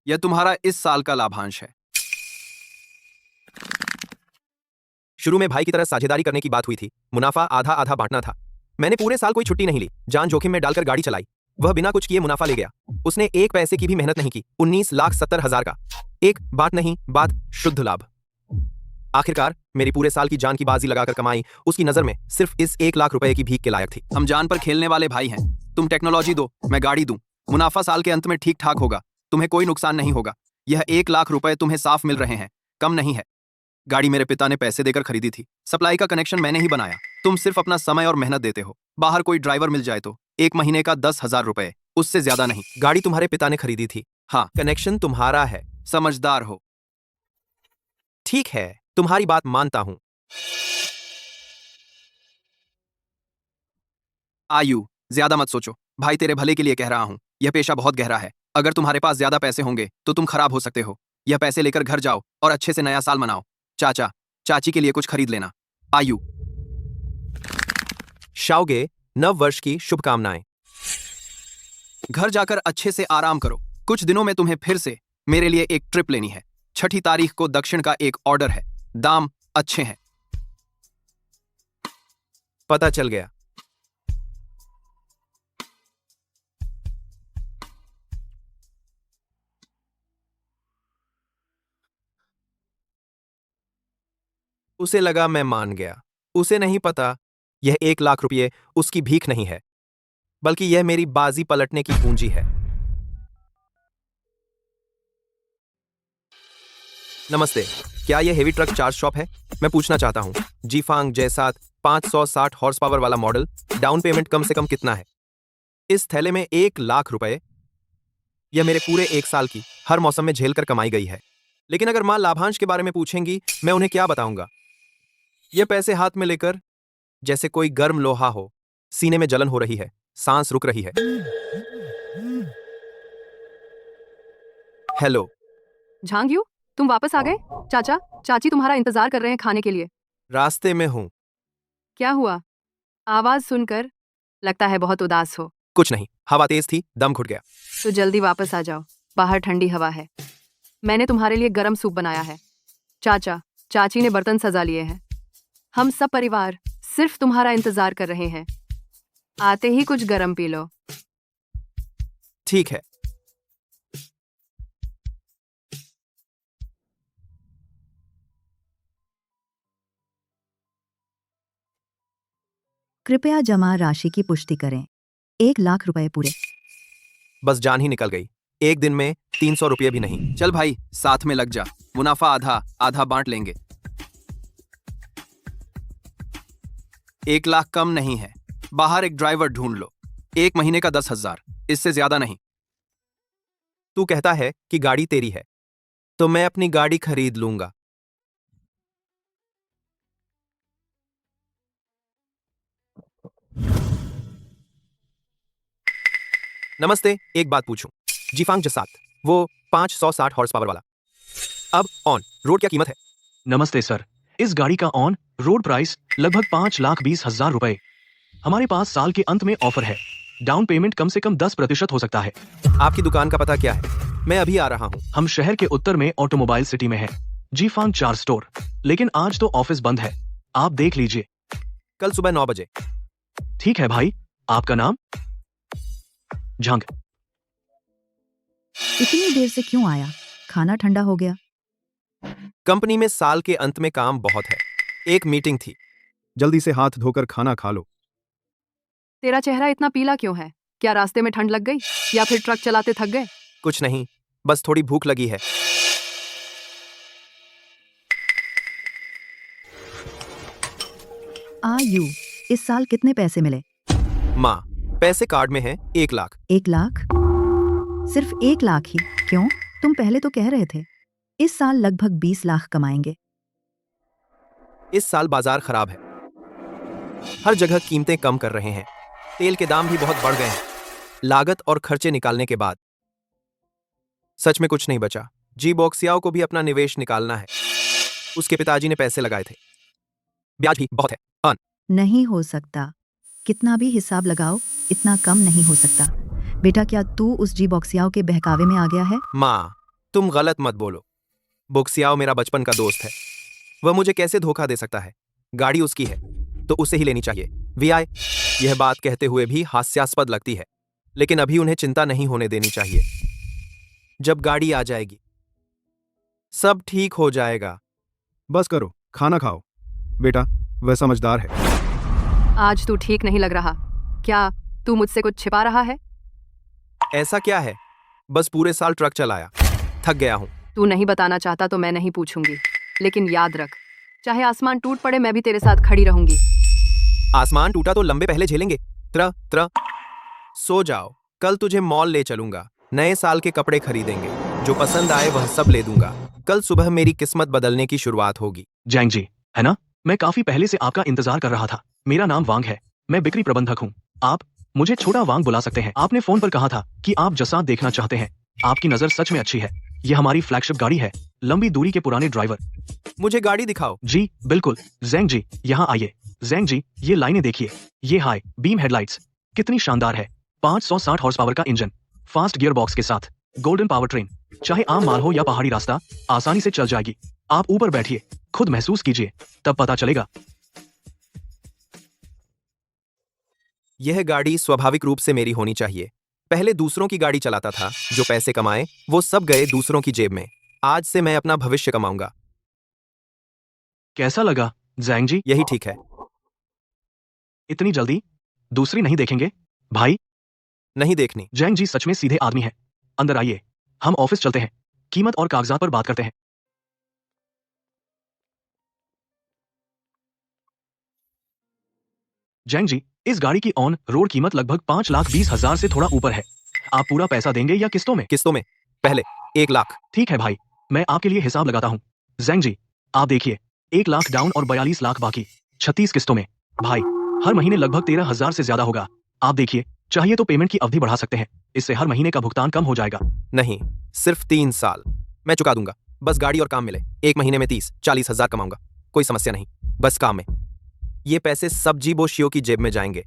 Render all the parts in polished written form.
यह तुम्हारा इस साल का लाभांश है। शुरू में भाई की तरह साझेदारी करने की बात हुई थी, मुनाफा आधा आधा बांटना था। मैंने पूरे साल कोई छुट्टी नहीं ली, जान जोखिम में डालकर गाड़ी चलाई। वह बिना कुछ किए मुनाफा ले गया। उसने एक पैसे की भी मेहनत नहीं की। 19,70,000 का। एक बात नहीं, बात शुद्ध लाभ। आखिरकार मेरी पूरे साल की जान की बाजी लगाकर कमाई उसकी नजर में सिर्फ इस 1 लाख रुपए की भीख के लायक थी। हम जान पर खेलने वाले भाई हैं। तुम टेक्नोलॉजी दो, मैं गाड़ी दूं। मुनाफा साल के अंत में ठीक ठाक होगा, तुम्हें कोई नुकसान नहीं होगा। यह 1 लाख रुपए तुम्हें साफ मिल रहे हैं, कम नहीं है। गाड़ी मेरे पिता ने पैसे देकर खरीदी थी। सप्लाई का कनेक्शन मैंने ही बनाया। तुम सिर्फ अपना समय और मेहनत देते हो। बाहर कोई ड्राइवर मिल जाए तो 1 महीने का 10,000 रुपए, उससे ज्यादा नहीं। गाड़ी तुम्हारे पिता ने खरीदी थी। हाँ, कनेक्शन तुम्हारा है। समझदार हो। ठीक है, तुम्हारी बात मानता हूं। आयु, ज्यादा मत सोचो। भाई तेरे भले के लिए कह रहा हूं। यह पेशा बहुत गहरा है। अगर तुम्हारे पास ज्यादा पैसे होंगे तो तुम खराब हो सकते हो। यह पैसे लेकर घर जाओ और अच्छे से नया साल मनाओ। चाचा चाची के लिए कुछ खरीद लेना। आयु। शाओगे, नव वर्ष की शुभकामनाएं। घर जाकर अच्छे से आराम करो। कुछ दिनों में तुम्हें फिर से मेरे लिए एक ट्रिप लेनी है। 6 तारीख को दक्षिण का एक ऑर्डर है। दाम अच्छे हैं। पता चल गया। उसे लगा मैं मान गया। उसे नहीं पता यह 1 लाख रुपये उसकी भीख नहीं है, बल्कि यह मेरी बाजी पलटने की पूंजी है। नमस्ते, क्या यह हेवी ट्रक चार्ज शॉप है? मैं पूछना चाहता हूं। जीफांग जैसा 560 हॉर्स पावर वाला मॉडल। डाउन पेमेंट कम से कम कितना है? इस थैले में 1 लाख रुपए। यह मेरे पूरे 1 साल की हर मौसम में झेलकर कमाई गई है। लेकिन अगर मां लाभांश के बारे में पूछेंगी, मैं उन्हें क्या बताऊंगा? यह पैसे हाथ में लेकर जैसे कोई गर्म लोहा हो। सीने में जलन हो रही है, सांस रुक रही है। हेलो झांगयू, तुम वापस आ गए? चाचा चाची तुम्हारा इंतजार कर रहे हैं खाने के लिए। रास्ते में हूं। क्या हुआ? आवाज सुनकर लगता है बहुत उदास हो। कुछ नहीं, हवा तेज थी, दम घुट गया। तो जल्दी वापस आ जाओ, बाहर ठंडी हवा है। मैंने तुम्हारे लिए गरम सूप बनाया है। चाचा चाची ने बर्तन सजा लिए हैं। हम सब परिवार सिर्फ तुम्हारा इंतजार कर रहे हैं। आते ही कुछ गरम पी लो। ठीक है। कृपया जमा राशि की पुष्टि करें। 1 लाख रुपए पूरे। बस जान ही निकल गई। एक दिन में 300 रुपये भी नहीं। चल भाई, साथ में लग जा। मुनाफा आधा आधा बांट लेंगे। 1 लाख कम नहीं है। बाहर एक ड्राइवर ढूंढ लो। 1 महीने का 10,000, इससे ज्यादा नहीं। तू कहता है कि गाड़ी तेरी है, तो मैं अपनी गाड़ी खरीद लूंगा। नमस्ते, एक बात पूछूं? जीफांग जसात, वो 560 हॉर्स पावर वाला। अब ऑन रोड क्या कीमत है? नमस्ते सर, इस गाड़ी का ऑन रोड प्राइस लगभग 5,20,000 रुपए। हमारे पास साल के अंत में ऑफर है। डाउन पेमेंट कम से कम 10% हो सकता है। आपकी दुकान का पता क्या है? मैं अभी आ रहा हूं। हम शहर के उत्तर में ऑटोमोबाइल सिटी में हैं। जीफांग 4 स्टोर, लेकिन आज तो ऑफिस बंद है। आप देख लीजिए। कल सुबह 9 बजे। ठीक है भाई, आपका नाम? झंग। इतनी देर से क्यों आया? खाना ठंडा हो गया। कंपनी में साल के अंत में काम बहुत है। एक मीटिंग थी। जल्दी से हाथ धोकर खाना खा लो। तेरा चेहरा इतना पीला क्यों है? क्या रास्ते में ठंड लग गई या फिर ट्रक चलाते थक गए? कुछ नहीं, बस थोड़ी भूख लगी है। आयु, इस साल कितने पैसे मिले? माँ, पैसे कार्ड में हैं 1 लाख। 1 लाख? सिर्फ 1 लाख ही? क्यों? तुम पहले तो कह रहे थे इस साल लगभग 20 लाख कमाएंगे। इस साल बाजार खराब है। हर जगह कीमतें कम कर रहे हैं। तेल के दाम भी बहुत बढ़ गए हैं। लागत और खर्चे निकालने के बाद सच में कुछ नहीं बचा। जी बॉक्सियाओ को भी अपना निवेश निकालना है। उसके पिताजी ने पैसे लगाए थे। ब्याज भी बहुत है। नहीं हो सकता। कितना भी हिसाब लगाओ, इतना कम नहीं हो सकता। बेटा, क्या तू उस जी बॉक्सियाओ के बहकावे में आ गया है? माँ, तुम गलत मत बोलो। बुक्सियाओ मेरा बचपन का दोस्त है। वह मुझे कैसे धोखा दे सकता है? गाड़ी उसकी है तो उसे ही लेनी चाहिए। वीआई यह बात कहते हुए भी हास्यास्पद लगती है, लेकिन अभी उन्हें चिंता नहीं होने देनी चाहिए। जब गाड़ी आ जाएगी सब ठीक हो जाएगा। बस करो, खाना खाओ। बेटा, वह समझदार है। आज तू ठीक नहीं लग रहा। क्या तू मुझसे कुछ छिपा रहा है? ऐसा क्या है? बस पूरे साल ट्रक चलाया, थक गया हूं। तू नहीं बताना चाहता तो मैं नहीं पूछूंगी, लेकिन याद रख, चाहे आसमान टूट पड़े मैं भी तेरे साथ खड़ी रहूंगी। आसमान टूटा तो लंबे पहले झेलेंगे। त्र त्र सो जाओ, कल तुझे मॉल ले चलूंगा। नए साल के कपड़े खरीदेंगे, जो पसंद आए वह सब ले दूंगा। कल सुबह मेरी किस्मत बदलने की शुरुआत होगी। जैंग जी, है ना? मैं काफी पहले से आपका इंतजार कर रहा था। मेरा नाम वांग है, मैं बिक्री प्रबंधक हूँ। आप मुझे छोटा वांग बुला सकते हैं। आपने फोन पर कहा था कि आप जसात देखना चाहते हैं। आपकी नजर सच में अच्छी है। यह हमारी फ्लैगशिप गाड़ी है, लंबी दूरी के पुराने ड्राइवर। मुझे गाड़ी दिखाओ। जी बिल्कुल, जैंग जी यहाँ आइए। जैंग जी, ये लाइनें देखिए। ये हाई बीम हेडलाइट्स कितनी शानदार है। 560 हॉर्स पावर का इंजन, फास्ट गियर बॉक्स के साथ, गोल्डन पावर ट्रेन। चाहे आम माल हो या पहाड़ी रास्ता, आसानी से चल जाएगी। आप ऊपर बैठिए, खुद महसूस कीजिए, तब पता चलेगा। यह गाड़ी स्वाभाविक रूप से मेरी होनी चाहिए। पहले दूसरों की गाड़ी चलाता था, जो पैसे कमाए वो सब गए दूसरों की जेब में। आज से मैं अपना भविष्य कमाऊंगा। कैसा लगा जैंग जी? यही ठीक है। इतनी जल्दी दूसरी नहीं देखेंगे भाई? नहीं देखनी। जैंग जी सच में सीधे आदमी है। अंदर आइए, हम ऑफिस चलते हैं, कीमत और कागजात पर बात करते हैं। जैंग जी, इस गाड़ी की ऑन रोड कीमत लगभग 5,20,000 से थोड़ा ऊपर है। आप पूरा पैसा देंगे या किस्तों में? किस्तों में। पहले 1 लाख। ठीक है भाई, मैं आपके लिए हिसाब लगाता हूँ। जैंग जी, आप देखिए, 1 लाख डाउन और 42 लाख बाकी, 36 किस्तों में। भाई, हर महीने लगभग 13,000 से ज्यादा होगा। आप देखिए, चाहिए तो पेमेंट की अवधि बढ़ा सकते हैं। इससे हर महीने का भुगतान कम हो जाएगा। नहीं, सिर्फ 3 साल मैं चुका दूंगा। बस गाड़ी और काम मिले। 1 महीने में 30-40 हजार कमाऊंगा। कोई समस्या नहीं, बस काम में। ये पैसे सब जीबोशियों की जेब में जाएंगे।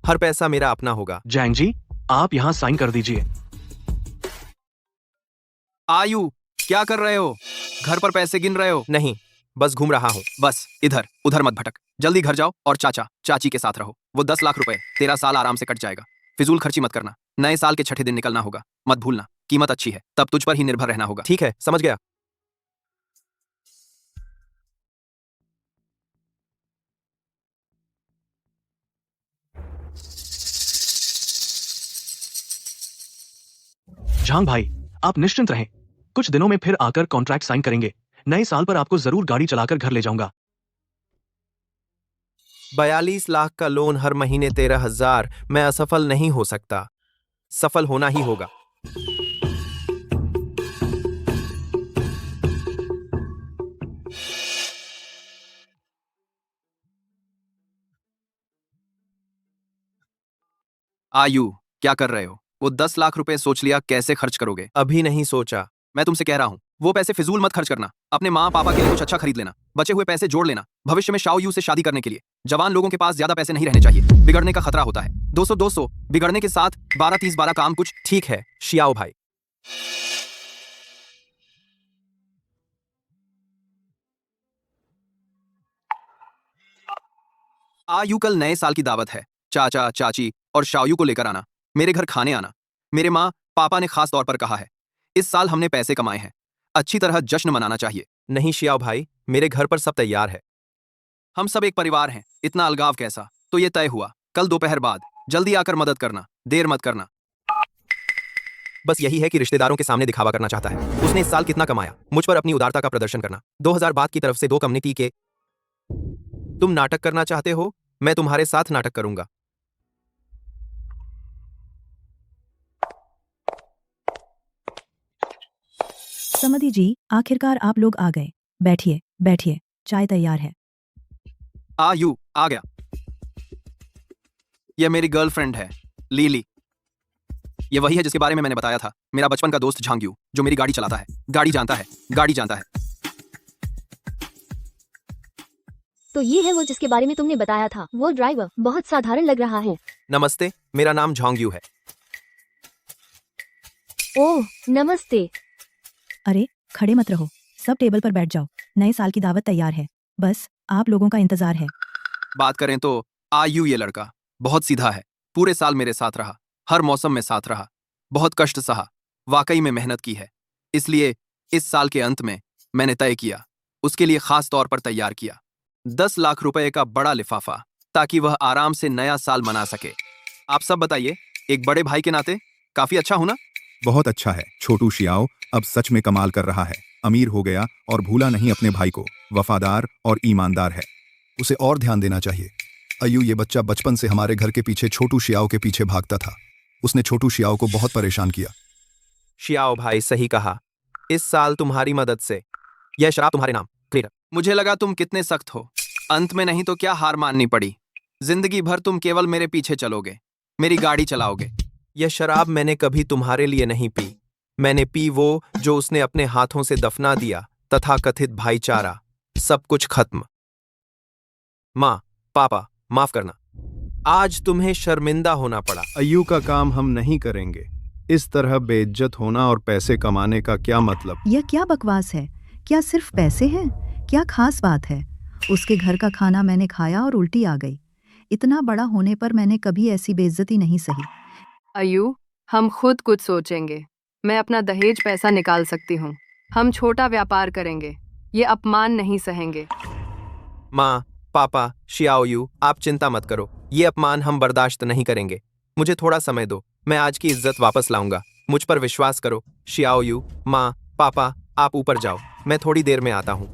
हर पैसा मेरा अपना होगा। जैंग जी, आप यहाँ साइन कर दीजिए। आयु, क्या कर रहे हो? घर पर पैसे गिन रहे हो? नहीं, बस घूम रहा हूँ। बस इधर उधर मत भटक। जल्दी घर जाओ और चाचा चाची के साथ रहो। वो 10 लाख रुपए, तेरा साल आराम से कट जाएगा। फिजूल खर्ची मत करना। नए साल के छठे दिन निकलना होगा, मत भूलना। कीमत अच्छी है, तब तुझ पर ही निर्भर रहना होगा। ठीक है, समझ गया। झांग भाई, आप निश्चिंत रहें, कुछ दिनों में फिर आकर कॉन्ट्रैक्ट साइन करेंगे। नए साल पर आपको जरूर गाड़ी चलाकर घर ले जाऊंगा। 42 लाख का लोन, हर महीने 13,000। मैं असफल नहीं हो सकता, सफल होना ही होगा। आयु, क्या कर रहे हो? वो 10 लाख रुपए सोच लिया कैसे खर्च करोगे? अभी नहीं सोचा। मैं तुमसे कह रहा हूँ, वो पैसे फिजूल मत खर्च करना। अपने माँ पापा के लिए कुछ अच्छा खरीद लेना। बचे हुए पैसे जोड़ लेना भविष्य में शाओ यू से शादी करने के लिए। जवान लोगों के पास ज्यादा पैसे नहीं रहने चाहिए, बिगड़ने का खतरा होता है। 200 बिगड़ने के साथ 12-30-12 काम कुछ। ठीक है शियाओ भाई। आयु, कल नए साल की दावत है। चाचा चाची और शाओयू को लेकर आना, मेरे घर खाने आना। मेरे माँ पापा ने खास तौर पर कहा है, इस साल हमने पैसे कमाए हैं, अच्छी तरह जश्न मनाना चाहिए। नहीं शियाओ भाई, मेरे घर पर सब तैयार है। हम सब एक परिवार हैं, इतना अलगाव कैसा? तो ये तय हुआ, कल दोपहर बाद जल्दी आकर मदद करना, देर मत करना। बस यही है कि रिश्तेदारों के सामने दिखावा करना चाहता है। उसने इस साल कितना कमाया, मुझ पर अपनी उदारता का प्रदर्शन करना। 2000 बात की तरफ से 2 कम्युनिटी के। तुम नाटक करना चाहते हो? मैं तुम्हारे साथ नाटक करूंगा। समधी जी, आखिरकार आप लोग आ गए। बैठिए बैठिए, चाय तैयार है। आयु आ गया। यह मेरी गर्लफ्रेंड है, लीली। ये वही है जिसके बारे में मैंने बताया था, मेरा बचपन का दोस्त झांग्यू, जो मेरी गाड़ी चलाता है। गाड़ी जानता है, गाड़ी जानता है। तो ये है वो जिसके बारे में तुमने बताया था। वो ड्राइवर बहुत साधारण लग रहा है। नमस्ते, मेरा नाम झांग्यू है। ओह नमस्ते। अरे खड़े मत रहो, सब टेबल पर बैठ जाओ, नए साल की दावत तैयार है, बस आप लोगों का इंतजार है। बात करें तो आयु ये लड़का बहुत सीधा है। पूरे साल मेरे साथ रहा, हर मौसम में साथ रहा, बहुत कष्ट सहा, वाकई में मेहनत की है। इसलिए इस साल के अंत में मैंने तय किया, उसके लिए खास तौर पर तैयार किया 10 लाख रुपए का बड़ा लिफाफा, ताकि वह आराम से नया साल मना सके। आप सब बताइए, एक बड़े भाई के नाते काफी अच्छा हूं ना? बहुत अच्छा है। छोटू शियाओ अब सच में कमाल कर रहा है। अमीर हो गया और भूला नहीं अपने भाई को। वफादार और ईमानदार है। उसे और ध्यान देना चाहिए। अयू, ये बच्चा बचपन से हमारे घर के पीछे छोटू शियाओ के पीछे भागता था। उसने छोटू शियाओ को बहुत परेशान किया। शियाओ भाई सही कहा। इस साल तुम्हारी मदद से यह शराब तुम्हारे नाम क्लियर। मुझे लगा तुम कितने सख्त हो। अंत में नहीं तो क्या हार माननी पड़ी। जिंदगी भर तुम केवल मेरे पीछे चलोगे, मेरी गाड़ी चलाओगे। यह शराब मैंने कभी तुम्हारे लिए नहीं पी। मैंने पी वो जो उसने अपने हाथों से दफना दिया। तथाकथित भाईचारा। सब कुछ खत्म। माँ, पापा, माफ करना। आज तुम्हें शर्मिंदा होना पड़ा। अयू का काम हम नहीं करेंगे। इस तरह बेइज्जत होना और पैसे कमाने का क्या मतलब? यह क्या बकवास है? क्या सिर्फ पैसे हैं? क्या खास बात है? उसके घर का खाना मैंने खाया और उल्टी आ गई। इतना बड़ा होने पर मैंने कभी ऐसी बेइज्जती नहीं सही। अयू, हम खुद कुछ सोचेंगे। मैं अपना दहेज पैसा निकाल सकती हूँ। हम छोटा व्यापार करेंगे, ये अपमान नहीं सहेंगे। माँ, पापा, शियाओयू, आप चिंता मत करो। ये अपमान हम बर्दाश्त नहीं करेंगे। मुझे थोड़ा समय दो, मैं आज की इज्जत वापस लाऊंगा। मुझ पर विश्वास करो। शियाओयू, माँ, पापा, आप ऊपर जाओ, मैं थोड़ी देर में आता हूँ।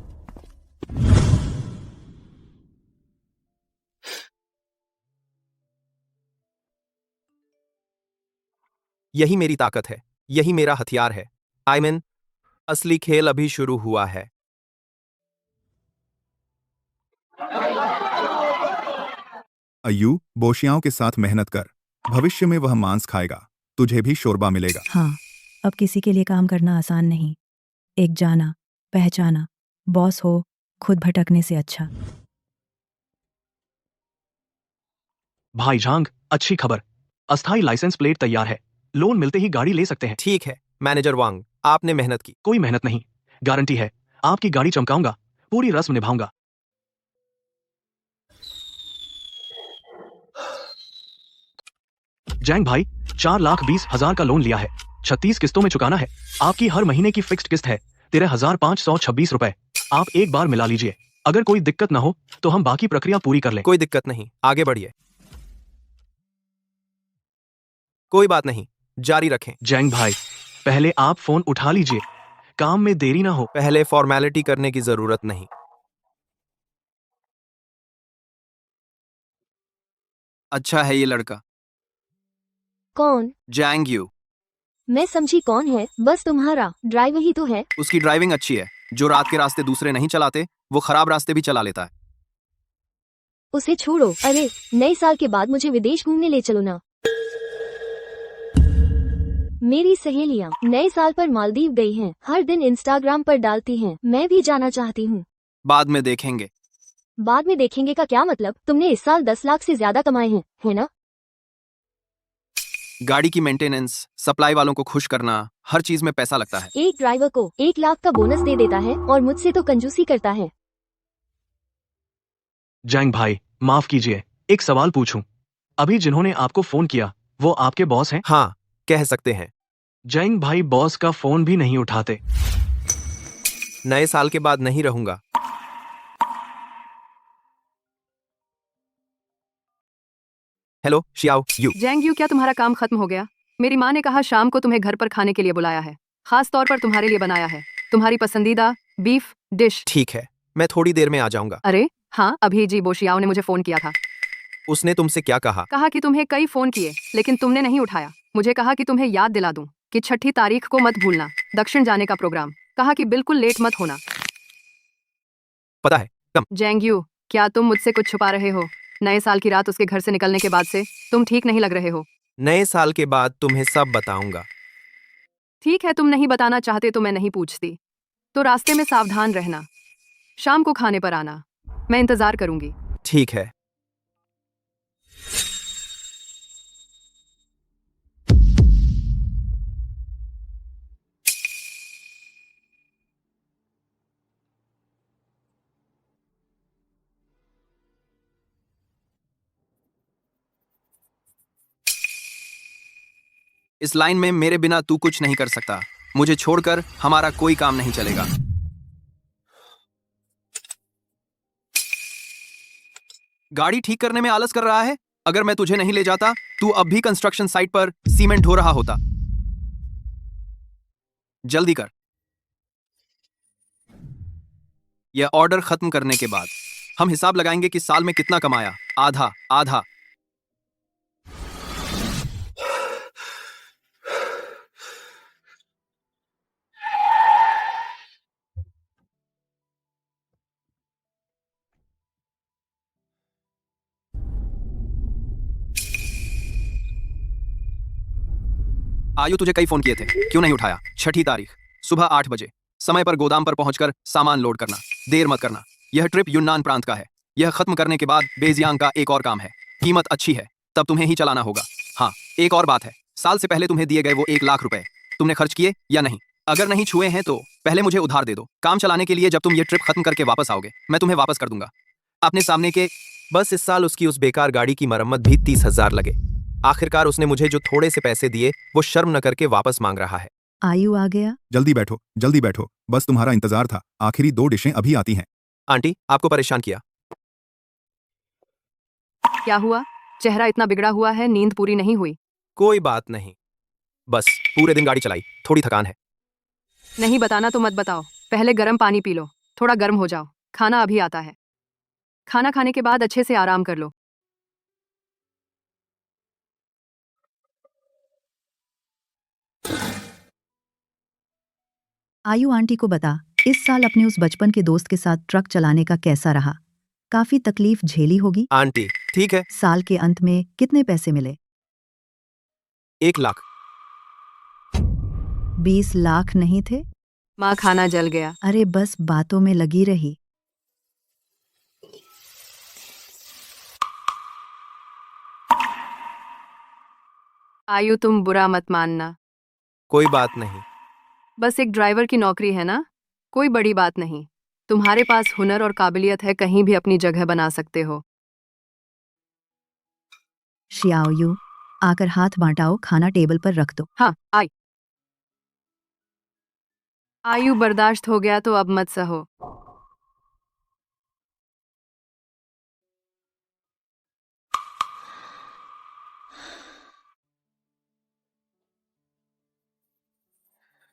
यही मेरी ताकत है, यही मेरा हथियार है। आयमन, असली खेल अभी शुरू हुआ है। अयू, बोशियाओं के साथ मेहनत कर। भविष्य में वह मांस खाएगा, तुझे भी शोरबा मिलेगा। हाँ, अब किसी के लिए काम करना आसान नहीं। एक जाना पहचाना बॉस हो खुद भटकने से अच्छा। भाई झांग, अच्छी खबर। अस्थाई लाइसेंस प्लेट तैयार है। लोन मिलते ही गाड़ी ले सकते हैं। ठीक है मैनेजर वांग, आपने मेहनत की। कोई मेहनत नहीं, गारंटी है। आपकी गाड़ी चमकाऊंगा, पूरी रस्म निभाऊंगा। जैंग भाई, 4,20,000 का लोन लिया है। 36 किस्तों में चुकाना है। आपकी हर महीने की फिक्स्ड किस्त है 13,526 रुपए। आप एक बार मिला लीजिए। अगर कोई दिक्कत ना हो तो हम बाकी प्रक्रिया पूरी कर लें। कोई दिक्कत नहीं, आगे बढ़िए। कोई बात नहीं, जारी रखें। जैंग भाई, पहले आप फोन उठा लीजिए, काम में देरी ना हो। पहले फॉर्मेलिटी करने की जरूरत नहीं। अच्छा है ये लड़का, कौन? जैंग यू। मैं समझी कौन है, बस तुम्हारा ड्राइवर ही तो है। उसकी ड्राइविंग अच्छी है। जो रात के रास्ते दूसरे नहीं चलाते, वो खराब रास्ते भी चला लेता है। उसे छोड़ो। अरे, नए साल के बाद मुझे विदेश घूमने ले चलो ना। मेरी सहेलियां नए साल पर मालदीव गई हैं। हर दिन इंस्टाग्राम पर डालती हैं। मैं भी जाना चाहती हूँ। बाद में देखेंगे। बाद में देखेंगे का क्या मतलब? तुमने इस साल 10 लाख से ज्यादा कमाए हैं, है ना? गाड़ी की मेंटेनेंस, सप्लाई वालों को खुश करना, हर चीज में पैसा लगता है। एक ड्राइवर को 1 लाख का बोनस दे देता है और मुझसे तो कंजूसी करता है। जैंग भाई, माफ कीजिए, एक सवाल पूछूं। अभी जिन्होंने आपको फोन किया वो आपके बॉस हैं? हाँ, कह सकते हैं। जैंग भाई बॉस का फोन भी नहीं उठाते। नए साल के बाद नहीं रहूंगा। हेलो शियाओ यू। जैंग यू, क्या तुम्हारा काम खत्म हो गया? मेरी माँ ने कहा शाम को तुम्हें घर पर खाने के लिए बुलाया है। खास तौर पर तुम्हारे लिए बनाया है, तुम्हारी पसंदीदा बीफ डिश। ठीक है, मैं थोड़ी देर में आ जाऊंगा। अरे हाँ, अभी जी बोशियाओ ने मुझे फोन किया था। उसने तुमसे क्या कहा? कहा कि तुम्हें कई फोन किए लेकिन तुमने नहीं उठाया। मुझे कहा कि तुम्हें याद दिला दूं कि 6 तारीख को मत भूलना, दक्षिण जाने का प्रोग्राम। कहा कि बिल्कुल लेट मत होना। पता है कम। जैंग यू, क्या तुम मुझसे कुछ छुपा रहे हो? नए साल की रात उसके घर से निकलने के बाद से तुम ठीक नहीं लग रहे हो। नए साल के बाद तुम्हें सब बताऊंगा। ठीक है, तुम नहीं बताना चाहते तो मैं नहीं पूछती। तो रास्ते में सावधान रहना। शाम को खाने पर आना, मैं इंतजार करूंगी। ठीक है। इस लाइन में मेरे बिना तू कुछ नहीं कर सकता। मुझे छोड़कर हमारा कोई काम नहीं चलेगा। गाड़ी ठीक करने में आलस कर रहा है। अगर मैं तुझे नहीं ले जाता, तू अब भी कंस्ट्रक्शन साइट पर सीमेंट ढो रहा होता। जल्दी कर। यह ऑर्डर खत्म करने के बाद हम हिसाब लगाएंगे कि साल में कितना कमाया। आधा आधा। आयु, तुझे कई फोन किए थे, क्यों नहीं उठाया? 6 तारीख सुबह 8 बजे समय पर गोदाम पर पहुंचकर सामान लोड करना। देर मत करना। यह ट्रिप यूनान प्रांत का है। यह खत्म करने के बाद बेजियांग का एक और काम है। कीमत अच्छी है, तब तुम्हें ही चलाना होगा। हाँ, एक और बात है, साल से पहले तुम्हें दिए गए वो 1 लाख रुपए तुमने खर्च किए या नहीं? अगर नहीं छुए हैं तो पहले मुझे उधार दे दो। काम चलाने के लिए जब तुम ये ट्रिप खत्म करके वापस आओगे, मैं तुम्हें वापस कर दूंगा। अपने सामने के बस इस साल उसकी उस बेकार गाड़ी की मरम्मत भी 30,000 लगे। आखिरकार उसने मुझे जो थोड़े से पैसे दिए वो शर्म न करके वापस मांग रहा है। आयु आ गया। जल्दी बैठो, जल्दी बैठो, बस तुम्हारा इंतजार था। आखिरी 2 डिशें अभी आती हैं। आंटी, आपको परेशान किया? क्या हुआ? चेहरा इतना बिगड़ा हुआ है, नींद पूरी नहीं हुई? कोई बात नहीं, बस पूरे दिन गाड़ी चलाई, थोड़ी थकान है। नहीं बताना तो मत बताओ। पहले गर्म पानी पी लो, थोड़ा गर्म हो जाओ। खाना अभी आता है। खाना खाने के बाद अच्छे से आराम कर लो। आयु आंटी को बता, इस साल अपने उस बचपन के दोस्त के साथ ट्रक चलाने का कैसा रहा? काफी तकलीफ झेली होगी। आंटी, ठीक है। साल के अंत में कितने पैसे मिले? 1 लाख। 20 लाख नहीं थे? माँ, खाना जल गया। अरे बस बातों में लगी रही। आयु, तुम बुरा मत मानना। कोई बात नहीं। बस एक ड्राइवर की नौकरी है ना, कोई बड़ी बात नहीं। तुम्हारे पास हुनर और काबिलियत है, कहीं भी अपनी जगह बना सकते हो। शियाओयू, आकर हाथ बांटाओ, खाना टेबल पर रख दो। हाँ, आयु, बर्दाश्त हो गया तो अब मत सहो।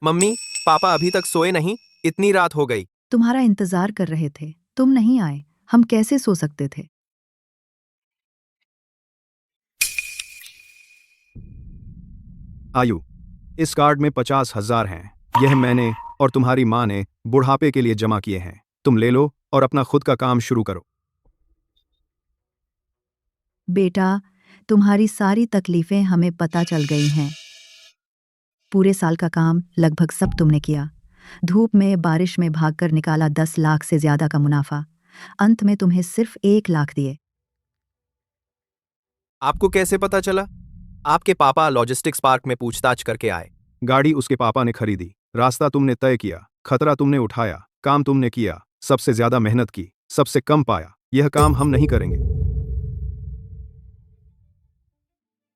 मम्मी, पापा अभी तक सोए नहीं? इतनी रात हो गई। तुम्हारा इंतजार कर रहे थे, तुम नहीं आए, हम कैसे सो सकते थे? आयु, इस कार्ड में 50,000 हैं। यह मैंने और तुम्हारी माँ ने बुढ़ापे के लिए जमा किए हैं। तुम ले लो और अपना खुद का काम शुरू करो। बेटा, तुम्हारी सारी तकलीफें हमें पता चल गई हैं। पूरे साल का काम लगभग सब तुमने किया। धूप में बारिश में भागकर निकाला 10 लाख से ज्यादा का मुनाफा। अंत में तुम्हें सिर्फ 1 लाख दिए। आपको कैसे पता चला? आपके पापा लॉजिस्टिक्स पार्क में पूछताछ करके आए। गाड़ी उसके पापा ने खरीदी, रास्ता तुमने तय किया, खतरा तुमने उठाया, काम तुमने किया, सबसे ज्यादा मेहनत की, सबसे कम पाया। यह काम हम नहीं करेंगे।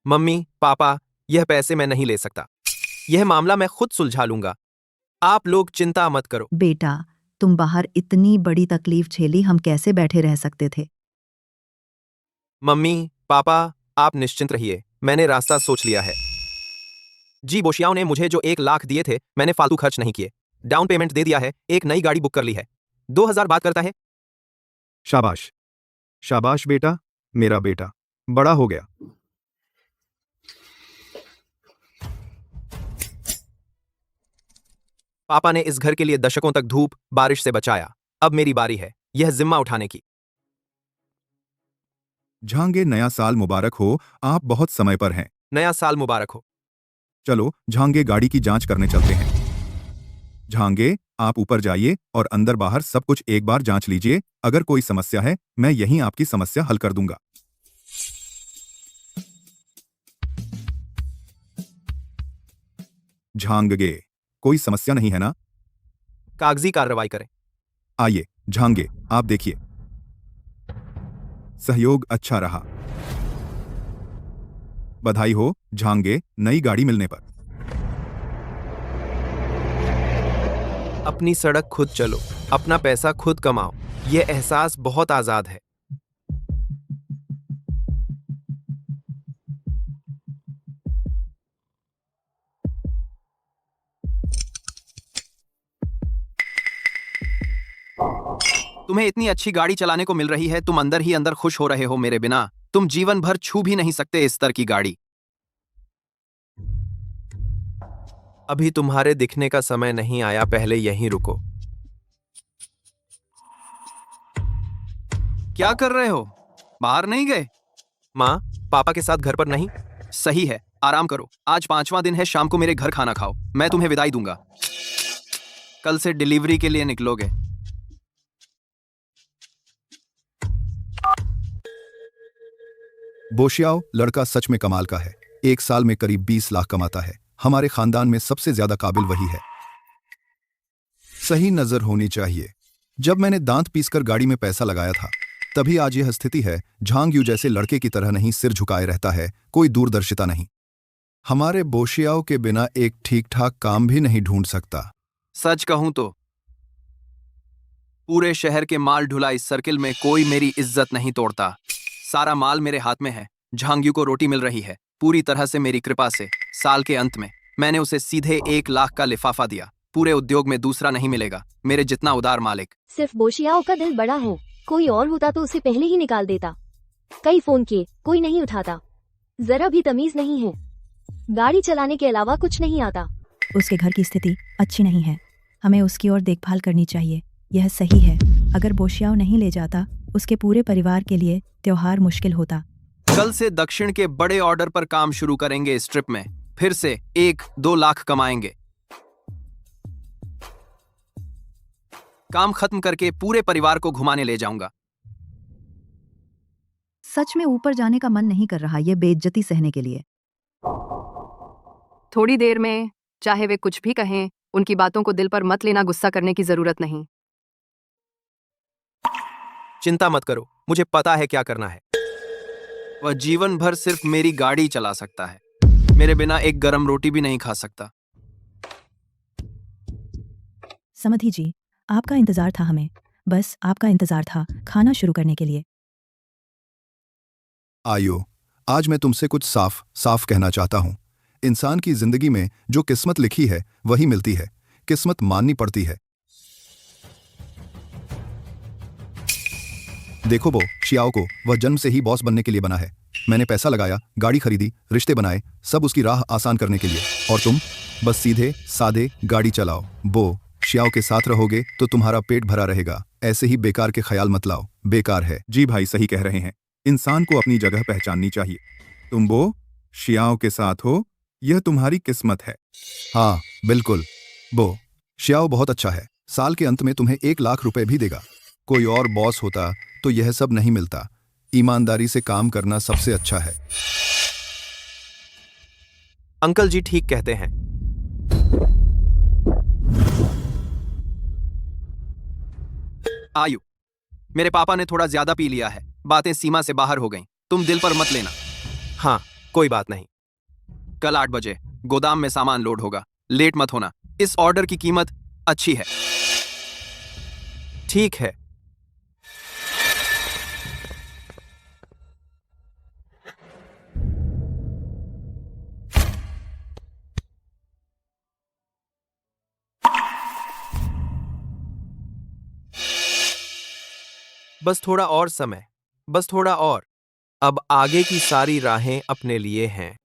मम्मी, पापा, यह पैसे मैं नहीं ले सकता। यह मामला मैं खुद सुलझा लूंगा। आप लोग चिंता मत करो। बेटा, तुम बाहर इतनी बड़ी तकलीफ झेली, हम कैसे बैठे रह सकते थे? मम्मी, पापा, आप निश्चिंत रहिए, मैंने रास्ता सोच लिया है। जी बोशियाओं ने मुझे जो 1 लाख दिए थे, मैंने फालतू खर्च नहीं किए। डाउन पेमेंट दे दिया है, एक नई गाड़ी बुक कर ली है। 2,000 बात करता है। शाबाश, शाबाश बेटा, मेरा बेटा बड़ा हो गया। पापा ने इस घर के लिए दशकों तक धूप बारिश से बचाया। अब मेरी बारी है यह जिम्मा उठाने की। झांगे, नया साल मुबारक हो। आप बहुत समय पर हैं। नया साल मुबारक हो। चलो झांगे, गाड़ी की जांच करने चलते हैं। झांगे, आप ऊपर जाइए और अंदर बाहर सब कुछ एक बार जांच लीजिए। अगर कोई समस्या है, मैं यहीं आपकी समस्या हल कर दूंगा। झांगे, कोई समस्या नहीं है ना? कागजी कार्रवाई करें। आइए झांगे, आप देखिए, सहयोग अच्छा रहा। बधाई हो झांगे नई गाड़ी मिलने पर। अपनी सड़क खुद चलो, अपना पैसा खुद कमाओ, ये एहसास बहुत आजाद है। तुम्हें इतनी अच्छी गाड़ी चलाने को मिल रही है, तुम अंदर ही अंदर खुश हो रहे हो मेरे बिना। तुम जीवन भर छू भी नहीं सकते इस स्तर की गाड़ी। अभी तुम्हारे दिखने का समय नहीं आया, पहले यहीं रुको। क्या कर रहे हो? बाहर नहीं गए? माँ, पापा के साथ घर पर नहीं? सही है, आराम करो। आज 5वां दिन है, शाम को मेरे घर खाना खाओ, मैं तुम्हें विदाई दूंगा। कल से डिलीवरी के लिए निकलोगे। बोशियाओ लड़का सच में कमाल का है। एक साल में करीब 20 लाख कमाता है। हमारे खानदान में सबसे ज्यादा काबिल वही है। सही नजर होनी चाहिए। जब मैंने दांत पीसकर गाड़ी में पैसा लगाया था, तभी आज यह स्थिति है। झांग यू जैसे लड़के की तरह नहीं सिर झुकाए रहता है, कोई दूरदर्शिता नहीं। हमारे बोशियाओ के बिना एक ठीक ठाक काम भी नहीं ढूंढ सकता। सच कहूं तो पूरे शहर के माल ढुलाई सर्किल में कोई मेरी इज्जत नहीं तोड़ता। सारा माल मेरे हाथ में है। झांग्यू को रोटी मिल रही है, पूरी तरह से मेरी कृपा से। साल के अंत में मैंने उसे सीधे 1 लाख का लिफाफा दिया। पूरे उद्योग में दूसरा नहीं मिलेगा मेरे जितना उदार मालिक। सिर्फ बोशियाओ का दिल बड़ा है, कोई और होता तो उसे पहले ही निकाल देता। कई फोन किए, कोई नहीं उठाता। जरा भी तमीज नहीं है, गाड़ी चलाने के अलावा कुछ नहीं आता। उसके घर की स्थिति अच्छी नहीं है, हमें उसकी ओर देखभाल करनी चाहिए। यह सही है। अगर बोशियाओ नहीं ले जाता, उसके पूरे परिवार के लिए त्योहार मुश्किल होता। कल से दक्षिण के बड़े ऑर्डर पर काम शुरू करेंगे। इस ट्रिप में फिर से 1-2 लाख कमाएंगे। काम खत्म करके पूरे परिवार को घुमाने ले जाऊंगा। सच में ऊपर जाने का मन नहीं कर रहा ये बेइज्जती सहने के लिए। थोड़ी देर में चाहे वे कुछ भी कहें, उनकी बातों को दिल पर मत लेना, गुस्सा करने की जरूरत नहीं। चिंता मत करो, मुझे पता है क्या करना है। वह जीवन भर सिर्फ मेरी गाड़ी चला सकता है, मेरे बिना एक गरम रोटी भी नहीं खा सकता। समधी जी, आपका इंतजार था, हमें बस आपका इंतजार था खाना शुरू करने के लिए। आयो, आज मैं तुमसे कुछ साफ साफ कहना चाहता हूं। इंसान की जिंदगी में जो किस्मत लिखी है वही मिलती है, किस्मत माननी पड़ती है। देखो वो शियाओ को, वह जन्म से ही बॉस बनने के लिए बना है। मैंने पैसा लगाया, गाड़ी खरीदी, रिश्ते बनाए, सब उसकी राह आसान करने के लिए। और तुम बस सीधे सादे गाड़ी चलाओ। बो शियाओ के साथ रहोगे तो तुम्हारा पेट भरा रहेगा। ऐसे ही बेकार के ख्याल मत लाओ, बेकार है। जी भाई सही कह रहे हैं, इंसान को अपनी जगह पहचाननी चाहिए। तुम बो शियाओ के साथ हो, यह तुम्हारी किस्मत है। हाँ बिल्कुल, बो शियाओ बहुत अच्छा है, साल के अंत में तुम्हें 1 लाख रुपए भी देगा। कोई और बॉस होता तो यह सब नहीं मिलता। ईमानदारी से काम करना सबसे अच्छा है। अंकल जी ठीक कहते हैं। आयु, मेरे पापा ने थोड़ा ज्यादा पी लिया है, बातें सीमा से बाहर हो गईं। तुम दिल पर मत लेना। हाँ, कोई बात नहीं। कल 8 बजे गोदाम में सामान लोड होगा, लेट मत होना। इस ऑर्डर की कीमत अच्छी है। ठीक है। बस थोड़ा और समय, बस थोड़ा और। अब आगे की सारी राहें अपने लिए हैं।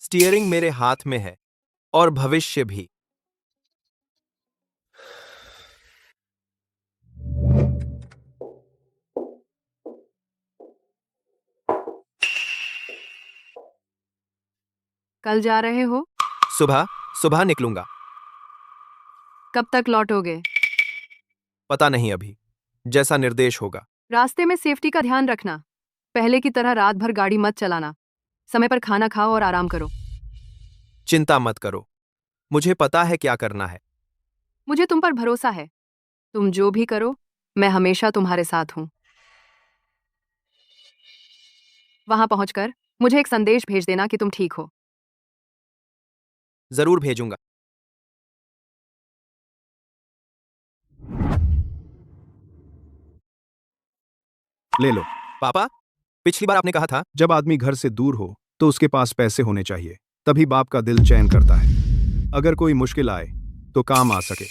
स्टीयरिंग मेरे हाथ में है और भविष्य भी। कल जा रहे हो? सुबह सुबह निकलूंगा। कब तक लौटोगे? पता नहीं अभी, जैसा निर्देश होगा। रास्ते में सेफ्टी का ध्यान रखना। पहले की तरह रात भर गाड़ी मत चलाना। समय पर खाना खाओ और आराम करो। चिंता मत करो, मुझे पता है क्या करना है। मुझे तुम पर भरोसा है। तुम जो भी करो, मैं हमेशा तुम्हारे साथ हूं। वहां पहुंचकर मुझे एक संदेश भेज देना कि तुम ठीक हो। जरूर भेजूंगा। ले लो। पापा, पिछली बार आपने कहा था। जब आदमी घर से दूर हो तो उसके पास पैसे होने चाहिए, तभी बाप का दिल चैन करता है। अगर कोई मुश्किल आए तो काम आ सके।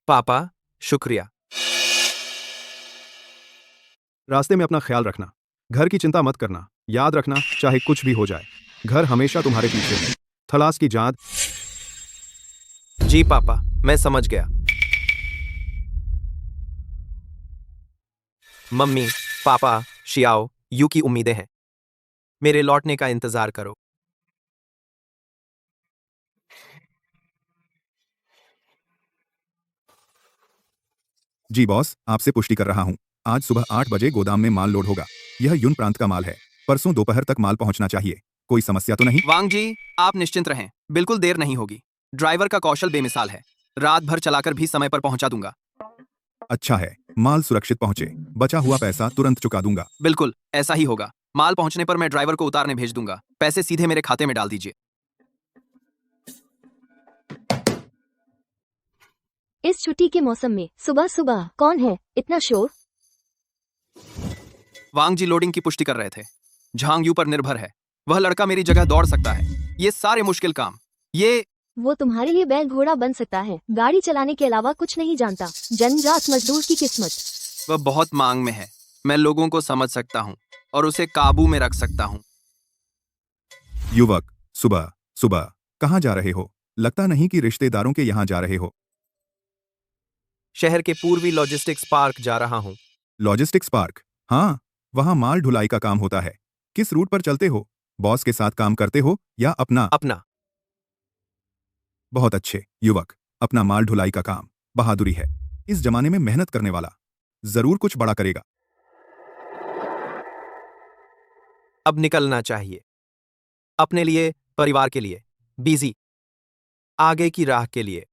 पापा, शुक्रिया। रास्ते में अपना ख्याल रखना। घर की चिंता मत करना। याद रखना, चाहे कुछ भी हो जाए, घर हमेशा तुम्हारे पीछे है। थलास की जांच। जी पापा, मैं समझ गया। मम्मी, पापा, शियाओ, यू की उम्मीदें हैं। मेरे लौटने का इंतजार करो। जी बॉस, आपसे पुष्टि कर रहा हूँ। आज सुबह 8 बजे गोदाम में माल लोड होगा। यह यून प्रांत का माल है। परसों दोपहर तक माल पहुंचना चाहिए। कोई समस्या तो नहीं? वांग जी, आप निश्चिंत रहें, बिल्कुल देर नहीं होगी। ड्राइवर का कौशल बेमिसाल है। रात भर चलाकर भी समय पर पहुंचा दूंगा। अच्छा है, माल सुरक्षित पहुंचे। बचा हुआ पैसा तुरंत चुका दूंगा। बिल्कुल ऐसा ही होगा। माल पहुंचने पर मैं ड्राइवर को उतारने भेज दूंगा। पैसे सीधे मेरे खाते में डाल दीजिए। इस छुट्टी के मौसम में सुबह सुबह कौन है इतना शोर? वांग जी लोडिंग की पुष्टि कर रहे थे। झांग यू पर निर्भर है। वह लड़का मेरी जगह दौड़ सकता है। ये सारे मुश्किल काम, ये वो तुम्हारे लिए बैल घोड़ा बन सकता है। गाड़ी चलाने के अलावा कुछ नहीं जानता। जन्मजात मजदूर की किस्मत। वह बहुत मांग में है। मैं लोगों को समझ सकता हूँ और उसे काबू में रख सकता हूँ। युवक, सुबह सुबह कहाँ जा रहे हो? लगता नहीं कि रिश्तेदारों के यहाँ जा रहे हो। शहर के पूर्वी लॉजिस्टिक्स पार्क जा रहा हूँ। Logistics park? हाँ, वहाँ माल ढुलाई का काम होता है। किस रूट पर चलते हो? बॉस के साथ काम करते हो या अपना? अपना। बहुत अच्छे युवक, अपना माल ढुलाई का काम बहादुरी है। इस जमाने में मेहनत करने वाला जरूर कुछ बड़ा करेगा। अब निकलना चाहिए। अपने लिए, परिवार के लिए, बिजी, आगे की राह के लिए।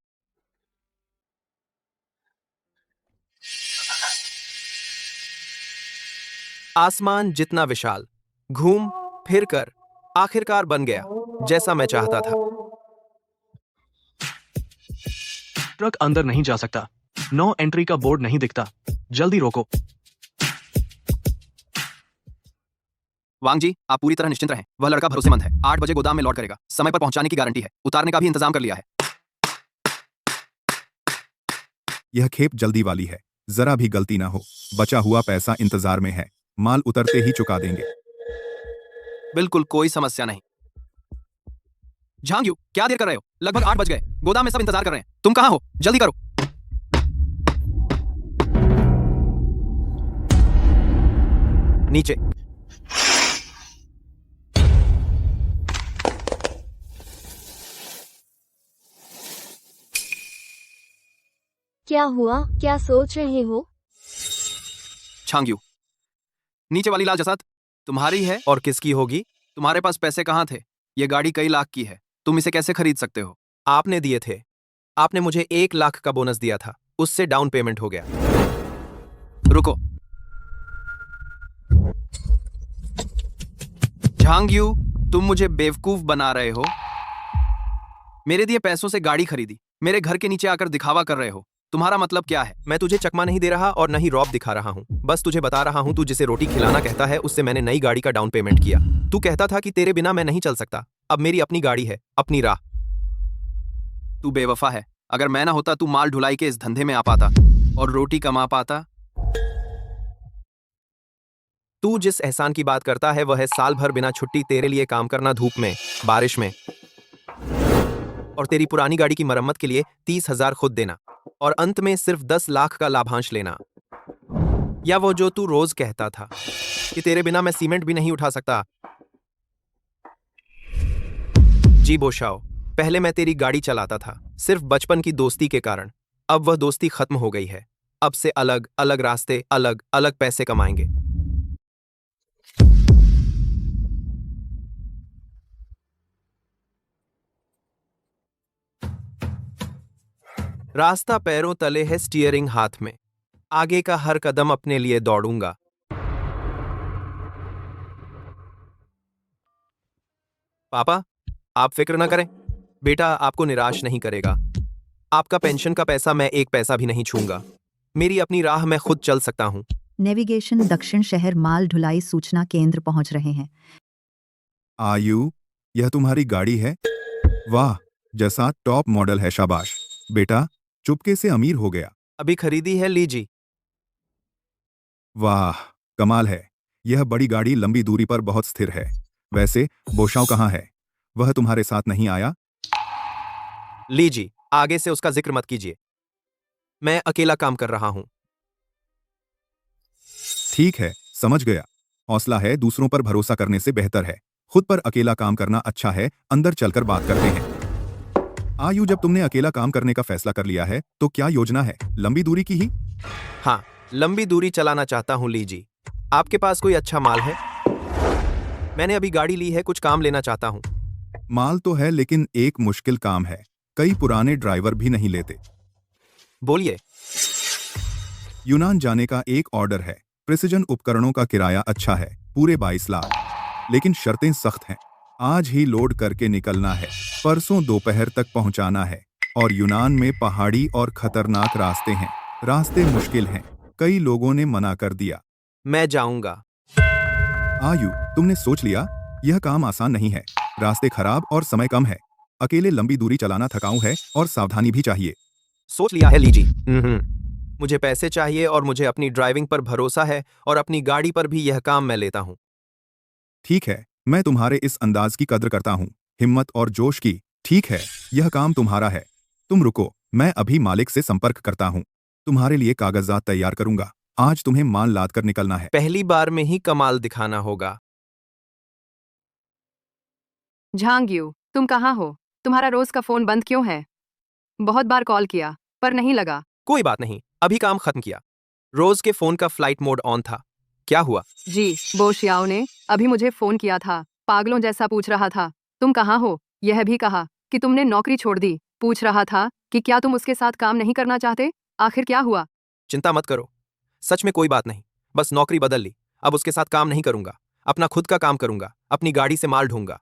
आसमान जितना विशाल, घूम फिर कर आखिरकार बन गया जैसा मैं चाहता था। ट्रक अंदर नहीं जा सकता। नो एंट्री का बोर्ड नहीं दिखता। जल्दी रोको। वांग जी, आप पूरी तरह निश्चिंत रहें। वह लड़का भरोसेमंद है। 8 बजे गोदाम में लौट करेगा। समय पर पहुंचाने की गारंटी है। उतारने का भी इंतजाम कर लिया है। यह खेप जल्दी वाली है, जरा भी गलती ना हो। बचा हुआ पैसा इंतजार में है। माल उतरते ही चुका देंगे। बिल्कुल कोई समस्या नहीं। झांग यू, क्या देर कर रहे हो? लगभग 8 बज गए। गोदाम में सब इंतजार कर रहे हैं। तुम कहाँ हो? जल्दी करो। नीचे। क्या हुआ? क्या सोच रहे हो? छांग यू, नीचे वाली लाल जसात तुम्हारी है? और किसकी होगी? तुम्हारे पास पैसे कहाँ थे? ये गाड़ी कई लाख की है। तुम इसे कैसे खरीद सकते हो? आपने दिए थे। आपने मुझे 1 लाख का बोनस दिया था। उससे डाउन पेमेंट हो गया। रुको। झांग यू, तुम मुझे बेवकूफ बना रहे हो। मेरे दिए पैसों से गाड़ी खरीदी। मेरे घर के नीचे आकर दिखावा कर रहे हो। तुम्हारा मतलब क्या है? मैं तुझे चकमा नहीं दे रहा और न ही रौब दिखा रहा हूँ। बस तुझे बता रहा हूँ, तू जिसे रोटी खिलाना कहता है, उससे मैंने नई गाड़ी का डाउन पेमेंट किया। तू कहता था कि तेरे बिना मैं नहीं चल सकता। अब मेरी अपनी गाड़ी है, अपनी राह। तू बेवफा है। अगर मैं ना होता, तू माल ढुलाई के इस धंधे में आ पाता और रोटी कमा पाता। तू जिस एहसान की बात करता है वह है साल भर बिना छुट्टी तेरे लिए काम करना, धूप में, बारिश में, और तेरी पुरानी गाड़ी की मरम्मत के लिए 30,000 खुद देना, और अंत में सिर्फ 10 लाख का लाभांश लेना। या वो जो तू रोज कहता था कि तेरे बिना मैं सीमेंट भी नहीं उठा सकता। जी बोशाओ, पहले मैं तेरी गाड़ी चलाता था, सिर्फ बचपन की दोस्ती के कारण। अब वह दोस्ती खत्म हो गई है। अब से अलग अलग रास्ते, अलग अलग पैसे कमाएंगे। रास्ता पैरों तले है, स्टीयरिंग हाथ में। आगे का हर कदम अपने लिए दौड़ूंगा। पापा, आप फिक्र न करें। बेटा आपको निराश नहीं करेगा। आपका पेंशन का पैसा मैं एक पैसा भी नहीं छूंगा। मेरी अपनी राह मैं खुद चल सकता हूँ। नेविगेशन दक्षिण शहर माल ढुलाई सूचना केंद्र पहुंच रहे हैं। आयु, यह तुम्हारी गाड़ी है? वाह, जैसा टॉप मॉडल है, शाबाश। बेटा चुपके से अमीर हो गया। अभी खरीदी है, लीजिए। वाह, कमाल है। यह बड़ी गाड़ी लंबी दूरी पर बहुत स्थिर है। वैसे बोशाओ कहाँ है? वह तुम्हारे साथ नहीं आया? लीजिए, आगे से उसका जिक्र मत कीजिए। मैं अकेला काम कर रहा हूँ। ठीक है, समझ गया। हौसला है दूसरों पर भरोसा करने से बेहतर है। खुद पर अकेला काम करना अच्छा है। अंदर चलकर बात करते हैं। आयु, जब तुमने अकेला काम करने का फैसला कर लिया है तो क्या योजना है? लंबी दूरी की ही? हाँ, लंबी दूरी चलाना चाहता हूँ, लीजिए। आपके पास कोई अच्छा माल है? मैंने अभी गाड़ी ली है, कुछ काम लेना चाहता हूँ। माल तो है, लेकिन एक मुश्किल काम है। कई पुराने ड्राइवर भी नहीं लेते। बोलिए। यूनान जाने का एक ऑर्डर है। प्रिसिजन उपकरणों का किराया अच्छा है, पूरे 22 लाख, लेकिन शर्तें सख्त हैं। आज ही लोड करके निकलना है, परसों दोपहर तक पहुंचाना है। और यूनान में पहाड़ी और खतरनाक रास्ते हैं। रास्ते मुश्किल हैं, कई लोगों ने मना कर दिया। मैं जाऊंगा। आयु, तुमने सोच लिया? यह काम आसान नहीं है। रास्ते खराब और समय कम है। अकेले लंबी दूरी चलाना थकाऊ है और सावधानी भी चाहिए। सोच लिया है, लीजिए। मुझे पैसे चाहिए और मुझे अपनी ड्राइविंग पर भरोसा है और अपनी गाड़ी पर भी यह काम मैं लेता हूँ। ठीक है, मैं तुम्हारे इस अंदाज की कद्र करता हूँ, हिम्मत और जोश की। ठीक है, यह काम तुम्हारा है। तुम रुको, मैं अभी मालिक से संपर्क करता हूँ। तुम्हारे लिए कागजात तैयार करूंगा। आज तुम्हें माल लाद कर निकलना है। पहली बार में ही कमाल दिखाना होगा। झांग्यू, तुम कहाँ हो? तुम्हारा रोज का फोन बंद क्यों है? बहुत बार कॉल किया पर नहीं लगा। कोई बात नहीं, अभी काम खत्म किया। रोज के फोन का फ्लाइट मोड ऑन था। क्या हुआ? जी, बोशियाओ ने अभी मुझे फोन किया था। पागलों जैसा पूछ रहा था, तुम कहाँ हो? यह भी कहा कि तुमने नौकरी छोड़ दी। पूछ रहा था कि क्या तुम उसके साथ काम नहीं करना चाहते? आखिर क्या हुआ? चिंता मत करो, सच में कोई बात नहीं। बस नौकरी बदल ली। अब उसके साथ काम नहीं करूंगा, अपना खुद का काम करूंगा, अपनी गाड़ी से माल ढूंढूंगा।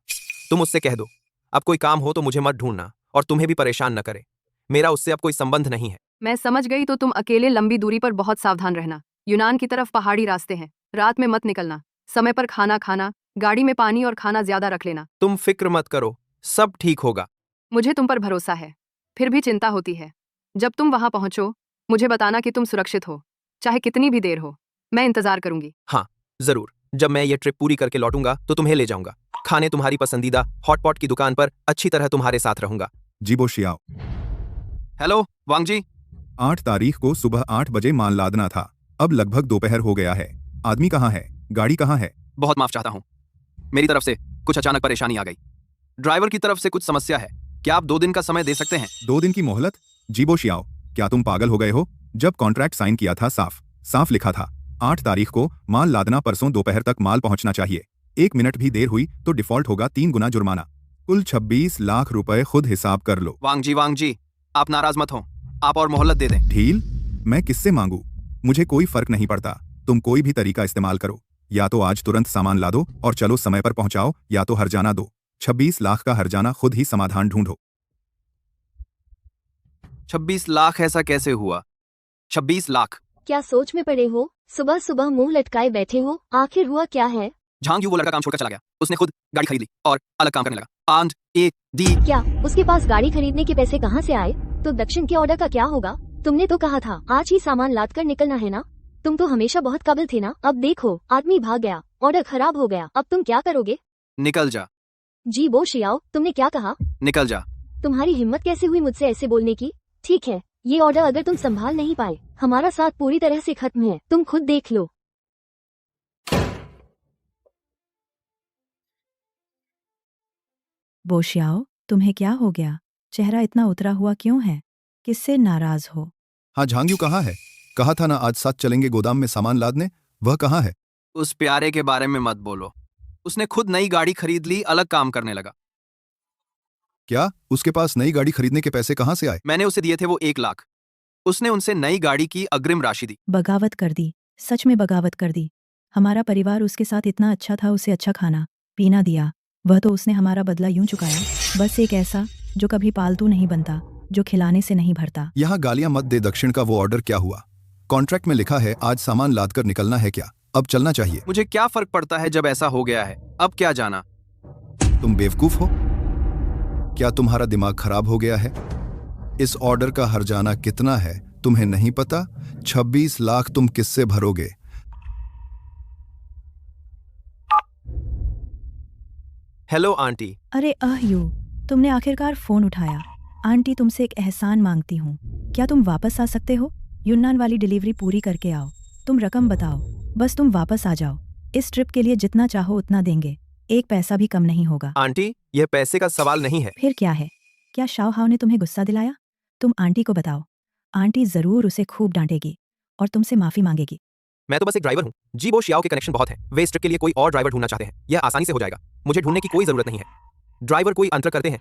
तुम उससे कह दो, अब कोई काम हो तो मुझे मत ढूंढना और तुम्हें भी परेशान न करे। मेरा उससे अब कोई संबंध नहीं है। मैं समझ गई, तो तुम अकेले लंबी दूरी पर बहुत सावधान रहना। यूनान की तरफ पहाड़ी रास्ते हैं, रात में मत निकलना। समय पर खाना खाना, गाड़ी में पानी और खाना ज्यादा रख लेना। तुम फिक्र मत करो, सब ठीक होगा। मुझे तुम पर भरोसा है, फिर भी चिंता होती है। जब तुम वहां पहुंचो मुझे बताना कि तुम सुरक्षित हो, चाहे कितनी भी देर हो। मैं इंतजार करूंगी। हाँ, जरूर। जब मैं ये ट्रिप पूरी करके लौटूंगा तो तुम्हें ले जाऊंगा। खाने तुम्हारी पसंदीदा हॉटपॉट की दुकान पर अच्छी तरह तुम्हारे साथ रहूंगा। जी बोशियाओ। हेलो वांग जी। 8 तारीख को सुबह 8 बजे माल लादना था। अब लगभग दोपहर हो गया है। आदमी कहाँ है? गाड़ी कहाँ है? बहुत माफ चाहता हूँ, मेरी तरफ से कुछ अचानक परेशानी आ गई। ड्राइवर की तरफ से कुछ समस्या है। क्या आप 2 दिन का समय दे सकते हैं? 2 दिन की मोहलत? जी बोशियाओ, क्या तुम पागल हो गए हो? जब कॉन्ट्रैक्ट साइन किया था साफ साफ लिखा था 8 तारीख को माल लादना, परसों दोपहर तक माल पहुंचना चाहिए। 1 मिनट भी देर हुई तो डिफॉल्ट होगा 3 गुना जुर्माना। कुल 26 लाख रुपए, खुद हिसाब कर लो। वांग जी, आप नाराज मत हो। आप और मोहलत दे दें। ढील? मैं किससे मांगू? मुझे कोई फर्क नहीं पड़ता। तुम कोई भी तरीका इस्तेमाल करो। या तो आज तुरंत सामान ला दो और चलो समय पर पहुंचाओ, या तो हर्जाना दो। 26 लाख का हर्जाना, खुद ही समाधान ढूंढो। 26 लाख ऐसा कैसे हुआ? 26 लाख? क्या सोच में पड़े हो? सुबह सुबह मुंह लटकाए बैठे हो, आखिर हुआ क्या है? झांग्यू वो लड़का काम छोड़कर चला गया। उसने खुद गाड़ी खरीद ली और अलग काम करने लगा। And A D. क्या उसके पास गाड़ी खरीदने के पैसे कहाँ से आए? तो दक्षिण के ऑर्डर का क्या होगा? तुमने तो कहा था आज ही सामान लाद कर निकलना है ना? तुम तो हमेशा बहुत काबिल थे ना। अब देखो, आदमी भाग गया, ऑर्डर खराब हो गया, अब तुम क्या करोगे? निकल जा। जी बो शियाओ, तुमने क्या कहा? निकल जा। तुम्हारी हिम्मत कैसे हुई मुझसे ऐसे बोलने की? ठीक है, ये ऑर्डर अगर तुम संभाल नहीं पाए, हमारा साथ पूरी तरह से खत्म है। तुम खुद देख लो। बोशियाओ, तुम्हें क्या हो गया? चेहरा इतना उतरा हुआ क्यों है? किससे नाराज हो? हाँ, झांग्यू कहाँ है? कहा था ना आज साथ चलेंगे गोदाम में सामान लादने। वह कहाँ है? उस प्यारे के बारे में मत बोलो। उसने खुद नई गाड़ी खरीद ली, अलग काम करने लगा। क्या उसके पास नई गाड़ी खरीदने के पैसे कहाँ से आए? मैंने उसे दिए थे वो 1 लाख। उसने उनसे नई गाड़ी की अग्रिम राशि दी। बगावत कर दी, सच में बगावत कर दी। हमारा परिवार उसके साथ इतना अच्छा था, उसे अच्छा खाना पीना दिया, वह तो उसने हमारा बदला यूं चुकाया। बस एक ऐसा जो कभी पालतू नहीं बनता, जो खिलाने से नहीं भरता। यहाँ गालियां मत दे। दक्षिण का वो ऑर्डर क्या हुआ? कॉन्ट्रैक्ट में लिखा है आज सामान लाद कर निकलना है, क्या अब चलना चाहिए? मुझे क्या फर्क पड़ता है जब ऐसा हो गया है, अब क्या जाना। तुम बेवकूफ हो? क्या तुम्हारा दिमाग खराब हो गया है? इस ऑर्डर का हर्जाना कितना है तुम्हें नहीं पता? 26 लाख तुम किससे भरोगे? Hello aunty. अरे यू, तुमने आखिरकार फोन उठाया। आंटी तुमसे एक एहसान मांगती हूँ, क्या तुम वापस आ सकते हो? यूनान वाली डिलीवरी पूरी करके आओ। तुम रकम बताओ, बस तुम वापस आ जाओ। इस ट्रिप के लिए जितना चाहो उतना देंगे, एक पैसा भी कम नहीं होगा। आंटी, यह पैसे का सवाल नहीं है। फिर क्या है? क्या शाओ हाओ ने तुम्हें गुस्सा दिलाया? तुम आंटी को बताओ, आंटी जरूर उसे खूब डांटेगी और तुमसे माफी मांगेगी। मैं तो बस एक ड्राइवर हूँ। जी वो शियाओ के कनेक्शन बहुत है, वे इस ट्रिप के लिए कोई और ड्राइवर ढूंढना चाहते हैं। यह आसानी से हो जाएगा, मुझे ढूंढने की कोई जरूरत नहीं है। ड्राइवर कोई अंतर करते हैं,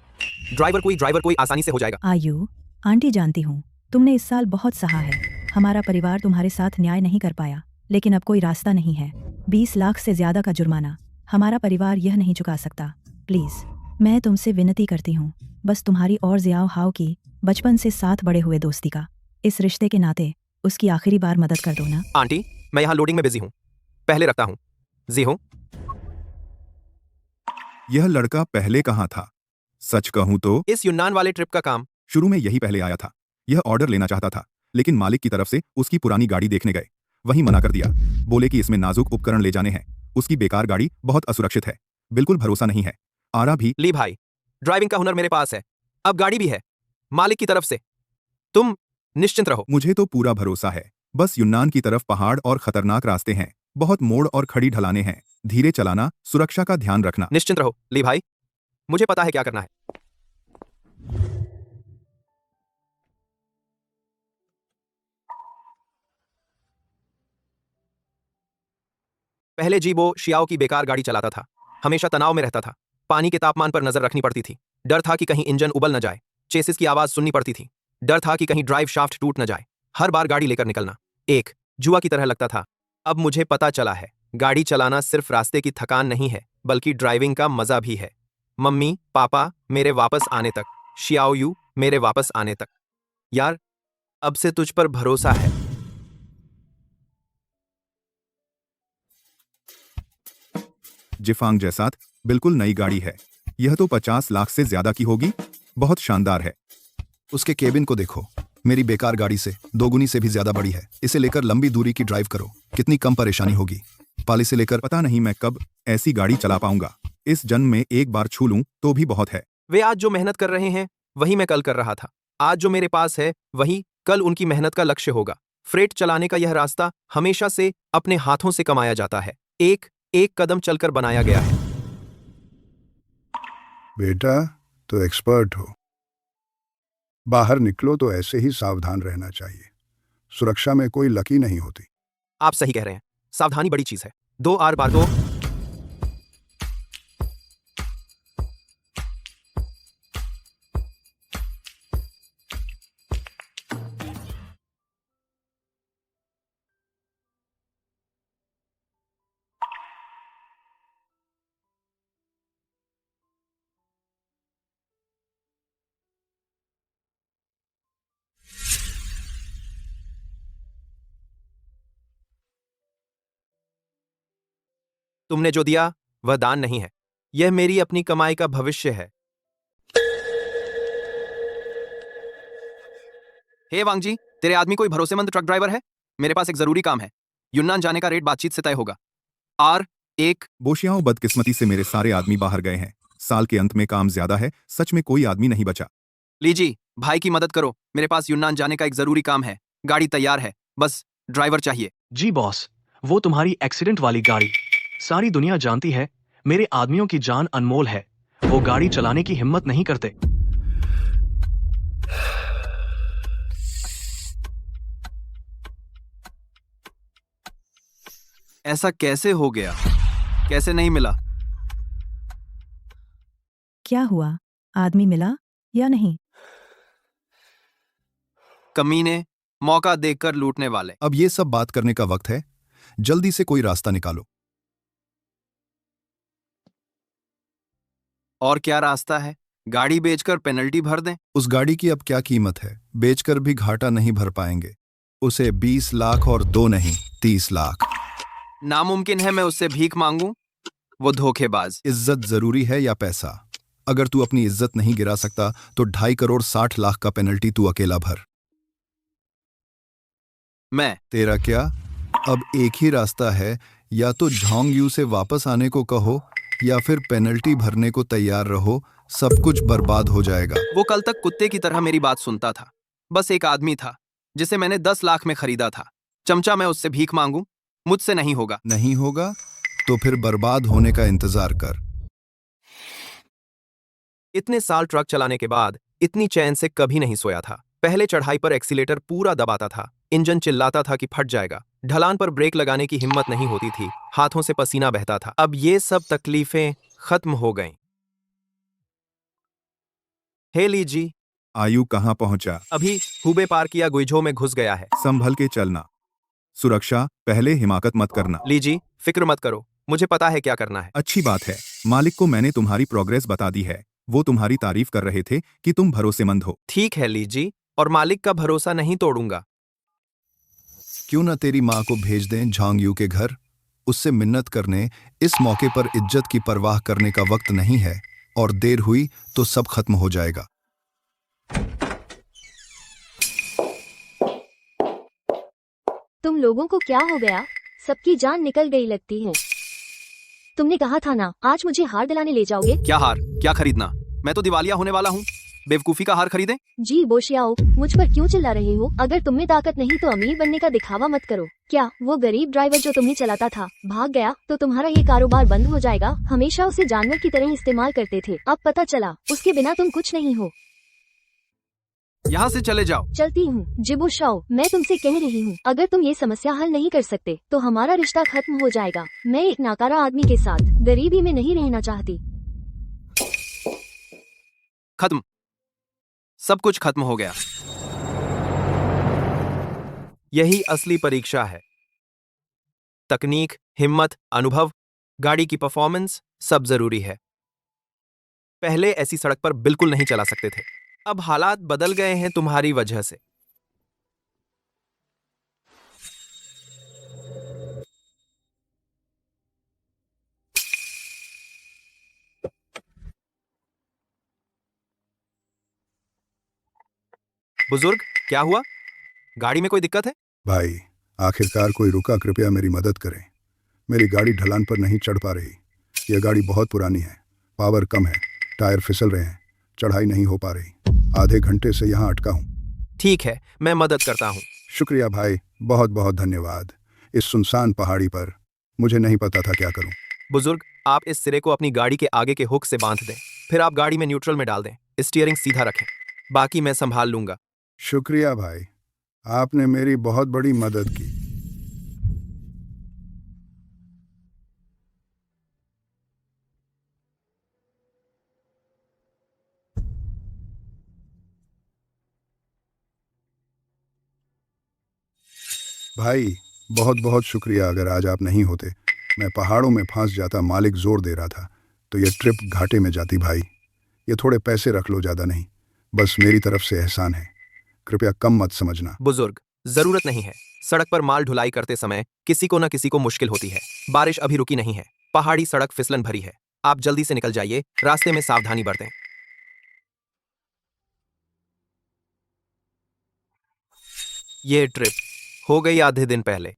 ड्राइवर कोई आसानी से हो जाएगा। आयु, आंटी जानती हूँ तुमने इस साल बहुत सहा है। हमारा परिवार तुम्हारे साथ न्याय नहीं कर पाया, लेकिन अब कोई रास्ता नहीं है। 20 लाख से ज्यादा का जुर्माना हमारा परिवार यह नहीं चुका सकता। प्लीज, मैं तुमसे विनती करती हूँ, बस तुम्हारी और जियाओ हाओ की बचपन से साथ बड़े हुए दोस्ती का, इस रिश्ते के नाते उसकी आखिरी बार मदद कर दो ना। आंटी, मैं यहाँ लोडिंग में बिजी हूँ, पहले रखता हूँ। जी हो। यह लड़का पहले कहाँ था? सच कहूं तो इस यूनान वाले ट्रिप का काम शुरू में यही पहले आया था। यह ऑर्डर लेना चाहता था, लेकिन मालिक की तरफ से उसकी पुरानी गाड़ी देखने गए, वहीं मना कर दिया। बोले कि इसमें नाजुक उपकरण ले जाने हैं। उसकी बेकार गाड़ी बहुत असुरक्षित है, बिल्कुल भरोसा नहीं है। आरा भी ली भाई, ड्राइविंग का हुनर मेरे पास है, अब गाड़ी भी है मालिक की तरफ से। तुम निश्चिंत रहो। मुझे तो पूरा भरोसा है। बस यूनान की तरफ पहाड़ और खतरनाक रास्ते हैं, बहुत मोड़ और खड़ी ढलाने हैं। धीरे चलाना, सुरक्षा का ध्यान रखना। निश्चिंत रहो ली भाई, मुझे पता है क्या करना है। पहले जी वो शियाओ की बेकार गाड़ी चलाता था, हमेशा तनाव में रहता था। पानी के तापमान पर नजर रखनी पड़ती थी, डर था कि कहीं इंजन उबल न जाए। चेसिस की आवाज सुननी पड़ती थी, डर था कि कहीं ड्राइव शाफ्ट टूट न जाए। हर बार गाड़ी लेकर निकलना एक जुआ की तरह लगता था। अब मुझे पता चला है, गाड़ी चलाना सिर्फ रास्ते की थकान नहीं है, बल्कि ड्राइविंग का मजा भी है। मम्मी पापा मेरे वापस आने तक, शियाओ यू मेरे वापस आने तक। यार, अब से तुझ पर भरोसा है। जिफांग जैसात बिल्कुल नई गाड़ी है। यह तो 50 लाख से ज्यादा की होगी। बहुत शानदार है। उसके केबिन को देखो, मेरी बेकार गाड़ी से दोगुनी से भी ज्यादा बड़ी है। इसे लेकर लंबी दूरी की ड्राइव करो, कितनी कम परेशानी होगी। पाली से लेकर पता नहीं मैं कब ऐसी गाड़ी चला पाऊंगा। इस जन्म में एक बार छू लूं तो भी बहुत है। वे आज जो मेहनत कर रहे हैं वही मैं कल कर रहा था। आज जो मेरे पास है वही कल उनकी मेहनत का लक्ष्य होगा। फ्रेट चलाने का यह रास्ता हमेशा से अपने हाथों से कमाया जाता है, एक एक कदम चलकर बनाया गया है। बेटा, तो एक्सपर्ट हो। बाहर निकलो तो ऐसे ही सावधान रहना चाहिए। सुरक्षा में कोई लकी नहीं होती। आप सही कह रहे हैं, सावधानी बड़ी चीज है। 2 आर बार 2। तुमने जो दिया वह दान नहीं है, यह मेरी अपनी कमाई का भविष्य है। हे वांग जी, तेरे आदमी कोई भरोसेमंद ट्रक ड्राइवर है? मेरे पास एक जरूरी काम है। यूनान जाने का रेट बातचीत से तय होगा। R1। बोशियाओं बदकिस्मती से मेरे सारे आदमी बाहर गए हैं। साल के अंत में काम ज्यादा है, सच में कोई आदमी नहीं बचा। लीजी, भाई की मदद करो, मेरे पास यूनान जाने का एक जरूरी काम है। गाड़ी तैयार है, बस ड्राइवर चाहिए। जी बॉस, वो तुम्हारी एक्सीडेंट वाली गाड़ी। सारी दुनिया जानती है मेरे आदमियों की जान अनमोल है, वो गाड़ी चलाने की हिम्मत नहीं करते। ऐसा कैसे हो गया? कैसे नहीं मिला? क्या हुआ? आदमी मिला या नहीं? कमीने, मौका देखकर लूटने वाले। अब ये सब बात करने का वक्त है, जल्दी से कोई रास्ता निकालो। और क्या रास्ता है? गाड़ी बेचकर पेनल्टी भर दें। उस गाड़ी की अब क्या कीमत है? बेचकर भी घाटा नहीं भर पाएंगे। उसे 20 लाख और 2 नहीं 30 लाख। नामुमकिन है मैं उससे भीख मांगूं। वो धोखेबाज। इज्जत जरूरी है या पैसा? अगर तू अपनी इज्जत नहीं गिरा सकता तो 2.5 करोड़ 60 लाख का पेनल्टी तू अकेला भर। मैं तेरा क्या? अब एक ही रास्ता है, या तो झांग यू से वापस आने को कहो या फिर पेनल्टी भरने को तैयार रहो, सब कुछ बर्बाद हो जाएगा। वो कल तक कुत्ते की तरह मेरी बात सुनता था। बस एक आदमी था जिसे मैंने 10 लाख में खरीदा था। चमचा मैं उससे भीख मांगूं? मुझसे नहीं होगा। नहीं होगा तो फिर बर्बाद होने का इंतजार कर। इतने साल ट्रक चलाने के बाद इतनी चैन से कभी नहीं सोया था। पहले चढ़ाई पर एक्सीलेटर पूरा दबाता था, इंजन चिल्लाता था कि फट जाएगा। ढलान पर ब्रेक लगाने की हिम्मत नहीं होती थी, हाथों से पसीना बहता था। अब ये सब तकलीफें खत्म हो गईं। हे ली जी, आयु कहाँ पहुंचा? अभी हुबे पार किया गुइझो में घुस गया है। संभल के चलना। सुरक्षा पहले, हिमाकत मत करना। ली जी, फिक्र मत करो, मुझे पता है क्या करना है। अच्छी बात है, मालिक को मैंने तुम्हारी प्रोग्रेस बता दी है। वो तुम्हारी तारीफ कर रहे थे कि तुम भरोसेमंद हो। ठीक है ली जी, और मालिक का भरोसा नहीं तोड़ूंगा। क्यों न तेरी माँ को भेज दें झांग यू के घर, उससे मिन्नत करने। इस मौके पर इज्जत की परवाह करने का वक्त नहीं है, और देर हुई तो सब खत्म हो जाएगा। तुम लोगों को क्या हो गया? सबकी जान निकल गई लगती है। तुमने कहा था ना आज मुझे हार दिलाने ले जाओगे। क्या हार? क्या खरीदना? मैं तो दिवालिया होने वाला हूँ। बेवकूफी का हार खरीदे? जी बोशियाओ, मुझ पर क्यों चिल्ला रहे हो? अगर तुम में ताकत नहीं तो अमीर बनने का दिखावा मत करो। क्या वो गरीब ड्राइवर जो तुम्हें चलाता था भाग गया तो तुम्हारा ये कारोबार बंद हो जाएगा? हमेशा उसे जानवर की तरह इस्तेमाल करते थे, अब पता चला उसके बिना तुम कुछ नहीं हो। यहाँ से चले जाओ। चलती हूँ। जिबुशाओ, मैं तुमसे कह रही हूँ अगर तुम ये समस्या हल नहीं कर सकते तो हमारा रिश्ता खत्म हो जाएगा। मैं एक नाकारा आदमी के साथ गरीबी में नहीं रहना चाहती। खत्म। सब कुछ खत्म हो गया। यही असली परीक्षा है। तकनीक, हिम्मत, अनुभव, गाड़ी की परफॉर्मेंस सब जरूरी है। पहले ऐसी सड़क पर बिल्कुल नहीं चला सकते थे, अब हालात बदल गए हैं तुम्हारी वजह से। बुजुर्ग, क्या हुआ? गाड़ी में कोई दिक्कत है? भाई, आखिरकार कोई रुका, कृपया मेरी मदद करें। मेरी गाड़ी ढलान पर नहीं चढ़ पा रही। यह गाड़ी बहुत पुरानी है, पावर कम है, टायर फिसल रहे हैं, चढ़ाई नहीं हो पा रही। आधे घंटे से यहाँ अटका हूँ। ठीक है, मैं मदद करता हूँ। शुक्रिया भाई, बहुत बहुत धन्यवाद। इस सुनसान पहाड़ी पर मुझे नहीं पता था क्या करूँ। बुजुर्ग, आप इस सिरे को अपनी गाड़ी के आगे के हुक से बांध दें, फिर आप गाड़ी में न्यूट्रल में डाल दें, स्टीयरिंग सीधा रखें, बाकी मैं संभाल लूंगा। शुक्रिया भाई, आपने मेरी बहुत बड़ी मदद की। भाई, बहुत बहुत शुक्रिया। अगर आज आप नहीं होते मैं पहाड़ों में फंस जाता। मालिक जोर दे रहा था तो ये ट्रिप घाटे में जाती। भाई, ये थोड़े पैसे रख लो, ज़्यादा नहीं, बस मेरी तरफ से एहसान है, कृपया कम मत समझना। बुजुर्ग, जरूरत नहीं है। सड़क पर माल ढुलाई करते समय किसी को न किसी को मुश्किल होती है। बारिश अभी रुकी नहीं है, पहाड़ी सड़क फिसलन भरी है। आप जल्दी से निकल जाइए, रास्ते में सावधानी बरतें। ये ट्रिप हो गई आधे दिन पहले।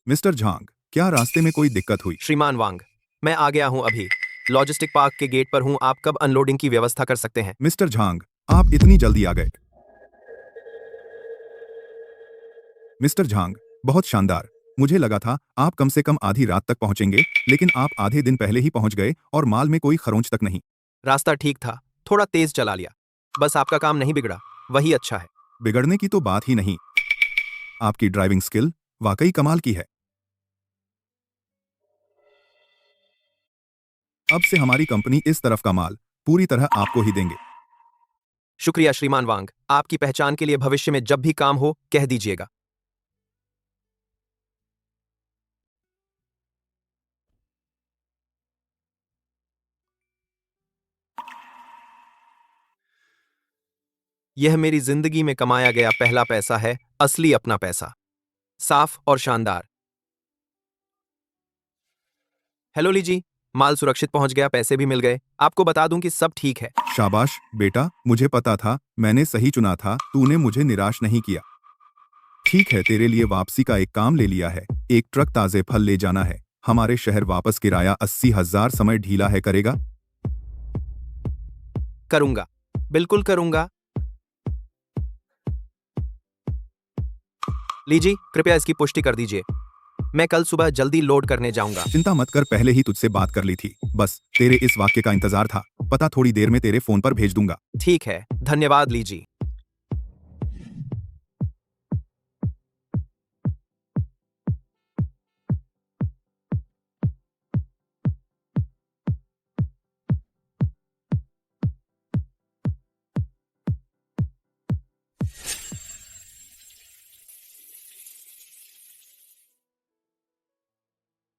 मिस्टर झांग, क्या रास्ते में कोई दिक्कत हुई? श्रीमान वांग, मैं आ गया हूं अभी। लॉजिस्टिक पार्क के गेट पर हूं। आप कब अनलोडिंग की व्यवस्था कर सकते हैं? मिस्टर झांग, आप इतनी जल्दी आ गए। मिस्टर झांग, बहुत शानदार। मुझे लगा था आप कम से कम आधी रात तक पहुंचेंगे, लेकिन आप आधे दिन पहले ही पहुंच गए और माल में कोई खरोंच तक नहीं। रास्ता ठीक था, थोड़ा तेज चला लिया, बस आपका काम नहीं बिगड़ा, वही अच्छा है। बिगड़ने की तो बात ही नहीं। आपकी ड्राइविंग स्किल वाकई कमाल की है। अब से हमारी कंपनी इस तरफ का माल पूरी तरह आपको ही देंगे। शुक्रिया श्रीमान वांग, आपकी पहचान के लिए भविष्य में जब भी काम हो कह दीजिएगा। यह मेरी जिंदगी में कमाया गया पहला पैसा है, असली अपना पैसा, साफ और शानदार। हेलो लीजी, माल सुरक्षित पहुंच गया, पैसे भी मिल गए। आपको बता दूं कि सब ठीक है। शाबाश बेटा, मुझे पता था, मैंने सही चुना था, तूने मुझे निराश नहीं किया। ठीक है, तेरे लिए वापसी का एक काम ले लिया है। एक ट्रक ताजे फल ले जाना है हमारे शहर, वापस किराया 80,000, समय ढीला है, करेगा? करूंगा, बिल्कुल करूंगा। लीजी, कृपया इसकी पुष्टि कर दीजिए। मैं कल सुबह जल्दी लोड करने जाऊंगा। चिंता मत कर, पहले ही तुझसे बात कर ली थी, बस तेरे इस वाक्य का इंतजार था। पता थोड़ी देर में तेरे फोन पर भेज दूंगा। ठीक है, धन्यवाद लीजी।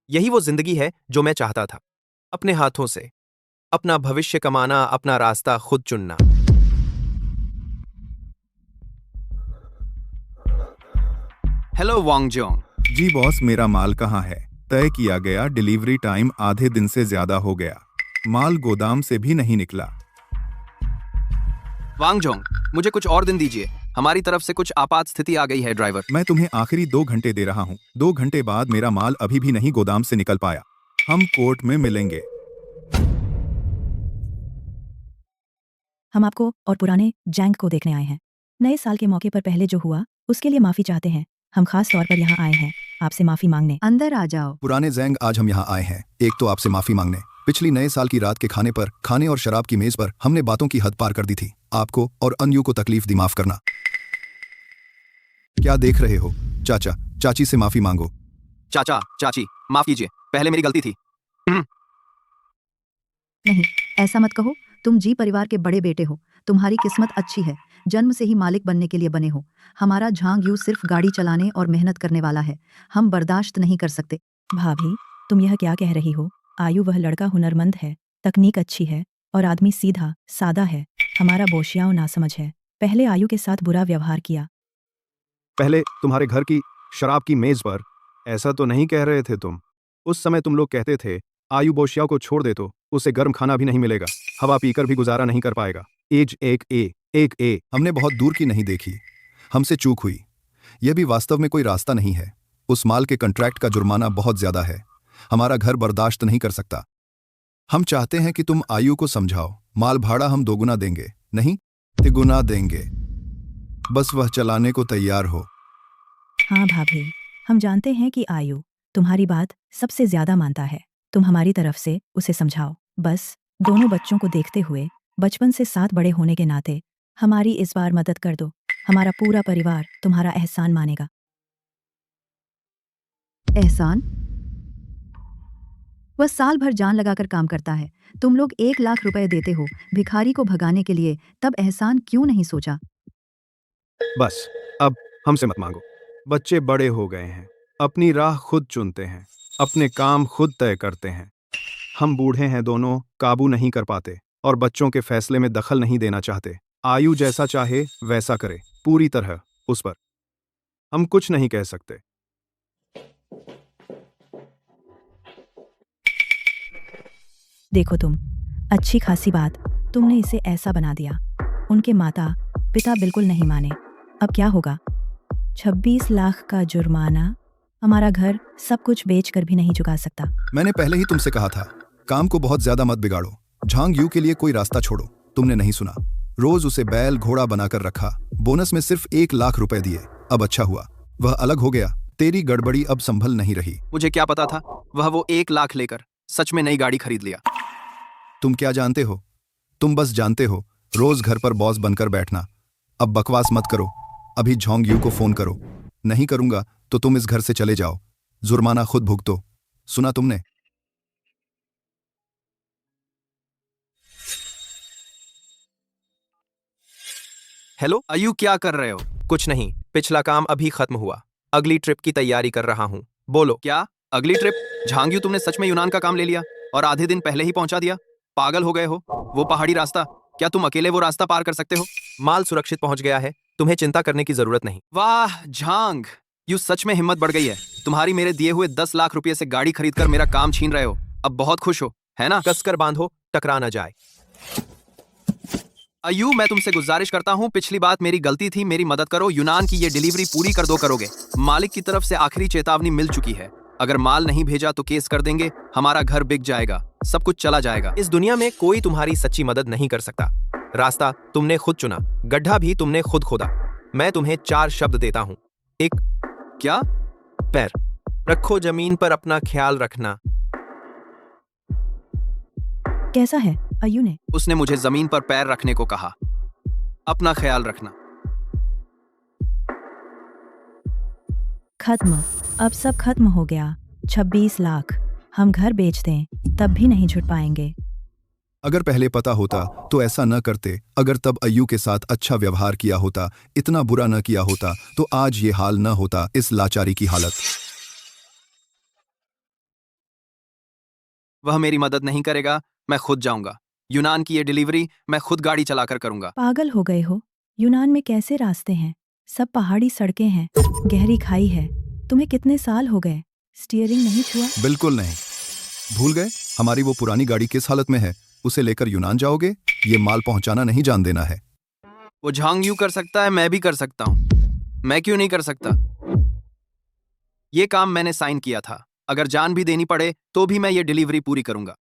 यही वो जिंदगी है जो मैं चाहता था। अपने हाथों से अपना भविष्य कमाना, अपना रास्ता खुद चुनना। हेलो वांग जोंग। जी बॉस, मेरा माल कहाँ है? तय किया गया डिलीवरी टाइम आधे दिन से ज्यादा हो गया, माल गोदाम से भी नहीं निकला। वांग जोंग, मुझे कुछ और दिन दीजिए, हमारी तरफ से कुछ आपात स्थिति आ गई है ड्राइवर। मैं तुम्हें आखिरी 2 घंटे दे रहा हूँ, 2 घंटे बाद मेरा माल अभी भी नहीं गोदाम से निकल पाया। हम कोर्ट में मिलेंगे। हम आपको और पुराने जैंग को देखने आए हैं। नए साल के मौके पर पहले जो हुआ उसके लिए माफी चाहते हैं। हम खास तौर पर यहाँ आए हैं आपसे माफी मांगने। अंदर आ जाओ। पुराने जैंग, आज हम यहाँ आए हैं एक तो आपसे माफी मांगने। पिछली नए साल की रात के खाने और शराब की मेज पर हमने बातों की हद पार कर दी थी। आपको और अन्यू को तकलीफ दी, माफ करना। क्या देख रहे हो? चाचा चाची से माफी मांगो। चाचा चाची, माफ कीजिए, पहले मेरी गलती थी। नहीं, ऐसा मत कहो। तुम जी परिवार के बड़े बेटे हो, तुम्हारी किस्मत अच्छी है, जन्म से ही मालिक बनने के लिए बने हो। हमारा झांग यू सिर्फ गाड़ी चलाने और मेहनत करने वाला है, हम बर्दाश्त नहीं कर सकते। भाभी, तुम यह क्या कह रही हो? आयु वह लड़का हुनरमंद है, तकनीक अच्छी है और आदमी सीधा सादा है। हमारा बोशियाओं नासमझ है, पहले आयु के साथ बुरा व्यवहार किया। पहले तुम्हारे घर की शराब की मेज पर ऐसा तो नहीं कह रहे थे तुम। उस समय तुम लोग कहते थे आयु बोशिया को छोड़ दे तो उसे गर्म खाना भी नहीं मिलेगा, हवा पीकर भी गुजारा नहीं कर पाएगा। एज एक ए। हमने बहुत दूर की नहीं देखी, हमसे चूक हुई। यह भी वास्तव में कोई रास्ता नहीं है। उस माल के कॉन्ट्रैक्ट का जुर्माना बहुत ज्यादा है, हमारा घर बर्दाश्त नहीं कर सकता। हम चाहते हैं कि तुम आयु को समझाओ, माल भाड़ा हम दोगुना देंगे, नहीं तिगुना देंगे, बस वह चलाने को तैयार हो। हाँ भाभी, हम जानते हैं कि आयु तुम्हारी बात सबसे ज्यादा मानता है। तुम हमारी तरफ से उसे समझाओ। बस दोनों बच्चों को देखते हुए बचपन से साथ बड़े होने के नाते हमारी इस बार मदद कर दो। हमारा पूरा परिवार तुम्हारा एहसान मानेगा। एहसान? वह साल भर जान लगाकर काम करता है, तुम लोग 1 लाख रुपए देते हो भिखारी को भगाने के लिए, तब एहसान क्यों नहीं सोचा? बस अब हमसे मत मांगो। बच्चे बड़े हो गए हैं, अपनी राह खुद चुनते हैं, अपने काम खुद तय करते हैं। हम बूढ़े हैं दोनों, काबू नहीं कर पाते और बच्चों के फैसले में दखल नहीं देना चाहते। आयु जैसा चाहे वैसा करे, पूरी तरह उस पर हम कुछ नहीं कह सकते। देखो तुम, अच्छी खासी बात तुमने इसे ऐसा बना दिया। उनके माता पिता बिल्कुल नहीं माने, अब क्या होगा? 26 लाख का जुर्माना, हमारा घर सब कुछ बेचकर भी नहीं चुका सकता। मैंने पहले ही तुमसे कहा था, काम को बहुत ज्यादा मत बिगाड़ो। झांग यू के लिए कोई रास्ता छोड़ो, तुमने नहीं सुना। रोज उसे बैल घोड़ा बनाकर रखा, बोनस में सिर्फ 1 लाख रुपए दिए। अब अच्छा हुआ वह अलग हो गया, तेरी गड़बड़ी अब संभल नहीं रही। मुझे क्या पता था वह वो 1 लाख लेकर सच में नई गाड़ी खरीद लिया। तुम क्या जानते हो? तुम बस जानते हो रोज घर पर बॉस बनकर बैठना। अब बकवास मत करो, अभी झोंग यू को फोन करो। नहीं करूंगा तो तुम इस घर से चले जाओ, जुर्माना खुद भुगतो। सुना तुमने? हेलो, अयू क्या कर रहे हो? कुछ नहीं, पिछला काम अभी खत्म हुआ, अगली ट्रिप की तैयारी कर रहा हूँ। बोलो। क्या अगली ट्रिप? झांगयू, तुमने सच में यूनान का काम ले लिया और आधे दिन पहले ही पहुंचा दिया? पागल हो गए हो? वो पहाड़ी रास्ता, क्या तुम अकेले वो रास्ता पार कर सकते हो? माल सुरक्षित पहुंच गया है, तुम्हें चिंता करने की जरूरत नहीं। वाह झांग, यू सच में हिम्मत बढ़ गई है। तुम्हारी मेरे दिए हुए 10 लाख रुपए से गाड़ी खरीदकर मेरा काम छीन रहे हो। अब बहुत खुश हो, है ना? कसकर बांधो, टकरा न जाए। अयू, मैं तुमसे गुजारिश करता हूँ, पिछली बात मेरी गलती थी, मेरी मदद करो। यूनान की ये डिलीवरी पूरी कर दो, करोगे? मालिक की तरफ से आखिरी चेतावनी मिल चुकी है, अगर माल नहीं भेजा तो केस कर देंगे, हमारा घर बिक जाएगा, सब कुछ चला जाएगा। इस दुनिया में कोई तुम्हारी सच्ची मदद नहीं कर सकता। रास्ता तुमने खुद चुना, गड्ढा भी तुमने खुद खोदा। मैं तुम्हें 4 शब्द देता हूँ। एक, क्या? पैर रखो जमीन पर, अपना ख्याल रखना। कैसा है? अयू ने उसने मुझे जमीन पर पैर रखने को कहा। अपना ख्याल रखना। खत्म। अब सब खत्म हो गया। 26 लाख। हम घर बेच दें तब भी नहीं छुट पाएंगे। अगर पहले पता होता तो ऐसा न करते। अगर तब अय्यू के साथ अच्छा व्यवहार किया होता, इतना बुरा न किया होता, तो आज ये हाल न होता, इस लाचारी की हालत। वह मेरी मदद नहीं करेगा, मैं खुद जाऊंगा। यूनान की ये डिलीवरी मैं खुद गाड़ी चलाकर करूंगा। पागल हो गए हो? यूनान में कैसे रास्ते हैं? सब पहाड़ी सड़कें हैं, गहरी खाई है। तुम्हें कितने साल हो गए? स्टीयरिंग नहीं छुआ? बिल्कुल नहीं। भूल गए हमारी वो पुरानी गाड़ी किस हालत में है? उसे लेकर यूनान जाओगे? ये माल पहुंचाना नहीं जान देना है। वो झांग यू कर सकता है, मैं भी कर सकता हूं। मैं क्यों नहीं कर सकता? ये काम मैंने साइन किया था, अगर जान भी देनी पड़े तो भी मैं ये डिलीवरी पूरी करूंगा।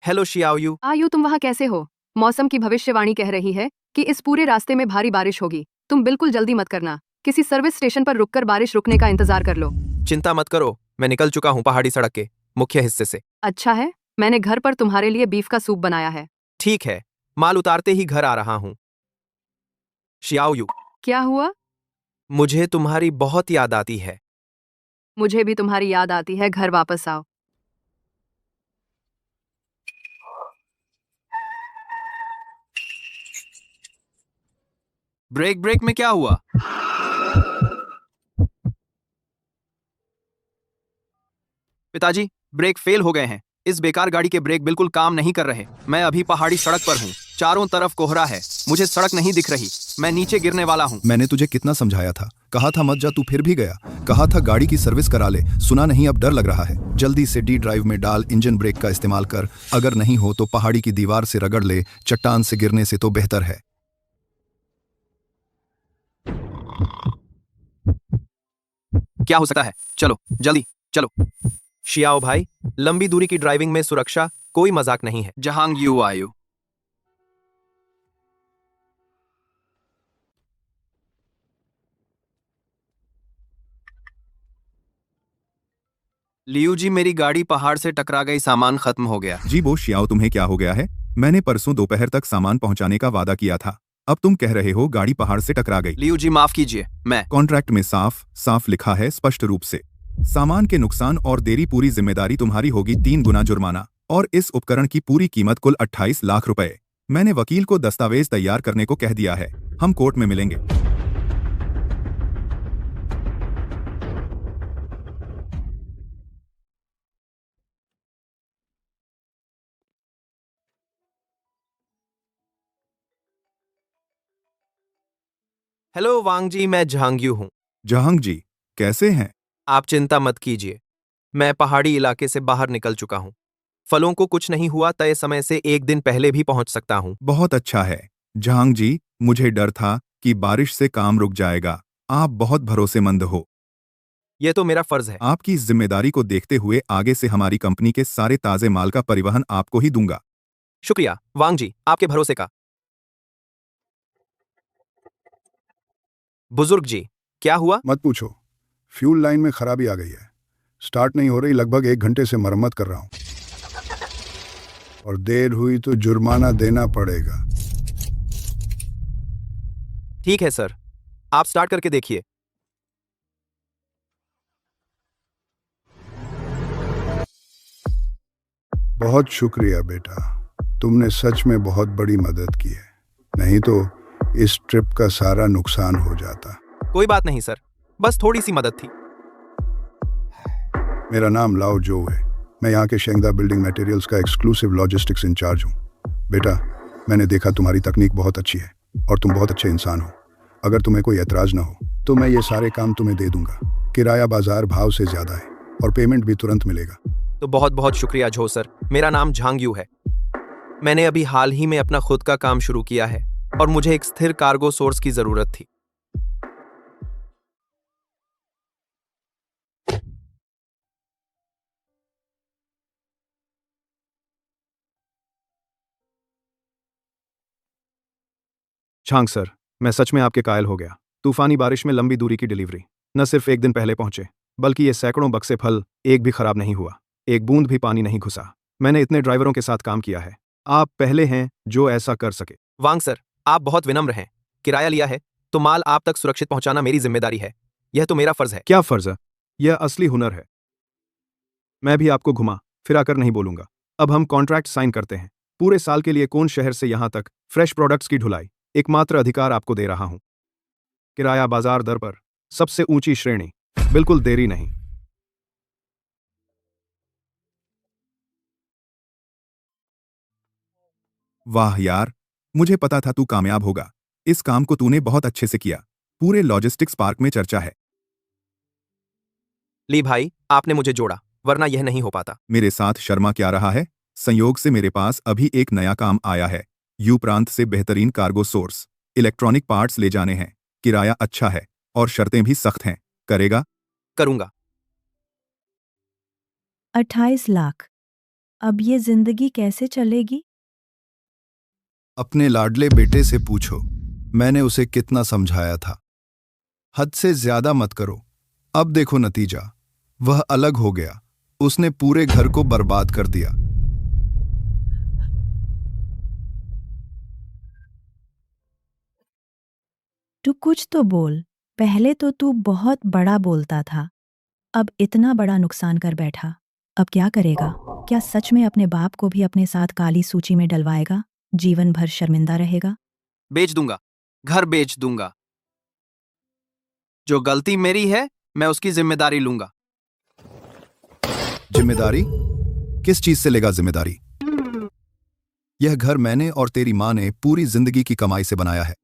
हेलो शियाओयू। आयु, तुम वहाँ कैसे हो? मौसम की भविष्यवाणी कह रही है कि इस पूरे रास्ते में भारी बारिश होगी। तुम बिल्कुल जल्दी मत करना, किसी सर्विस स्टेशन पर रुककर बारिश रुकने का इंतजार कर लो। चिंता मत करो, मैं निकल चुका हूँ पहाड़ी सड़क के मुख्य हिस्से से। अच्छा है, मैंने घर पर तुम्हारे लिए बीफ का सूप बनाया है। ठीक है, माल उतारते ही घर आ रहा हूँ। शियाओयू, क्या हुआ? मुझे तुम्हारी बहुत याद आती है। मुझे भी तुम्हारी याद आती है, घर वापस आओ। ब्रेक ब्रेक में क्या हुआ? पिताजी, ब्रेक फेल हो गए हैं। इस बेकार गाड़ी के ब्रेक बिल्कुल काम नहीं कर रहे। मैं अभी पहाड़ी सड़क पर हूँ, चारों तरफ कोहरा है, मुझे सड़क नहीं दिख रही, मैं नीचे गिरने वाला हूँ। मैंने तुझे कितना समझाया था, कहा था मत जा, तू फिर भी गया। कहा था गाड़ी की सर्विस करा ले, सुना नहीं, अब डर लग रहा है। जल्दी से डी ड्राइव में डाल, इंजन ब्रेक का इस्तेमाल कर। अगर नहीं हो तो पहाड़ी की दीवार से रगड़ ले, चट्टान से गिरने से तो बेहतर है। क्या हो सकता है? चलो जल्दी चलो। शियाओ भाई, लंबी दूरी की ड्राइविंग में सुरक्षा कोई मजाक नहीं है। जहांग यू आयु। लियू जी, मेरी गाड़ी पहाड़ से टकरा गई, सामान खत्म हो गया। जी वो शियाओ, तुम्हें क्या हो गया है? मैंने परसों दोपहर तक सामान पहुंचाने का वादा किया था, अब तुम कह रहे हो गाड़ी पहाड़ से टकरा गई। लियू जी माफ कीजिए, मैं कॉन्ट्रैक्ट में साफ साफ लिखा है स्पष्ट रूप से, सामान के नुकसान और देरी पूरी जिम्मेदारी तुम्हारी होगी, 3 गुना जुर्माना, और इस उपकरण की पूरी कीमत कुल 28 लाख रुपए। मैंने वकील को दस्तावेज तैयार करने को कह दिया है, हम कोर्ट में मिलेंगे। हेलो वांग जी, मैं झांगयू हूँ। जहांग जी, कैसे हैं? आप चिंता मत कीजिए, मैं पहाड़ी इलाके से बाहर निकल चुका हूँ। फलों को कुछ नहीं हुआ, तय समय से 1 दिन पहले भी पहुंच सकता हूँ। बहुत अच्छा है। जहांग जी, मुझे डर था कि बारिश से काम रुक जाएगा। आप बहुत भरोसेमंद हो। यह तो मेरा फर्ज है। आपकी इस जिम्मेदारी को देखते हुए आगे से हमारी कंपनी के सारे ताजे माल का परिवहन आपको ही दूंगा। शुक्रिया वांग जी, आपके भरोसे का। बुजुर्ग जी, क्या हुआ? मत पूछो, फ्यूल लाइन में खराबी आ गई है, स्टार्ट नहीं हो रही। लगभग 1 घंटे से मरम्मत कर रहा हूं, और देर हुई तो जुर्माना देना पड़ेगा। ठीक है सर, आप स्टार्ट करके देखिए। बहुत शुक्रिया बेटा। तुमने सच में बहुत बड़ी मदद की है, नहीं तो इस ट्रिप का सारा नुकसान हो जाता। कोई बात नहीं सर, बस थोड़ी सी मदद थी। मेरा नाम लाओ जो है, मैं यहाँ के शेंगदा बिल्डिंग मटेरियल्स का एक्सक्लूसिव लॉजिस्टिक्स इंचार्ज हूँ। बेटा, मैंने देखा तुम्हारी तकनीक बहुत अच्छी है और तुम बहुत अच्छे इंसान हो। अगर तुम्हें कोई एतराज ना हो तो मैं ये सारे काम तुम्हें दे दूंगा। किराया बाजार भाव से ज्यादा है और पेमेंट भी तुरंत मिलेगा। तो बहुत बहुत शुक्रिया झो सर। मेरा नाम झांग यू है। मैंने अभी हाल ही में अपना खुद का काम शुरू किया है और मुझे एक स्थिर कार्गो सोर्स की जरूरत थी। झांग सर, मैं सच में आपके कायल हो गया। तूफानी बारिश में लंबी दूरी की डिलीवरी, न सिर्फ एक दिन पहले पहुंचे बल्कि ये सैकड़ों बक्से फल एक भी खराब नहीं हुआ, एक बूंद भी पानी नहीं घुसा। मैंने इतने ड्राइवरों के साथ काम किया है, आप पहले हैं जो ऐसा कर सके। वांग सर, आप बहुत विनम्र हैं। किराया लिया है तो माल आप तक सुरक्षित पहुंचाना मेरी जिम्मेदारी है। यह तो मेरा फर्ज है। क्या फर्ज है? यह असली हुनर है। मैं भी आपको घुमा फिरा कर नहीं बोलूंगा। अब हम कॉन्ट्रैक्ट साइन करते हैं। पूरे साल के लिए कौन शहर से यहां तक फ्रेश प्रोडक्ट्स की ढुलाई एकमात्र अधिकार आपको दे रहा हूं। किराया बाजार दर पर सबसे ऊंची श्रेणी, बिल्कुल देरी नहीं। वाह यार, मुझे पता था तू कामयाब होगा। इस काम को तूने बहुत अच्छे से किया। पूरे लॉजिस्टिक्स पार्क में चर्चा है। ली भाई, आपने मुझे जोड़ा, वरना यह नहीं हो पाता। मेरे साथ शर्मा क्या रहा है? संयोग से मेरे पास अभी एक नया काम आया है। यू प्रांत से बेहतरीन कार्गो सोर्स, इलेक्ट्रॉनिक पार्ट्स ले जाने हैं। किराया अच्छा है और शर्तें भी सख्त हैं। करेगा? करूंगा। 28 लाख। अब ये जिंदगी कैसे चलेगी? अपने लाडले बेटे से पूछो, मैंने उसे कितना समझाया था। हद से ज्यादा मत करो। अब देखो नतीजा, वह अलग हो गया। उसने पूरे घर को बर्बाद कर दिया। तू कुछ तो बोल। पहले तो तू बहुत बड़ा बोलता था, अब इतना बड़ा नुकसान कर बैठा। अब क्या करेगा? क्या सच में अपने बाप को भी अपने साथ काली सूची में डलवाएगा? जीवन भर शर्मिंदा रहेगा? बेच दूंगा, घर बेच दूंगा। जो गलती मेरी है मैं उसकी जिम्मेदारी लूंगा। जिम्मेदारी? किस चीज से लेगा जिम्मेदारी? यह घर मैंने और तेरी मां ने पूरी जिंदगी की कमाई से बनाया है।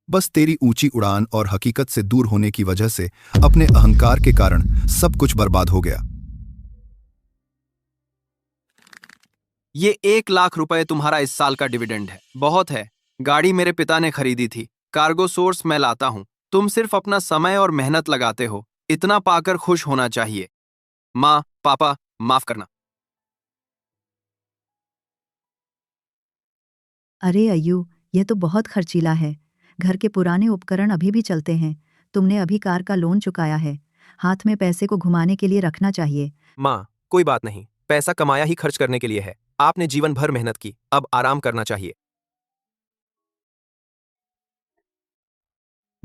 बस तेरी ऊंची उड़ान और हकीकत से दूर होने की वजह से अपने अहंकार के कारण सब कुछ बर्बाद हो गया। ये 1 लाख रुपए तुम्हारा इस साल का डिविडेंड है। बहुत है। गाड़ी मेरे पिता ने खरीदी थी, कार्गो सोर्स मैं लाता हूं। तुम सिर्फ अपना समय और मेहनत लगाते हो। इतना पाकर खुश होना चाहिए। माँ, पापा, माफ करना। अरे अय्यू, ये तो बहुत खर्चीला है। घर के पुराने उपकरण अभी भी चलते हैं। तुमने अभी कार का लोन चुकाया है। हाथ में पैसे को घुमाने के लिए रखना चाहिए। माँ, कोई बात नहीं। पैसा कमाया ही खर्च करने के लिए है। आपने जीवन भर मेहनत की, अब आराम करना चाहिए।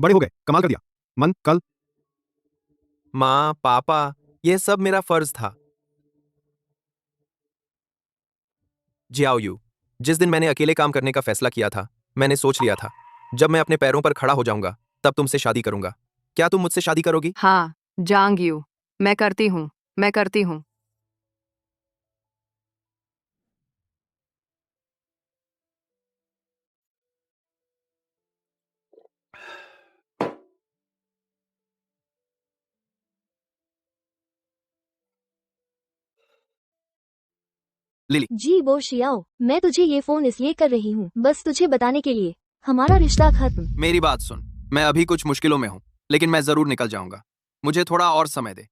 बड़े हो गए, कमाल कर दिया। मन, कल। माँ, पापा, यह सब मेरा फर्ज था। जियाओ यू, जिस दिन मैंने अकेले काम करने का फैसला किया था, मैंने सोच लिया था, जब मैं अपने पैरों पर खड़ा हो जाऊंगा तब तुमसे शादी करूंगा। क्या तुम मुझसे शादी करोगी? हाँ, जांग यू, मैं करती हूँ, मैं करती हूँ। लिली, जी वो शियाओ, मैं तुझे ये फोन इसलिए कर रही हूँ, बस तुझे बताने के लिए, हमारा रिश्ता खत्म। मेरी बात सुन। मैं अभी कुछ मुश्किलों में हूँ, लेकिन मैं जरूर निकल जाऊंगा। मुझे थोड़ा और समय दे।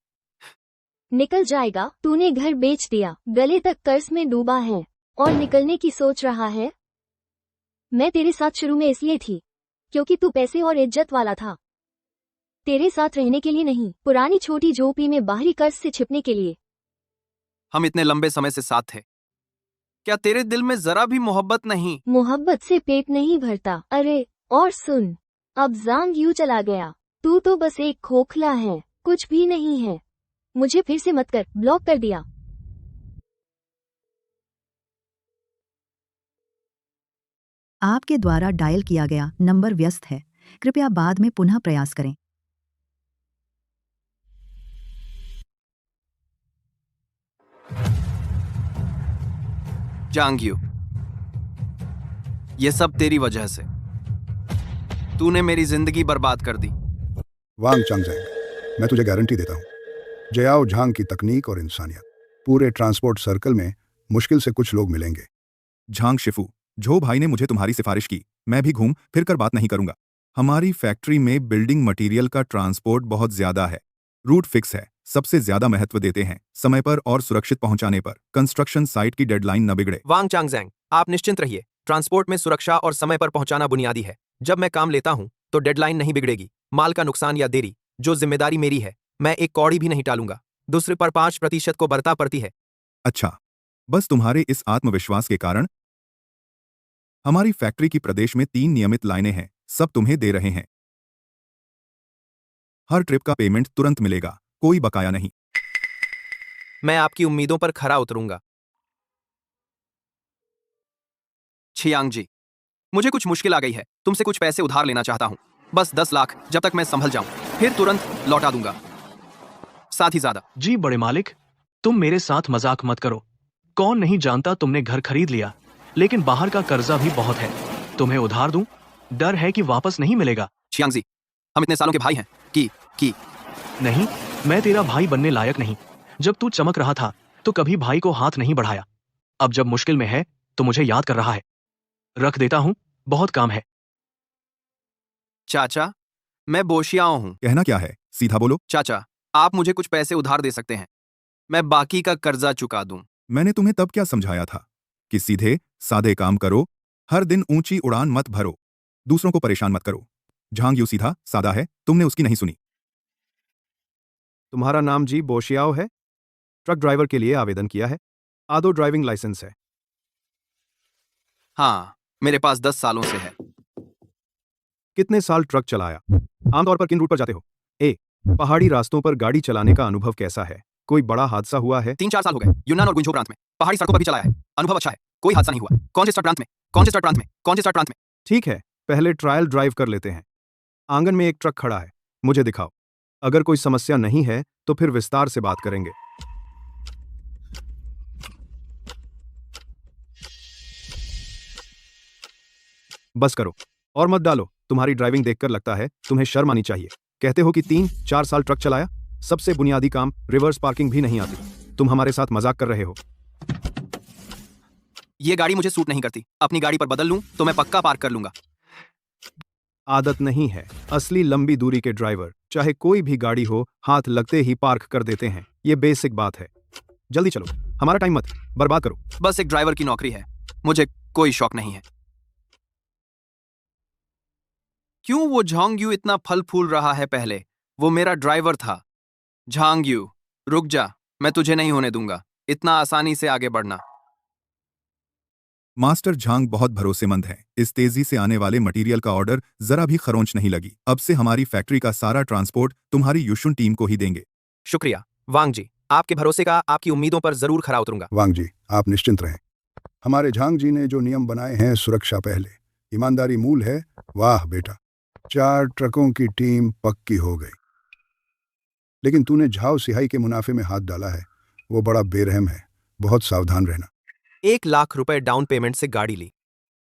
निकल जाएगा? तूने घर बेच दिया, गले तक कर्ज में डूबा है और निकलने की सोच रहा है? मैं तेरे साथ शुरू में इसलिए थी क्योंकि तू पैसे और इज्जत वाला था, तेरे साथ रहने के लिए नहीं, पुरानी छोटी झोपड़ी में बाहरी कर्ज से छिपने के लिए। हम इतने लंबे समय से साथ थे। क्या तेरे दिल में जरा भी मोहब्बत नहीं? मोहब्बत से पेट नहीं भरता। अरे और सुन, अब जांग यू चला गया। तू तो बस एक खोखला है, कुछ भी नहीं है। मुझे फिर से मत कर, ब्लॉक कर दिया। आपके द्वारा डायल किया गया नंबर व्यस्त है, कृपया बाद में पुनः प्रयास करें। जांग्यू, ये सब तेरी वजह से। तूने मेरी जिंदगी बर्बाद कर दी। वांग चांगजेंग, मैं तुझे गारंटी देता हूँ, जयाओ झांग की तकनीक और इंसानियत, पूरे ट्रांसपोर्ट सर्कल में मुश्किल से कुछ लोग मिलेंगे। झांग शिफू, झो भाई ने मुझे तुम्हारी सिफारिश की, मैं भी घूम फिर कर बात नहीं करूंगा। हमारी फैक्ट्री में बिल्डिंग मटेरियल का ट्रांसपोर्ट बहुत ज्यादा है, रूट फिक्स है, सबसे ज्यादा महत्व देते हैं समय पर और सुरक्षित पहुंचाने पर। कंस्ट्रक्शन साइट की डेडलाइन न बिगड़े। वांग चांगजेंग, आप निश्चिंत रहिए, ट्रांसपोर्ट में सुरक्षा और समय पर पहुंचाना बुनियादी है। जब मैं काम लेता हूं तो डेडलाइन नहीं बिगड़ेगी। माल का नुकसान या देरी, जो जिम्मेदारी मेरी है, मैं एक कौड़ी भी नहीं टालूंगा। दूसरे पर 5% को बरता पड़ती है। अच्छा, बस तुम्हारे इस आत्मविश्वास के कारण हमारी फैक्ट्री की प्रदेश में 3 नियमित लाइनें हैं, सब तुम्हें दे रहे हैं। हर ट्रिप का पेमेंट तुरंत मिलेगा, कोई बकाया नहीं। मैं आपकी उम्मीदों पर खरा उतरूंगा। छियांग जी, मुझे कुछ मुश्किल आ गई है, तुमसे कुछ पैसे उधार लेना चाहता हूं। बस 10 लाख, जब तक मैं संभल जाऊं, फिर तुरंत लौटा दूंगा, साथ ही ज्यादा। जी बड़े मालिक, तुम मेरे साथ मजाक मत करो। कौन नहीं जानता तुमने घर खरीद लिया, लेकिन बाहर का कर्जा भी बहुत है। तुम्हें उधार दूं? डर है कि वापस नहीं मिलेगा। छियांग जी, हम इतने सालों के भाई हैं कि नहीं, मैं तेरा भाई बनने लायक नहीं। जब तू चमक रहा था तो कभी भाई को हाथ नहीं बढ़ाया। अब जब मुश्किल में है तो मुझे याद कर रहा है। रख देता हूं, बहुत काम है। चाचा, मैं बोशियाओ हूं। कहना क्या है, सीधा बोलो। चाचा, आप मुझे कुछ पैसे उधार दे सकते हैं, मैं बाकी का कर्जा चुका दूं। मैंने तुम्हें तब क्या समझाया था कि सीधे सादे काम करो, हर दिन ऊंची उड़ान मत भरो, दूसरों को परेशान मत करो। झांग यू सीधा सादा है, तुमने उसकी नहीं सुनी। तुम्हारा नाम जी बोशियाओ है? ट्रक ड्राइवर के लिए आवेदन किया है? आदो ड्राइविंग लाइसेंस है? हाँ, मेरे पास 10 सालों से है। कितने साल ट्रक चलाया? आमतौर पर किन रूट पर जाते हो? ए, पहाड़ी रास्तों पर गाड़ी चलाने का अनुभव कैसा है? कोई बड़ा हादसा हुआ है? 3-4 साल हो गए, यूनान और गुंझो प्रांत में पहाड़ी सड़कों पर भी चलाया है, अनुभव अच्छा है, कोई हादसा नहीं हुआ। कॉन्चेस्टर प्रांत में, कॉन्चेस्टर प्रांत में, कॉन्चेस्टर प्रांत में। ठीक है, पहले ट्रायल ड्राइव कर लेते हैं। आंगन में एक ट्रक खड़ा है, मुझे दिखाओ। अगर कोई समस्या नहीं है तो फिर विस्तार से बात करेंगे। बस करो और मत डालो, तुम्हारी ड्राइविंग देखकर लगता है तुम्हें शर्म आनी चाहिए। कहते हो कि 3-4 साल ट्रक चलाया, सबसे बुनियादी काम रिवर्स पार्किंग भी नहीं आती। तुम हमारे साथ मजाक कर रहे हो। ये गाड़ी मुझे सूट नहीं करती, अपनी गाड़ी पर बदल लूं तो मैं पक्का पार्क कर लूंगा। आदत नहीं है, असली लंबी दूरी के ड्राइवर चाहे कोई भी गाड़ी हो, हाथ लगते ही पार्क कर देते हैं। ये बेसिक बात है। जल्दी चलो, हमारा टाइम मत बर्बाद करो। बस एक ड्राइवर की नौकरी है, मुझे कोई शौक नहीं है। क्यों वो झांग्यू इतना फल फूल रहा है? पहले वो मेरा ड्राइवर था। झांग्यू, रुक जा, मैं तुझे नहीं होने दूंगा इतना आसानी से आगे बढ़ना। मास्टर झांग बहुत भरोसेमंद है, इस तेजी से आने वाले मटेरियल का ऑर्डर जरा भी खरोंच नहीं लगी। अब से हमारी फैक्ट्री का सारा ट्रांसपोर्ट तुम्हारी युशुन टीम को ही देंगे। शुक्रिया वांग जी, आपके भरोसे का, आपकी उम्मीदों पर जरूर खरा उतरूंगा। वांग जी, आप निश्चिंत रहें। हमारे झांग जी ने जो नियम बनाए हैं, सुरक्षा पहले, ईमानदारी मूल है। वाह बेटा, 4 ट्रकों की टीम पक्की हो गई। लेकिन तूने झाओ सिहाई के मुनाफे में हाथ डाला है, वो बड़ा बेरहम है, बहुत सावधान रहना। 1 लाख रुपए डाउन पेमेंट से गाड़ी ली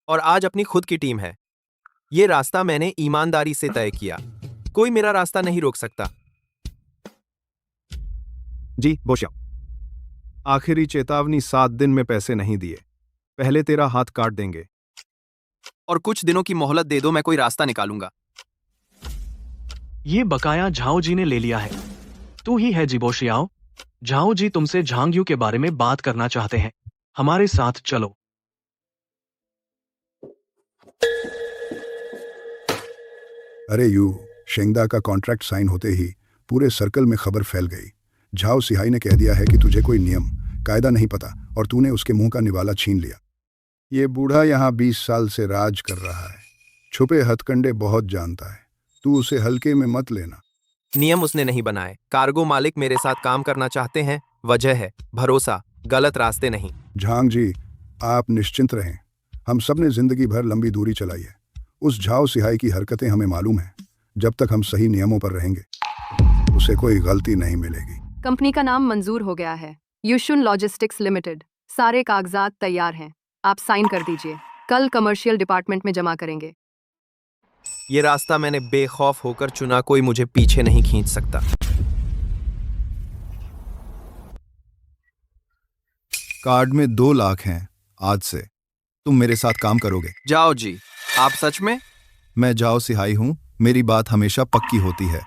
और आज अपनी खुद की टीम है। ये रास्ता मैंने ईमानदारी से तय किया, कोई मेरा रास्ता नहीं रोक सकता। जी बोशियाओ, आखिरी चेतावनी, 7 दिन में पैसे नहीं दिए, पहले तेरा हाथ काट देंगे। और कुछ दिनों की मोहलत दे दो, मैं कोई रास्ता निकालूंगा। ये बकाया झाओ जी ने ले लिया है। तू ही है जी बोशियाओ। झाओ जी तुमसे झांग्यू के बारे में बात करना चाहते हैं, हमारे साथ चलो। अरे यू, शेंगदा का कॉन्ट्रैक्ट साइन होते ही पूरे सर्कल में खबर फैल गई। झाओ सिहाई ने कह दिया है कि तुझे कोई नियम कायदा नहीं पता और तूने उसके मुंह का निवाला छीन लिया। ये बूढ़ा यहाँ 20 साल से राज कर रहा है, छुपे हथकंडे बहुत जानता है, तू उसे हल्के में मत लेना। नियम उसने नहीं बनाए, कार्गो मालिक मेरे साथ काम करना चाहते हैं, वजह है भरोसा, गलत रास्ते नहीं। झांग जी, आप निश्चिंत रहें, हम सब ने जिंदगी भर लंबी दूरी चलाई है। उस झाओ सिहाई की हरकतें हमें मालूम है। जब तक हम सही नियमों पर रहेंगे उसे कोई गलती नहीं मिलेगी। कंपनी का नाम मंजूर हो गया है, युशुन लॉजिस्टिक्स लिमिटेड। सारे कागजात तैयार हैं, आप साइन कर दीजिए। कल कमर्शियल डिपार्टमेंट में जमा करेंगे। ये रास्ता मैंने बेखौफ होकर चुना, कोई मुझे पीछे नहीं खींच सकता। कार्ड में 2 लाख हैं। आज से तुम मेरे साथ काम करोगे। जाओ जी। आप सच में? मैं जाओ सिहाई हूं, मेरी बात हमेशा पक्की होती है।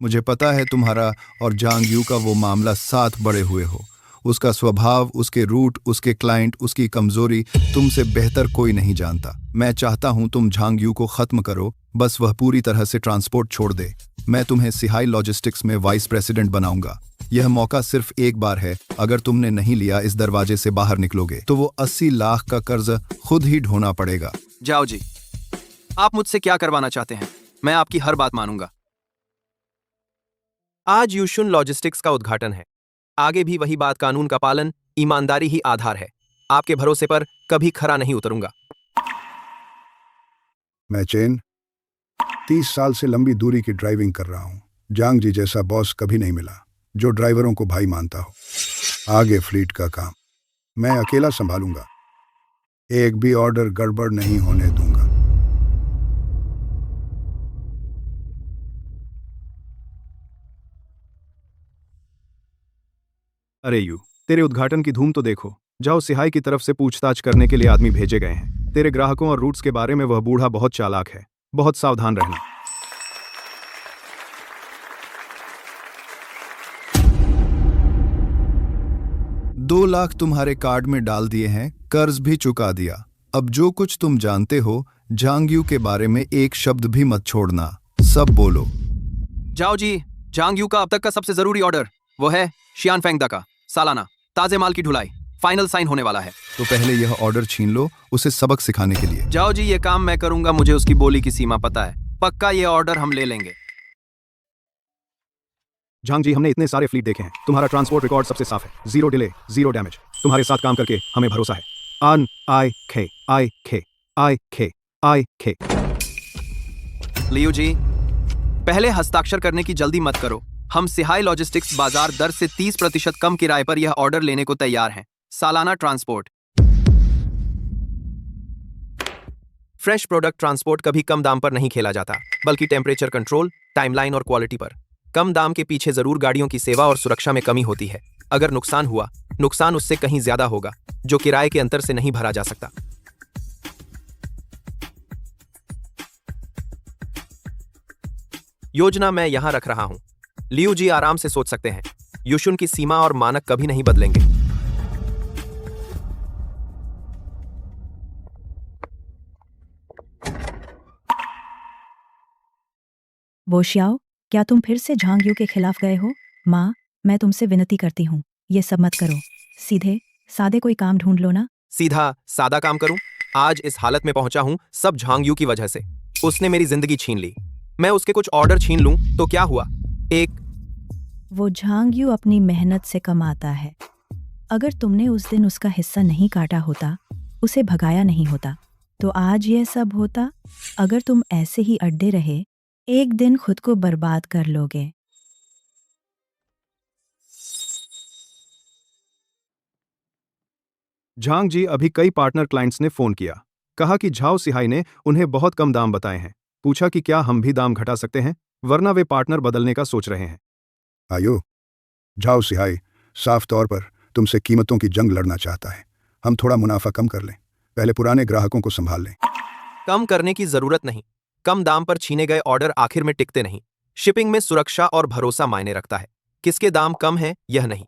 मुझे पता है तुम्हारा और जांग यू का वो मामला साथ बड़े हुए हो। उसका स्वभाव, उसके रूट, उसके क्लाइंट, उसकी कमजोरी तुमसे बेहतर कोई नहीं जानता। मैं चाहता हूं तुम झांग यू को खत्म करो, बस वह पूरी तरह से ट्रांसपोर्ट छोड़ दे। मैं तुम्हें सिहाई लॉजिस्टिक्स में वाइस प्रेसिडेंट बनाऊंगा। यह मौका सिर्फ एक बार है। अगर तुमने नहीं लिया, इस दरवाजे से बाहर निकलोगे तो वो 80 लाख का कर्ज खुद ही ढोना पड़ेगा। जाओ जी। आप मुझसे क्या करवाना चाहते हैं? मैं आपकी हर बात मानूंगा। आज युशुन लॉजिस्टिक्स का उद्घाटन है। आगे भी वही बात, कानून का पालन, ईमानदारी ही आधार है। आपके भरोसे पर कभी खरा नहीं उतरूंगा। मैं चेन 30 साल से लंबी दूरी की ड्राइविंग कर रहा हूं। जांग जी जैसा बॉस कभी नहीं मिला जो ड्राइवरों को भाई मानता हो। आगे फ्लीट का काम मैं अकेला संभालूंगा। एक भी ऑर्डर गड़बड़ नहीं होने दूंगा। अरे यू, तेरे उद्घाटन की धूम तो देखो। जाओ सिहाई की तरफ से पूछताछ करने के लिए आदमी भेजे गए हैं। तेरे ग्राहकों और रूट्स के बारे में वह बूढ़ा बहुत चालाक है, बहुत सावधान रहना। दो लाख तुम्हारे कार्ड में डाल दिए हैं, कर्ज भी चुका दिया। अब जो कुछ तुम जानते हो जांग यू के बारे में एक शब्द भी मत छोड़ना, सब बोलो। जाओ जी। जांग यू का अब तक का सबसे जरूरी ऑर्डर वो है शियान फेंगदा का सालाना ताजे माल की ढुलाई। फाइनल साइन होने वाला है। तो पहले यह ऑर्डर छीन लो, उसे सबक सिखाने के लिए। जाओ जी, ये काम मैं करूंगा। मुझे उसकी बोली की सीमा पता है। पक्का ये ऑर्डर हम ले लेंगे। झांग जी, हमने इतने सारे फ्लीट देखे हैं, तुम्हारा ट्रांसपोर्ट रिकॉर्ड सबसे साफ है। 0 डिले, 0 डैमेज। तुम्हारे साथ काम करके हमें भरोसा है। आन आई खे आई खे आई खे आई खे। लियो जी, पहले हस्ताक्षर करने की जल्दी मत करो। हम सिहाई लॉजिस्टिक्स बाजार दर से 30% कम किराए पर यह ऑर्डर लेने को तैयार हैं। सालाना ट्रांसपोर्ट। फ्रेश प्रोडक्ट ट्रांसपोर्ट कभी कम दाम पर नहीं खेला जाता, बल्कि टेम्परेचर कंट्रोल, टाइमलाइन और क्वालिटी पर। कम दाम के पीछे जरूर गाड़ियों की सेवा और सुरक्षा में कमी होती है। अगर नुकसान हुआ, नुकसान उससे कहीं ज्यादा होगा, जो किराए के अंतर से नहीं भरा जा सकता। योजना मैं यहां रख रहा हूं। लियू जी आराम से सोच सकते हैं। युशुन की सीमा और मानक कभी नहीं बदलेंगे। वो श्याओ, क्या तुम फिर से झांग यू के खिलाफ गए हो? माँ, मैं तुमसे विनती करती हूँ, ये सब मत करो। सीधे सादे कोई काम ढूंढ लो ना। सीधा सादा काम करूं? आज इस हालत में पहुंचा हूं सब झांग यू की वजह से। उसने मेरी जिंदगी छीन ली। मैं उसके कुछ ऑर्डर छीन लूं तो क्या हुआ? एक वो झांग यू अपनी मेहनत से कमाता है। अगर तुमने उस दिन उसका हिस्सा नहीं काटा होता, उसे भगाया नहीं होता, तो आज ये सब होता। अगर तुम ऐसे ही अड्डे रहे, एक दिन खुद को बर्बाद कर लोगे। झांग जी, अभी कई पार्टनर क्लाइंट्स ने फोन किया, कहा कि झाओ सिहाई ने उन्हें बहुत कम दाम बताए हैं। पूछा कि क्या हम भी दाम घटा सकते हैं, वरना वे पार्टनर बदलने का सोच रहे हैं। आयो, जाओ सिहाई साफ तौर पर तुमसे कीमतों की जंग लड़ना चाहता है। हम थोड़ा मुनाफा कम कर लें, पहले पुराने ग्राहकों को संभाल लें। कम करने की जरूरत नहीं। कम दाम पर छीने गए ऑर्डर आखिर में टिकते नहीं। शिपिंग में सुरक्षा और भरोसा मायने रखता है, किसके दाम कम है यह नहीं।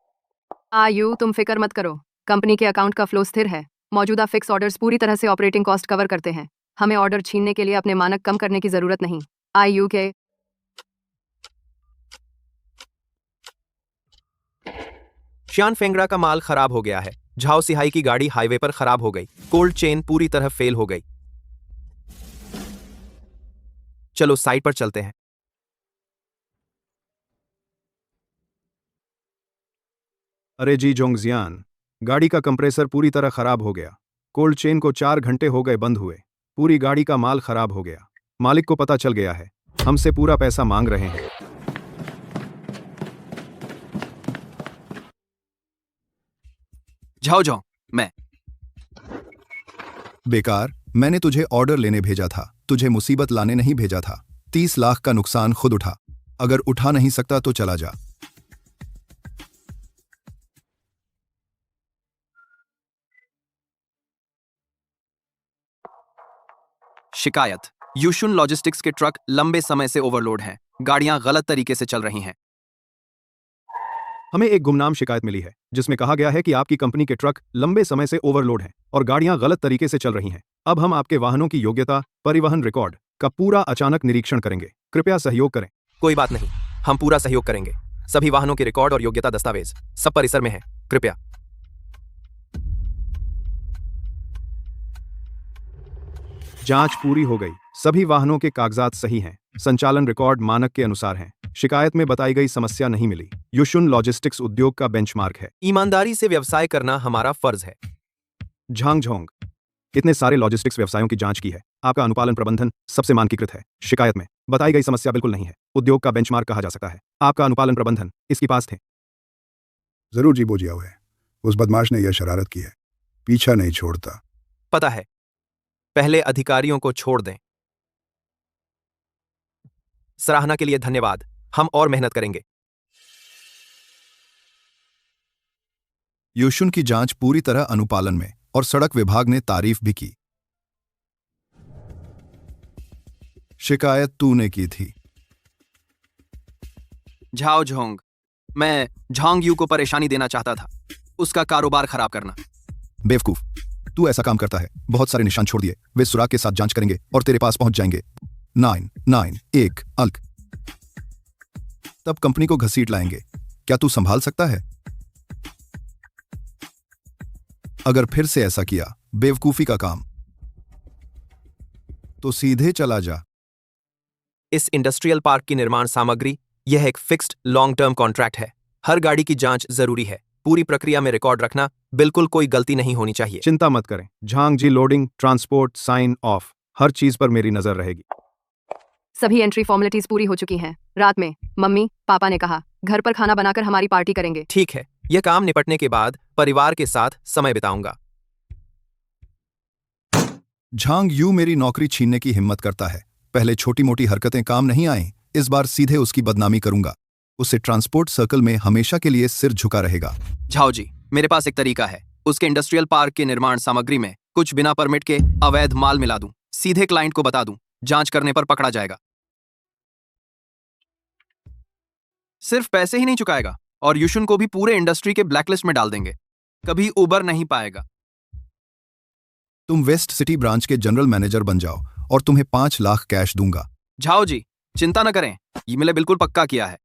आयु, तुम फिक्र मत करो। कंपनी के अकाउंट का फ्लो स्थिर है। मौजूदा फिक्स ऑर्डर्स पूरी तरह से ऑपरेटिंग कॉस्ट कवर करते हैं। हमें ऑर्डर छीनने के लिए अपने मानक कम करने की जरूरत नहीं। आयु के शियान फेंगड़ा का माल खराब हो गया है। झाओ सिहाई की गाड़ी हाईवे पर खराब हो गई। कोल्ड चेन पूरी तरह फेल हो गई। चलो साइट पर चलते हैं। अरे जी जोंगजियान, गाड़ी का कंप्रेसर पूरी तरह खराब हो गया। कोल्ड चेन को 4 घंटे हो गए बंद हुए। पूरी गाड़ी का माल खराब हो गया। मालिक को पता चल गया है, हमसे पूरा पैसा मांग रहे हैं। जाओ जाओ, मैं बेकार, मैंने तुझे ऑर्डर लेने भेजा था, तुझे मुसीबत लाने नहीं भेजा था। 30 लाख का नुकसान खुद उठा। अगर उठा नहीं सकता तो चला जा। शिकायत, युशुन लॉजिस्टिक्स के ट्रक लंबे समय से ओवरलोड हैं। गाड़ियां गलत तरीके से चल रही हैं। हमें एक गुमनाम शिकायत मिली है जिसमें कहा गया है कि आपकी कंपनी के ट्रक लंबे समय से ओवरलोड हैं और गाड़ियां गलत तरीके से चल रही हैं। अब हम आपके वाहनों की योग्यता, परिवहन रिकॉर्ड का पूरा अचानक निरीक्षण करेंगे। कृपया सहयोग करें। कोई बात नहीं, हम पूरा सहयोग करेंगे। सभी वाहनों के रिकॉर्ड और योग्यता दस्तावेज सब परिसर में है। कृपया। जांच पूरी हो गई। सभी वाहनों के कागजात सही हैं। संचालन रिकॉर्ड मानक के अनुसार हैं। शिकायत में बताई गई समस्या नहीं मिली। युशुन लॉजिस्टिक्स उद्योग का बेंचमार्क है। ईमानदारी से व्यवसाय करना हमारा फर्ज है। झांग झोंग, इतने सारे लॉजिस्टिक्स व्यवसायों की जांच की है। आपका अनुपालन प्रबंधन सबसे मानकीकृत है। शिकायत में बताई गई समस्या बिल्कुल नहीं है। उद्योग का बेंचमार्क कहा जा सकता है। आपका अनुपालन प्रबंधन इसके पास थे। जरूर जी बोझिया हुए। उस बदमाश ने यह शरारत की है, पीछा नहीं छोड़ता। पता है, पहले अधिकारियों को छोड़ दें। सराहना के लिए धन्यवाद। हम और मेहनत करेंगे। युशुन की जांच पूरी तरह अनुपालन में और सड़क विभाग ने तारीफ भी की। शिकायत तूने की थी। झाओ झोंग, मैं झांग यू को परेशानी देना चाहता था, उसका कारोबार खराब करना। बेवकूफ, तू ऐसा काम करता है। बहुत सारे निशान छोड़ दिए। वे सुराग के साथ जांच करेंगे और तेरे पास पहुंच जाएंगे। 991 अंक। तब कंपनी को घसीट लाएंगे। क्या तू संभाल सकता है? अगर फिर से ऐसा किया, बेवकूफी का काम, तो सीधे चला जा। इस इंडस्ट्रियल पार्क की निर्माण सामग्री, यह एक फिक्स्ड लॉन्ग टर्म कॉन्ट्रैक्ट है। हर गाड़ी की जांच जरूरी है। पूरी प्रक्रिया में रिकॉर्ड रखना, बिल्कुल कोई गलती नहीं होनी चाहिए। चिंता मत करें झांग जी। लोडिंग, ट्रांसपोर्ट, साइन ऑफ, हर चीज पर मेरी नजर रहेगी। सभी एंट्री फॉर्मेलिटीज पूरी हो चुकी हैं। रात में मम्मी पापा ने कहा घर पर खाना बनाकर हमारी पार्टी करेंगे। ठीक है, यह काम निपटने के बाद परिवार के साथ समय बिताऊंगा। झांग यू मेरी नौकरी छीनने की हिम्मत करता है। पहले छोटी मोटी हरकतें काम नहीं आईं, इस बार सीधे उसकी बदनामी करूंगा। उसे ट्रांसपोर्ट सर्कल में हमेशा के लिए सिर झुका रहेगा। झाओ जी, मेरे पास एक तरीका है। उसके इंडस्ट्रियल पार्क के निर्माण सामग्री में कुछ बिना परमिट के अवैध माल मिला दूं, सीधे क्लाइंट को बता दूं, जांच करने पर पकड़ा जाएगा। सिर्फ पैसे ही नहीं चुकाएगा और युशुन को भी पूरे इंडस्ट्री के ब्लैकलिस्ट में डाल देंगे। कभी उबर नहीं पाएगा। तुम वेस्ट सिटी ब्रांच के जनरल मैनेजर बन जाओ और तुम्हें 5 लाख कैश दूंगा। झाओ जी, चिंता न करें, ये मैंने बिल्कुल पक्का किया है।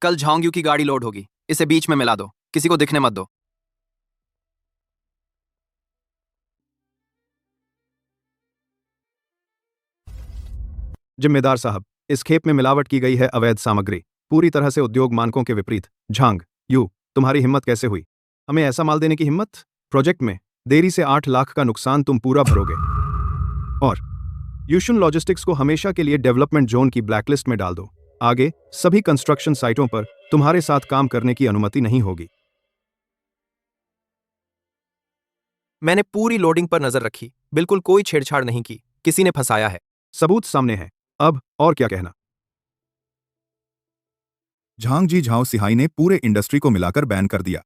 कल झांग यू की गाड़ी लोड होगी। इसे बीच में मिला दो, किसी को दिखने मत दो। जिम्मेदार साहब, इस खेप में मिलावट की गई है अवैध सामग्री, पूरी तरह से उद्योग मानकों के विपरीत। झांग यू, तुम्हारी हिम्मत कैसे हुई हमें ऐसा माल देने की हिम्मत? प्रोजेक्ट में देरी से 8 लाख का नुकसान तुम पूरा भरोगे और युशुन लॉजिस्टिक्स को हमेशा के लिए डेवलपमेंट जोन की ब्लैकलिस्ट में डाल दो। आगे सभी कंस्ट्रक्शन साइटों पर तुम्हारे साथ काम करने की अनुमति नहीं होगी। मैंने पूरी लोडिंग पर नजर रखी, बिल्कुल कोई छेड़छाड़ नहीं की। किसी ने फंसाया है। सबूत सामने है। अब और क्या कहना? झांग जी झाओ सिहाई ने पूरे इंडस्ट्री को मिलाकर बैन कर दिया।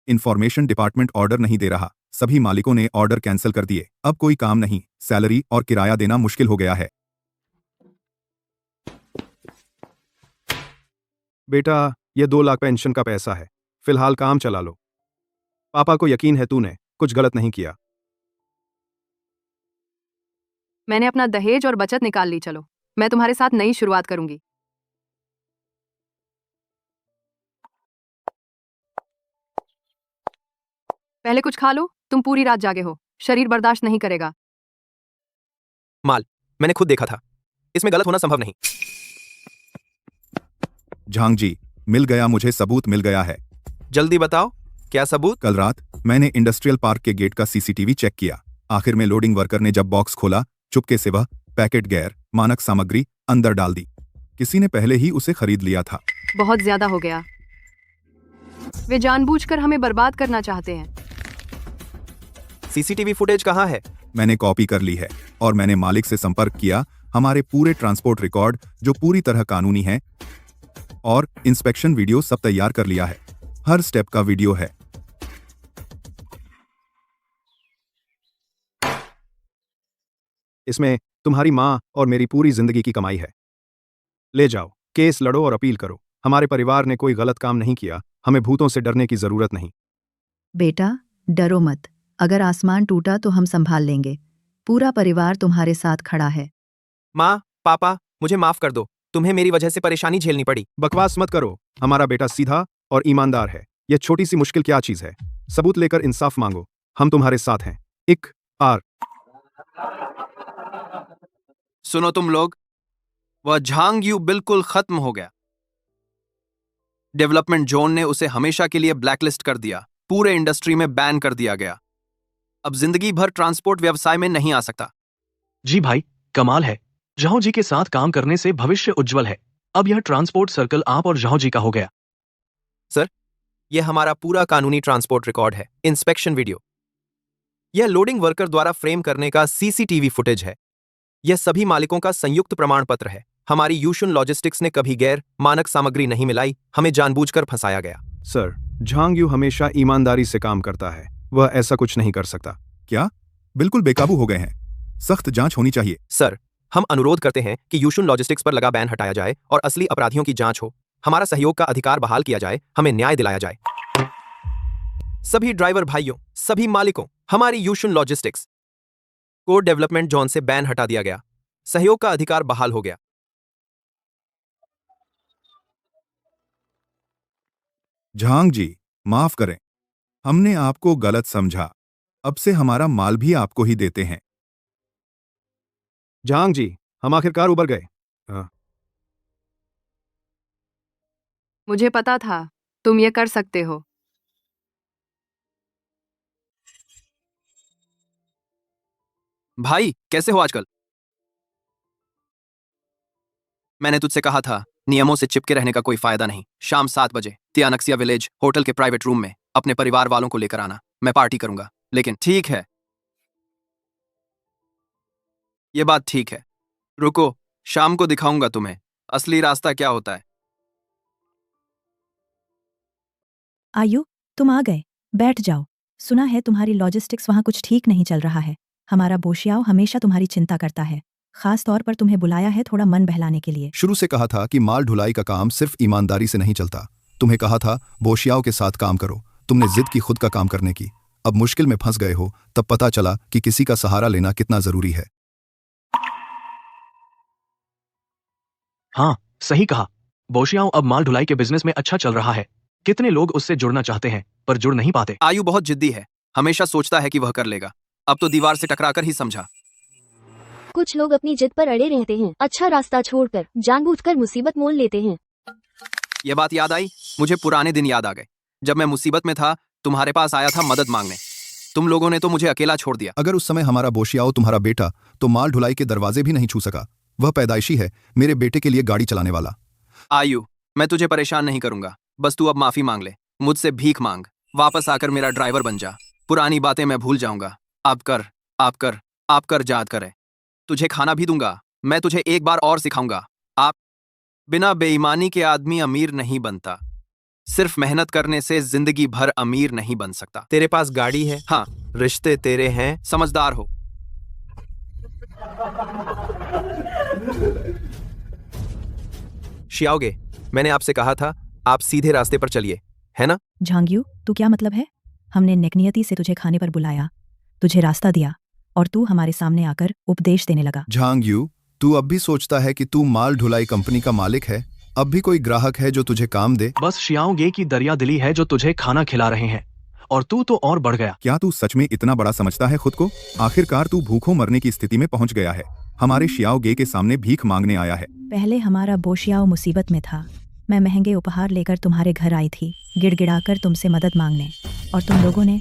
इंफॉर्मेशन डिपार्टमेंट ऑर्डर नहीं दे रहा। सभी मालिकों ने ऑर्डर कैंसिल कर दिए। अब कोई काम नहीं, सैलरी और किराया देना मुश्किल हो गया है। बेटा, ये 2 लाख पेंशन का पैसा है। फिलहाल काम चला लो। पापा को यकीन है तूने कुछ गलत नहीं किया। मैंने अपना दहेज और बचत निकाल ली। चलो, मैं तुम्हारे साथ नई शुरुआत करूंगी। पहले कुछ खा लो, तुम पूरी रात जागे हो, शरीर बर्दाश्त नहीं करेगा। माल मैंने खुद देखा था, इसमें गलत होना संभव नहीं। झांग जी, मिल गया, मुझे सबूत मिल गया है। जल्दी बताओ, क्या सबूत? कल रात मैंने इंडस्ट्रियल पार्क के गेट का सीसीटीवी चेक किया। आखिर में लोडिंग वर्कर ने जब बॉक्स खोला, चुपके से वह पैकेट गैर मानक सामग्री अंदर डाल दी। किसी ने पहले ही उसे खरीद लिया था। बहुत ज्यादा हो गया। वे जानबूझकर हमें बर्बाद करना चाहते हैं। सीसीटीवी फुटेज कहाँ है? मैंने कॉपी कर ली है और मैंने मालिक से संपर्क किया। हमारे पूरे ट्रांसपोर्ट रिकॉर्ड जो पूरी तरह कानूनी है और इंस्पेक्शन वीडियो सब तैयार कर लिया है। हर स्टेप का वीडियो है। इसमें तुम्हारी माँ और मेरी पूरी जिंदगी की कमाई है। ले जाओ, केस लड़ो और अपील करो। हमारे परिवार ने कोई गलत काम नहीं किया। हमें भूतों से डरने की जरूरत नहीं। बेटा, डरो मत। अगर आसमान टूटा तो हम संभाल लेंगे। पूरा परिवार तुम्हारे साथ खड़ा है। माँ, पापा, मुझे माफ कर दो। तुम्हें मेरी वजह से परेशानी झेलनी पड़ी। बकवास मत करो। हमारा बेटा सीधा और ईमानदार है। यह छोटी सी मुश्किल क्या चीज है? सबूत लेकर इंसाफ मांगो। हम तुम्हारे साथ हैं। इक आर। सुनो तुम लोग, वह झांग यू बिल्कुल खत्म हो गया। डेवलपमेंट जोन ने उसे हमेशा के लिए ब्लैकलिस्ट कर दिया। पूरे इंडस्ट्री में बैन कर दिया गया। अब जिंदगी भर ट्रांसपोर्ट व्यवसाय में नहीं आ सकता। जी भाई, कमाल है। जहां जी के साथ काम करने से भविष्य उज्जवल है। अब यह ट्रांसपोर्ट सर्कल आप और जहां जी का हो गया। सर, यह हमारा पूरा कानूनी ट्रांसपोर्ट रिकॉर्ड है। इंस्पेक्शन वीडियो, यह लोडिंग वर्कर द्वारा फ्रेम करने का सीसीटीवी फुटेज है। यह सभी मालिकों का संयुक्त प्रमाण पत्र है। हमारी यूशुन लॉजिस्टिक्स ने कभी गैर मानक सामग्री नहीं मिलाई। हमें जानबूझकर फंसाया गया। सर, झांग यू हमेशा ईमानदारी से काम करता है। वह ऐसा कुछ नहीं कर सकता। क्या? बिल्कुल बेकाबू हो गए हैं। सख्त जांच होनी चाहिए। सर, हम अनुरोध करते हैं कि यूशुन लॉजिस्टिक्स पर लगा बैन हटाया जाए और असली अपराधियों की जांच हो। हमारा सहयोग का अधिकार बहाल किया जाए। हमें न्याय दिलाया जाए। सभी ड्राइवर भाइयों, सभी मालिकों, हमारी यूशुन लॉजिस्टिक्स को डेवलपमेंट जोन से बैन हटा दिया गया। सहयोग का अधिकार बहाल हो गया। झांग जी, माफ करें, हमने आपको गलत समझा। अब से हमारा माल भी आपको ही देते हैं। झांग जी, हम आखिरकार उबर गए। मुझे पता था तुम ये कर सकते हो। भाई, कैसे हो आजकल? मैंने तुझसे कहा था, नियमों से चिपके रहने का कोई फायदा नहीं। शाम 7 बजे तियानक्सिया विलेज होटल के प्राइवेट रूम में अपने परिवार वालों को लेकर आना। मैं पार्टी करूंगा। लेकिन ठीक है, ये बात ठीक है। रुको, शाम को दिखाऊंगा तुम्हें असली रास्ता क्या होता है। आयु, तुम आ गए। बैठ जाओ। सुना है तुम्हारी लॉजिस्टिक्स वहाँ कुछ ठीक नहीं चल रहा है। हमारा बोशियाओ हमेशा तुम्हारी चिंता करता है। खास तौर पर तुम्हें बुलाया है थोड़ा मन बहलाने के लिए। शुरू से कहा था कि माल ढुलाई का काम सिर्फ ईमानदारी से नहीं चलता। तुम्हें कहा था बोशियाओं के साथ काम करो। तुमने जिद की खुद का काम करने की। अब मुश्किल में फंस गए हो तब पता चला कि किसी का सहारा लेना कितना जरूरी है। हाँ, सही कहा। बोशियाओं अब माल ढुलाई के बिजनेस में अच्छा चल रहा है। कितने लोग उससे जुड़ना चाहते हैं पर जुड़ नहीं पाते। आयु बहुत जिद्दी है। हमेशा सोचता है कि वह कर लेगा। अब तो दीवार से टकराकर ही समझा। कुछ लोग अपनी जिद पर अड़े रहते हैं। अच्छा रास्ता छोड़कर जानबूझकर मुसीबत मोल लेते हैं। ये बात याद आई, मुझे पुराने दिन याद आ गए। जब मैं मुसीबत में था, तुम्हारे पास आया था मदद मांगने। तुम लोगों ने तो मुझे अकेला छोड़ दिया। अगर उस समय हमारा बोशियाओ तुम्हारा बेटा तो माल ढुलाई के दरवाजे भी नहीं छू सका। वह पैदाइशी है, मेरे बेटे के लिए गाड़ी चलाने वाला। आयु, मैं तुझे परेशान नहीं करूंगा। बस तू अब माफी मांग ले। मुझसे भीख मांग। वापस आकर मेरा ड्राइवर बन जा। पुरानी बातें मैं भूल जाऊंगा। आप कर याद करे। तुझे खाना भी दूंगा। मैं तुझे एक बार और सिखाऊंगा। आप बिना बेईमानी के आदमी अमीर नहीं बनता। सिर्फ मेहनत करने से जिंदगी भर अमीर नहीं बन सकता। तेरे पास गाड़ी है, हाँ, रिश्ते तेरे हैं। समझदार हो। शियाओगे, मैंने आपसे कहा था आप सीधे रास्ते पर चलिए, है ना? झांग्यू, तू क्या मतलब है? हमने नेकनियती से तुझे खाने पर बुलाया, तुझे रास्ता दिया और तू हमारे सामने आकर उपदेश देने लगा। झांग यू, तू अब भी सोचता है कि तू माल ढुलाई कंपनी का मालिक है? अब भी कोई ग्राहक है जो तुझे काम दे? बस शियाओगे की दरिया दिली है जो तुझे खाना खिला रहे हैं और तू तो और बढ़ गया। क्या तू सच में इतना बड़ा समझता है खुद को? आखिरकार तू भूखों मरने की स्थिति में पहुंच गया है। हमारे शियाओगे के सामने भीख मांगने आया है। पहले हमारा बोशियाओ मुसीबत में था, मैं महंगे उपहार लेकर तुम्हारे घर आई थी, गिड़गिड़ाकर तुमसे मदद मांगने, और तुम लोगों ने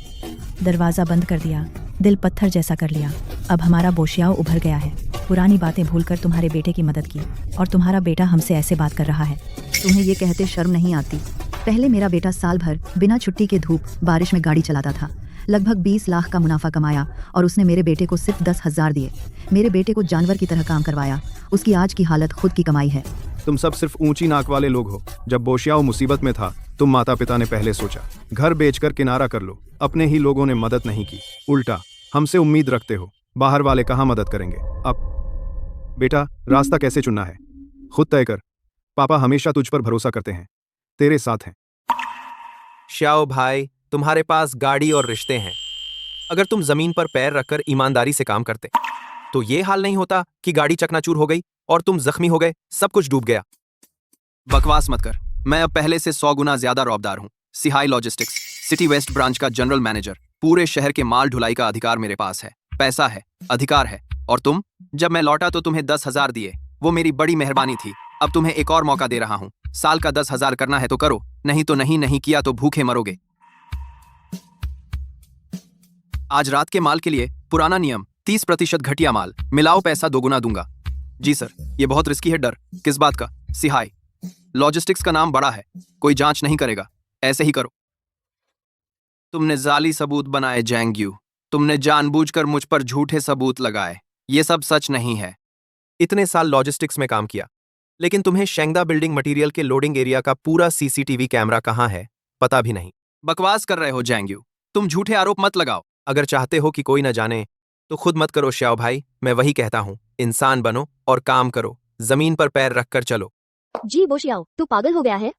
दरवाज़ा बंद कर दिया, दिल पत्थर जैसा कर लिया। अब हमारा बोशियाओ उभर गया है, पुरानी बातें भूलकर तुम्हारे बेटे की मदद की, और तुम्हारा बेटा हमसे ऐसे बात कर रहा है। तुम्हें ये कहते शर्म नहीं आती? पहले मेरा बेटा साल भर बिना छुट्टी के धूप बारिश में गाड़ी चलाता था, लगभग 20 लाख का मुनाफा कमाया, और उसने मेरे बेटे को सिर्फ 10,000 दिए। मेरे बेटे को जानवर की तरह काम करवाया। उसकी आज की हालत खुद की कमाई है। तुम सब सिर्फ ऊंची नाक वाले लोग हो। जब बोशियाओ मुसीबत में था, तुम माता पिता ने पहले सोचा घर बेचकर किनारा कर लो। अपने ही लोगों ने मदद नहीं की, उल्टा हमसे उम्मीद रखते हो। बाहर वाले कहाँ मदद करेंगे। अब बेटा, रास्ता कैसे चुनना है खुद तय कर। पापा हमेशा तुझ पर भरोसा करते हैं, तेरे साथ हैं। श्याओ भाई, तुम्हारे पास गाड़ी और रिश्ते हैं। अगर तुम जमीन पर पैर रखकर ईमानदारी से काम करते तो ये हाल नहीं होता कि गाड़ी चकनाचूर हो गई और तुम जख्मी हो गए, सब कुछ डूब गया। बकवास मत कर। मैं अब पहले से 100 गुना ज्यादा रौबदार हूँ। Sihai logistics, city waste branch का जनरल मैनेजर। पूरे शहर के माल ढुलाई का अधिकार मेरे पास है। पैसा है, अधिकार है। और तुम, जब मैं लौटा तो तुम्हें 10,000 दिए, वो मेरी बड़ी मेहरबानी थी। अब तुम्हें एक और मौका दे रहा हूँ। साल का 10,000 करना है तो करो, नहीं तो नहीं। नहीं किया तो भूखे मरोगे। आज रात के माल के लिए पुराना नियम, 30% घटिया माल, मिलाओ पैसा दोगुना दूंगा। जी सर। ये बहुत रिस्की है। डर किस बात का? सिहाई लॉजिस्टिक्स का नाम बड़ा है, कोई जांच नहीं करेगा। ऐसे ही करो। तुमने जाली सबूत बनाए जैंग्यू। तुमने जानबूझकर मुझ पर झूठे सबूत लगाए। ये सब सच नहीं है। इतने साल लॉजिस्टिक्स में काम किया, लेकिन तुम्हें शेंगदा बिल्डिंग मटेरियल के लोडिंग एरिया का पूरा सीसीटीवी कैमरा कहाँ है पता भी नहीं। बकवास कर रहे हो जैंग्यू। तुम झूठे आरोप मत लगाओ। अगर चाहते हो कि कोई न जाने तो खुद मत करो श्याओ भाई। मैं वही कहता हूँ, इंसान बनो और काम करो, जमीन पर पैर रखकर चलो। जी बोशियाओ, तू पागल हो गया है?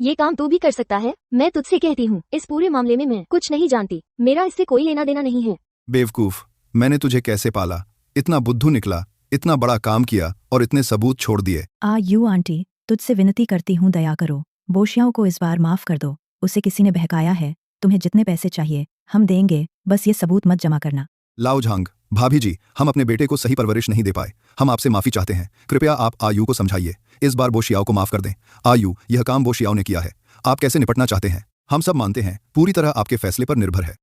ये काम तू भी कर सकता है। मैं तुझसे कहती हूँ, इस पूरे मामले में मैं कुछ नहीं जानती। मेरा इससे कोई लेना देना नहीं है। बेवकूफ, मैंने तुझे कैसे पाला? इतना बुद्धू निकला, इतना बड़ा काम किया और इतने सबूत छोड़ दिए। आंटी, तुझसे विनती करती हूँ, दया करो। बोशियाओ को इस बार माफ कर दो। उसे किसी ने बहकाया है। तुम्हें जितने पैसे चाहिए हम देंगे, बस ये सबूत मत जमा करना। लाओ झांग, भाभी जी, हम अपने बेटे को सही परवरिश नहीं दे पाए। हम आपसे माफी चाहते हैं। कृपया आप आयु को समझाइए। इस बार बोशियाओ को माफ कर दें। आयु, यह काम बोशियाओ ने किया है। आप कैसे निपटना चाहते हैं हम सब मानते हैं। पूरी तरह आपके फैसले पर निर्भर है।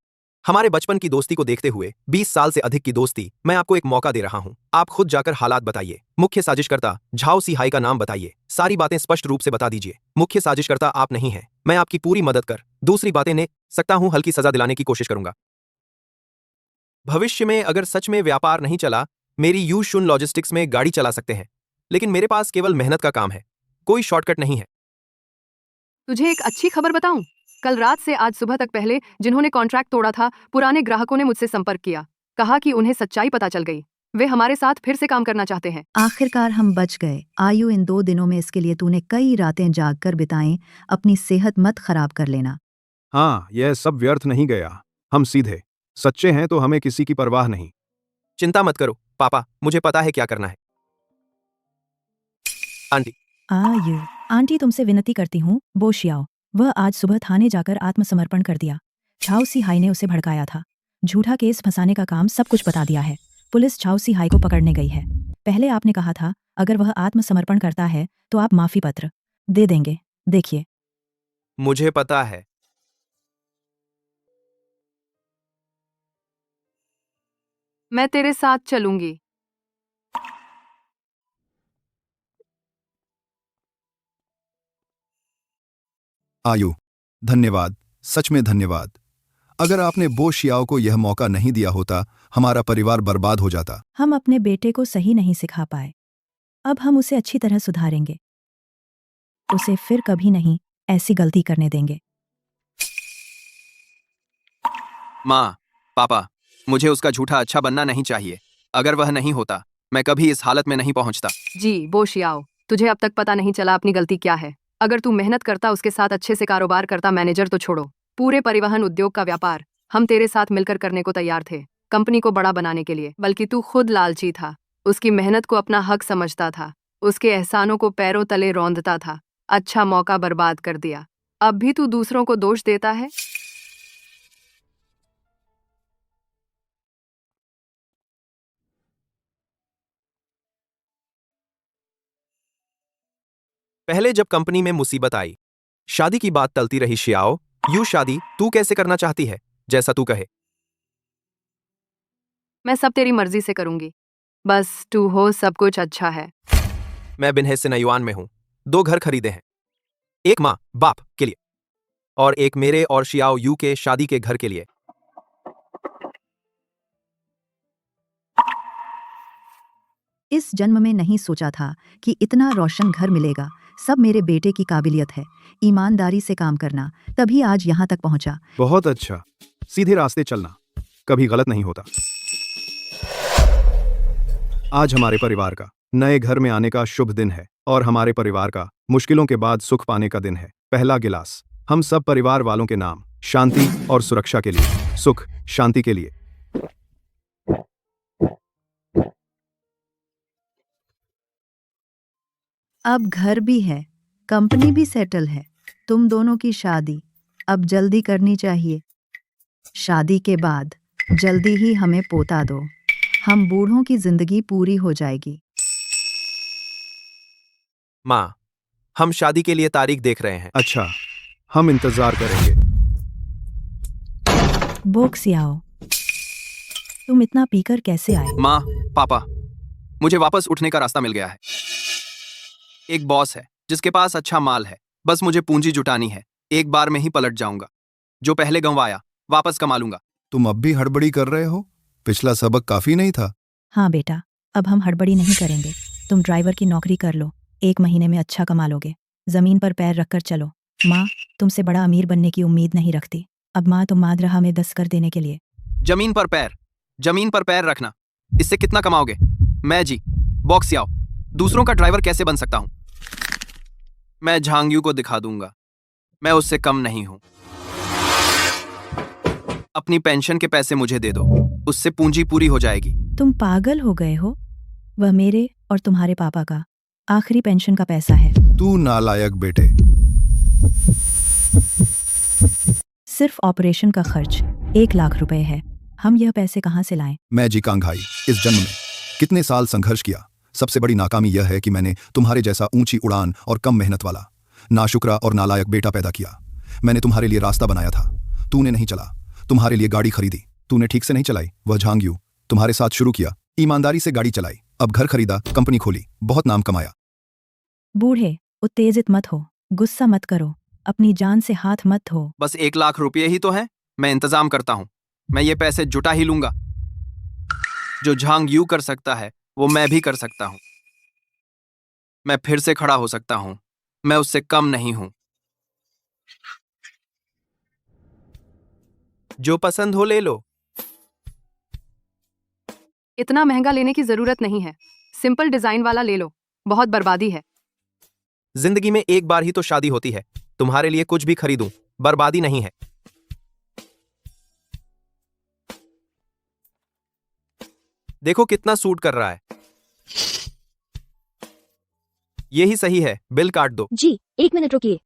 हमारे बचपन की दोस्ती को देखते हुए 20 साल से अधिक की दोस्ती, मैं आपको एक मौका दे रहा हूं। आप खुद जाकर हालात बताइए। मुख्य साजिशकर्ता झाओ सिहाई का नाम बताइए। सारी बातें स्पष्ट रूप से बता दीजिए। मुख्य साजिशकर्ता आप नहीं हैं। मैं आपकी पूरी मदद कर दूसरी बातें ने सकता हूं, हल्की सजा दिलाने की कोशिश करूंगा। भविष्य में अगर सच में व्यापार नहीं चला, मेरी यू शुन लॉजिस्टिक्स में गाड़ी चला सकते हैं, लेकिन मेरे पास केवल मेहनत का काम है, कोई शॉर्टकट नहीं है। तुझे एक अच्छी खबर बताऊं? कल रात से आज सुबह तक पहले जिन्होंने कॉन्ट्रैक्ट तोड़ा था, पुराने ग्राहकों ने मुझसे संपर्क किया। कहा कि उन्हें सच्चाई पता चल गई। वे हमारे साथ फिर से काम करना चाहते हैं। आखिरकार हम बच गए। आयु, इन 2 दिनों में इसके लिए तूने कई रातें जागकर बिताएं। अपनी सेहत मत खराब कर लेना। हाँ, यह सब व्यर्थ नहीं गया। हम सीधे सच्चे हैं तो हमें किसी की परवाह नहीं। चिंता मत करो पापा, मुझे पता है क्या करना है। आंटी, आयु, आंटी तुमसे विनती करती हूँ, बोशियाओ। वह आज सुबह थाने जाकर आत्मसमर्पण कर दिया। झाओ सिहाई ने उसे भड़काया था। झूठा केस फंसाने का काम सब कुछ बता दिया है। पुलिस झाओ सिहाई को पकड़ने गई है। पहले आपने कहा था अगर वह आत्मसमर्पण करता है तो आप माफी पत्र दे देंगे। देखिए। मुझे पता है। मैं तेरे साथ चलूंगी। आयु, धन्यवाद, सच में धन्यवाद। अगर आपने बोशियाओ को यह मौका नहीं दिया होता, हमारा परिवार बर्बाद हो जाता। हम अपने बेटे को सही नहीं सिखा पाए। अब हम उसे अच्छी तरह सुधारेंगे। उसे फिर कभी नहीं ऐसी गलती करने देंगे। माँ, पापा, मुझे उसका झूठा अच्छा बनना नहीं चाहिए। अगर वह नहीं होता, मैं कभी इस हालत में नहीं पहुंचता। जी बोशियाओ, तुझे अब तक पता नहीं चला अपनी गलती क्या है। अगर तू मेहनत करता, उसके साथ अच्छे से कारोबार करता, मैनेजर तो छोड़ो, पूरे परिवहन उद्योग का व्यापार हम तेरे साथ मिलकर करने को तैयार थे, कंपनी को बड़ा बनाने के लिए। बल्कि तू खुद लालची था। उसकी मेहनत को अपना हक समझता था। उसके एहसानों को पैरों तले रौंदता था। अच्छा मौका बर्बाद कर दिया। अब भी तू दूसरों को दोष देता है। पहले जब कंपनी में मुसीबत आई, शादी की बात टलती रही शियाओ, यू शादी तू कैसे करना चाहती है, जैसा तू कहे। मैं सब तेरी मर्जी से करूंगी, बस तू हो सब कुछ अच्छा है। मैं बिन्हे से नयुआन में हूं, 2 घर खरीदे हैं, एक माँ बाप के लिए और एक मेरे और शियाओ यू के शादी के घर के लिए। इस जन्म में नहीं सोचा था कि इतना रोशन घर मिलेगा। सब मेरे बेटे की काबिलियत है, ईमानदारी से काम करना, तभी आज यहाँ तक पहुँचा। बहुत अच्छा, सीधे रास्ते चलना कभी गलत नहीं होता। आज हमारे परिवार का नए घर में आने का शुभ दिन है और हमारे परिवार का मुश्किलों के बाद सुख पाने का दिन है। पहला गिलास हम सब परिवार वालों के नाम, शांति और सुरक्षा के लिए, सुख शांति के लिए। अब घर भी है, कंपनी भी सेटल है, तुम दोनों की शादी अब जल्दी करनी चाहिए। शादी के बाद जल्दी ही हमें पोता दो, हम बूढ़ों की जिंदगी पूरी हो जाएगी। माँ, हम शादी के लिए तारीख देख रहे हैं। अच्छा, हम इंतजार करेंगे। बोक्सियाओ, तुम इतना पीकर कैसे आए? माँ, पापा, मुझे वापस उठने का रास्ता मिल गया है। एक बॉस है जिसके पास अच्छा माल है, बस मुझे पूंजी जुटानी है। एक बार में ही पलट जाऊंगा, जो पहले गंवाया वापस कमा लूंगा। तुम अब भी हड़बड़ी कर रहे हो? पिछला सबक काफी नहीं था? हाँ बेटा, अब हम हड़बड़ी नहीं करेंगे। तुम ड्राइवर की नौकरी कर लो, 1 महीने में अच्छा कमा लोगे। जमीन पर पैर रखकर चलो। माँ, तुमसे बड़ा अमीर बनने की उम्मीद नहीं रखती। अब माँ तुम माद हमें 10 कर देने के लिए। जमीन पर पैर रखना, इससे कितना कमाओगे? मैं जी बॉक्सियाओ दूसरों का ड्राइवर कैसे बन सकता हूं? मैं झांगयू को दिखा दूंगा, मैं उससे कम नहीं हूं। अपनी पेंशन के पैसे मुझे दे दो, उससे पूंजी पूरी हो जाएगी। तुम पागल हो गए हो? वह मेरे और तुम्हारे पापा का आखिरी पेंशन का पैसा है। तू नालायक बेटे। सिर्फ ऑपरेशन का खर्च 1 लाख रुपए है। हम यह पैसे कहाँ से लाएं? मैं जी कांघाई, इस जन्म में कितने साल संघर्ष किया। सबसे बड़ी नाकामी यह है कि मैंने तुम्हारे जैसा ऊंची उड़ान और कम मेहनत वाला नाशुक्रा और नालायक बेटा पैदा किया। मैंने तुम्हारे लिए रास्ता बनाया था, तूने नहीं चला। तुम्हारे लिए गाड़ी खरीदी, तूने ठीक से नहीं चलाई। वह झांगयू तुम्हारे साथ शुरू किया, ईमानदारी से गाड़ी चलाई, अब घर खरीदा, कंपनी खोली, बहुत नाम कमाया। बूढ़े, उत्तेजित मत हो, गुस्सा मत करो, अपनी जान से हाथ मत धो। बस 1 लाख रुपये ही तो है, मैं इंतजाम करता हूं। मैं ये पैसे जुटा ही लूंगा। जो झांगयू कर सकता है वो मैं भी कर सकता हूं। मैं फिर से खड़ा हो सकता हूं, मैं उससे कम नहीं हूं। जो पसंद हो ले लो। इतना महंगा लेने की जरूरत नहीं है, सिंपल डिजाइन वाला ले लो, बहुत बर्बादी है। जिंदगी में एक बार ही तो शादी होती है, तुम्हारे लिए कुछ भी खरीदूं, बर्बादी नहीं है। देखो कितना सूट कर रहा है। यही सही है, बिल काट दो। जी 1 मिनट रुकिए।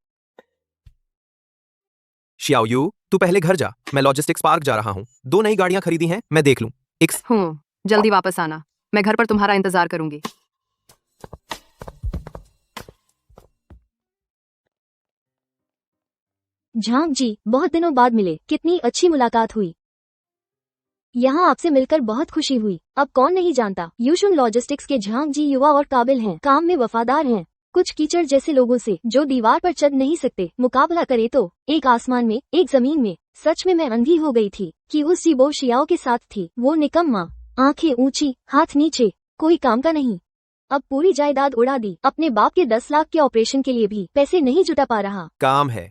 शियाओ यू, तू पहले घर जा, मैं लॉजिस्टिक्स पार्क जा रहा हूं। 2 नई गाड़ियां खरीदी हैं, मैं देख लूं। जल्दी वापस आना, मैं घर पर तुम्हारा इंतजार करूंगी। झांग जी, बहुत दिनों बाद मिले, कितनी अच्छी मुलाकात हुई। यहाँ आपसे मिलकर बहुत खुशी हुई। अब कौन नहीं जानता, यूशुन लॉजिस्टिक्स के झांग जी युवा और काबिल हैं, काम में वफादार हैं। कुछ कीचड़ जैसे लोगों से जो दीवार पर चढ़ नहीं सकते, मुकाबला करे तो एक आसमान में एक जमीन में। सच में मैं अंधी हो गई थी कि उस जीबो शियाओ के साथ थी। वो निकम्मा, आंखें ऊंची, हाथ नीचे, कोई काम का नहीं। अब पूरी जायदाद उड़ा दी, अपने बाप के 10 लाख के ऑपरेशन के लिए भी पैसे नहीं जुटा पा रहा। काम है।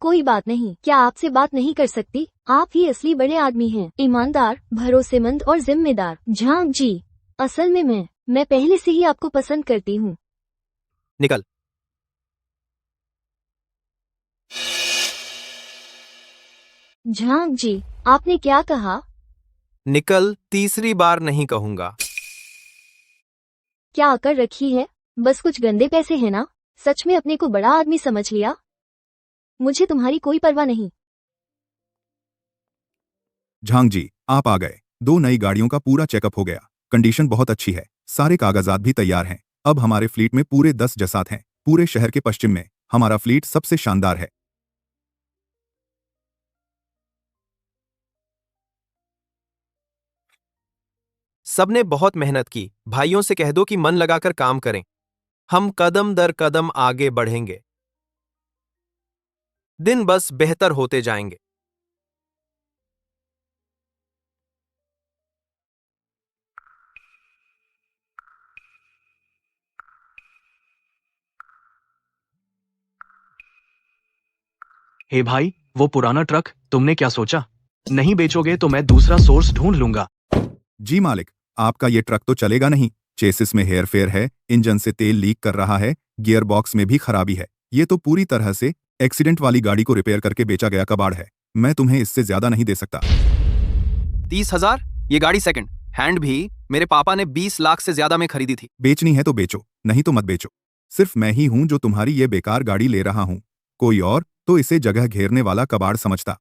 कोई बात नहीं, क्या आपसे बात नहीं कर सकती? आप ही असली बड़े आदमी हैं, ईमानदार, भरोसेमंद और जिम्मेदार। झांग जी, असल में मैं पहले से ही आपको पसंद करती हूँ। निकल। झांग जी, आपने क्या कहा? निकल, तीसरी बार नहीं कहूंगा। क्या आकर रखी है? बस कुछ गंदे पैसे हैं ना? सच में अपने को बड़ा आदमी समझ लिया? मुझे तुम्हारी कोई परवाह नहीं। झांग जी, आप आ गए। 2 नई गाड़ियों का पूरा चेकअप हो गया, कंडीशन बहुत अच्छी है, सारे कागजात भी तैयार हैं। अब हमारे फ्लीट में पूरे 10 जसात हैं। पूरे शहर के पश्चिम में हमारा फ्लीट सबसे शानदार है। सबने बहुत मेहनत की। भाइयों से कह दो कि मन लगाकर काम करें। हम कदम दर कदम आगे बढ़ेंगे। दिन बस बेहतर होते जाएंगे। हे भाई, वो पुराना ट्रक तुमने क्या सोचा? नहीं बेचोगे तो मैं दूसरा सोर्स ढूंढ लूंगा। जी मालिक, आपका ये ट्रक तो चलेगा नहीं। चेसिस में हेरफेर है, इंजन से तेल लीक कर रहा है, गियर बॉक्स में भी खराबी है। ये तो पूरी तरह से एक्सीडेंट वाली गाड़ी को रिपेयर करके बेचा गया कबाड़ है। मैं तुम्हें इससे ज्यादा नहीं दे सकता। 30,000? ये गाड़ी सेकंड हैंड भी मेरे पापा ने 20 लाख से ज्यादा में खरीदी थी। बेचनी है तो बेचो, नहीं तो मत बेचो। सिर्फ मैं ही हूं जो तुम्हारी ये बेकार गाड़ी ले रहा हूं। कोई और तो इसे जगह घेरने वाला कबाड़ समझता।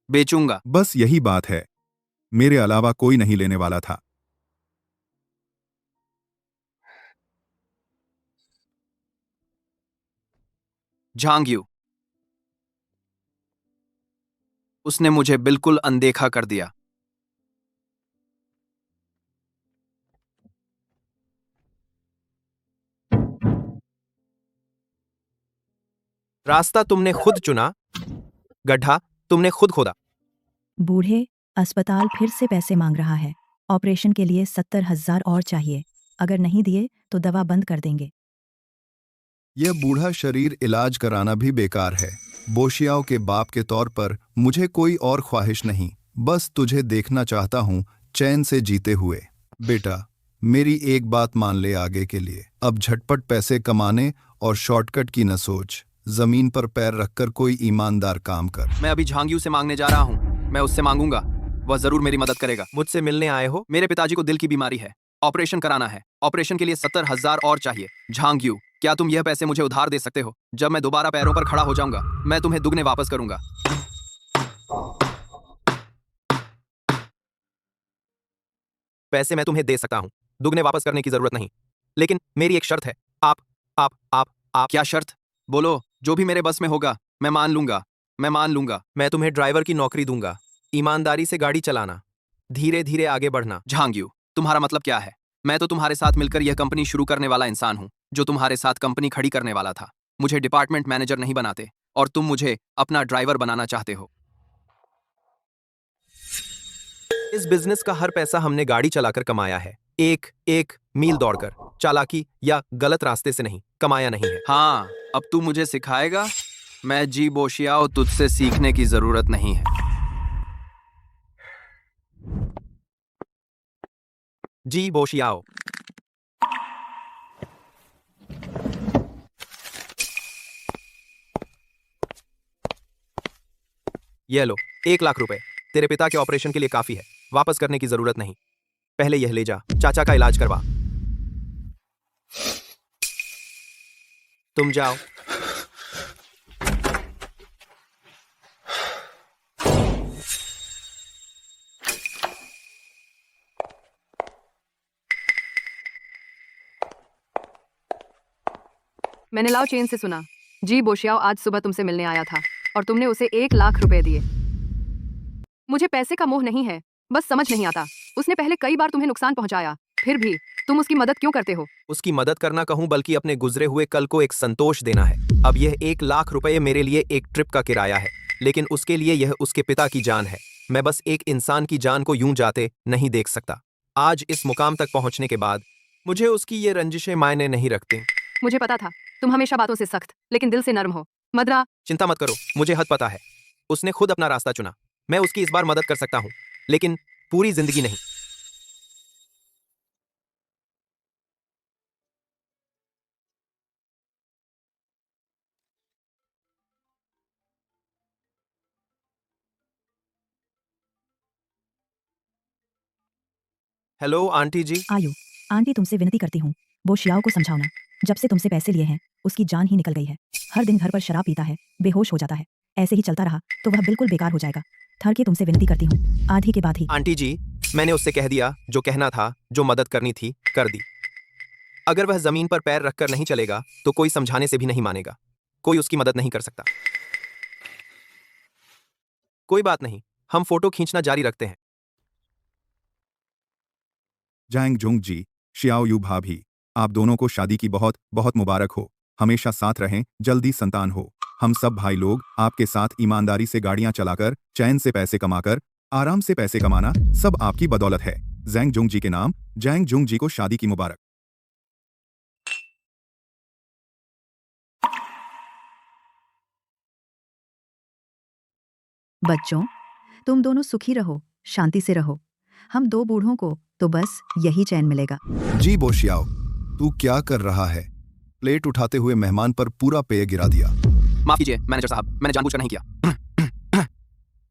बेचूंगा। बस यही बात है, मेरे अलावा कोई नहीं लेने वाला था। झांग्यू, उसने मुझे बिल्कुल अनदेखा कर दिया। रास्ता तुमने खुद चुना, गड्ढा तुमने खुद खोदा। बूढ़े, अस्पताल फिर से पैसे मांग रहा है। ऑपरेशन के लिए 70,000 और चाहिए। अगर नहीं दिए तो दवा बंद कर देंगे। यह बूढ़ा शरीर इलाज कराना भी बेकार है। बोशियाओं के बाप के तौर पर मुझे कोई और ख्वाहिश नहीं, बस तुझे देखना चाहता हूँ चैन से जीते हुए। बेटा, मेरी एक बात मान ले आगे के लिए। अब झटपट पैसे कमाने और शॉर्टकट की न सोच। जमीन पर पैर रखकर कोई ईमानदार काम कर। मैं अभी झांग्यू से मांगने जा रहा हूँ। मैं उससे मांगूंगा, वह जरूर मेरी मदद करेगा। मुझसे मिलने आए हो? मेरे पिताजी को दिल की बीमारी है, ऑपरेशन कराना है। ऑपरेशन के लिए 70,000 और चाहिए। झांग्यू, क्या तुम यह पैसे मुझे उधार दे सकते हो? जब मैं दोबारा पैरों पर खड़ा हो जाऊंगा, मैं तुम्हें दुगने वापस करूंगा। पैसे मैं तुम्हें दे सकता हूं, दुगने वापस करने की जरूरत नहीं। लेकिन मेरी एक शर्त है। आप क्या शर्त? बोलो। जो भी मेरे बस में होगा मैं मान लूंगा। मैं तुम्हें ड्राइवर की नौकरी दूंगा। ईमानदारी से गाड़ी चलाना, धीरे धीरे आगे बढ़ना। झांग्यू, तुम्हारा मतलब क्या है? मैं तो तुम्हारे साथ मिलकर यह कंपनी शुरू करने वाला इंसान हूँ, जो तुम्हारे साथ कंपनी खड़ी करने वाला था। मुझे डिपार्टमेंट मैनेजर नहीं बनाते और तुम मुझे अपना ड्राइवर बनाना चाहते हो। इस बिजनेस का हर पैसा हमने गाड़ी चलाकर कमाया है। एक एक मील दौड़कर, चालाकी या गलत रास्ते से नहीं, कमाया नहीं है। हाँ, अब तू मुझे सिखाएगा? मैं जी बोशियाओ, तुझसे सीखने की जरूरत नहीं है। जी बोशियाओ। ये लो, 1 लाख रुपए तेरे पिता के ऑपरेशन के लिए काफी है। वापस करने की जरूरत नहीं। पहले यह ले जा, चाचा का इलाज करवा। तुम जाओ। मैंने लाओ चेन से सुना। जी बोशियाओ आज सुबह तुमसे मिलने आया था और तुमने उसे 1 लाख रुपए दिए। मुझे पैसे का मोह नहीं है, बस समझ नहीं आता, उसने पहले कई बार तुम्हें नुकसान पहुंचाया, फिर भी तुम उसकी मदद क्यों करते हो? उसकी मदद करना कहूं, बल्कि अपने गुजरे हुए कल को एक संतोष देना है। अब यह 1 लाख रुपए मेरे लिए एक ट्रिप का किराया है, लेकिन उसके लिए यह उसके पिता की जान है। मैं बस एक इंसान की जान को यूं जाते नहीं देख सकता। आज इस मुकाम तक पहुंचने के बाद मुझे उसकी ये रंजिशें मायने नहीं रखती। मुझे पता था तुम हमेशा बातों से सख्त लेकिन दिल से नर्म हो। मदरा, चिंता मत करो, मुझे हद पता है। उसने खुद अपना रास्ता चुना। मैं उसकी इस बार मदद कर सकता हूं, लेकिन पूरी जिंदगी नहीं। हेलो आंटी जी। आयु, आंटी तुमसे विनती करती हूँ, बोशियाओ को समझाओ ना। जब से तुमसे पैसे लिए हैं, उसकी जान ही निकल गई है। हर दिन घर पर शराब पीता है, बेहोश हो जाता है। ऐसे ही चलता रहा तो वह बिल्कुल बेकार हो जाएगा। थर के तुमसे विनती करती हूँ, आधी के बाद ही। आंटी जी, मैंने उससे कह दिया जो कहना था, जो मदद करनी थी कर दी। अगर वह जमीन पर पैर रखकर नहीं चलेगा तो कोई समझाने से भी नहीं मानेगा, कोई उसकी मदद नहीं कर सकता। कोई बात नहीं, हम फोटो खींचना जारी रखते हैं। जैंग जुंग जी, शियाओ यू भाभी, आप दोनों को शादी की बहुत बहुत मुबारक हो। हमेशा साथ रहें, जल्दी संतान हो। हम सब भाई लोग आपके साथ ईमानदारी से गाड़ियां चलाकर, चैन से पैसे कमाकर, आराम से पैसे कमाना सब आपकी बदौलत है। जैंग जुंग जी के नाम, जैंग जुंग जी को शादी की मुबारक। बच्चों, तुम दोनों सुखी रहो, शांति से रहो। हम दो बूढ़ों को तो बस यही चैन मिलेगा। जी बो शियाओ, तू क्या कर रहा है? प्लेट उठाते हुए मेहमान पर पूरा पेय गिरा दिया। माफ कीजिए मैनेजर साहब, मैंने जानबूझकर नहीं किया।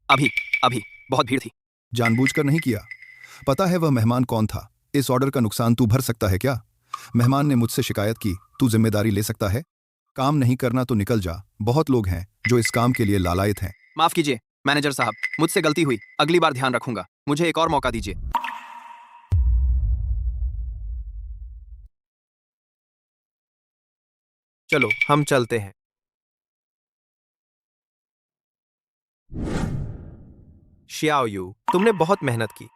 अभी अभी बहुत भीड़ थी। जानबूझकर नहीं किया? पता है वह मेहमान कौन था? इस ऑर्डर का नुकसान तू भर सकता है क्या? मेहमान ने मुझसे शिकायत की, तू जिम्मेदारी ले सकता है? काम नहीं करना तो निकल जा, बहुत लोग हैं जो इस काम के लिए लालायित हैं। माफ कीजिए मैनेजर साहब, मुझसे गलती हुई, अगली बार ध्यान रखूंगा। मुझे एक और मौका दीजिए। चलो हम चलते हैं। शियाओ यू, तुमने बहुत मेहनत की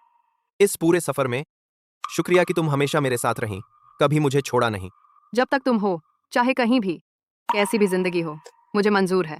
इस पूरे सफर में। शुक्रिया कि तुम हमेशा मेरे साथ रहीं, कभी मुझे छोड़ा नहीं। जब तक तुम हो, चाहे कहीं भी, कैसी भी जिंदगी हो, मुझे मंजूर है।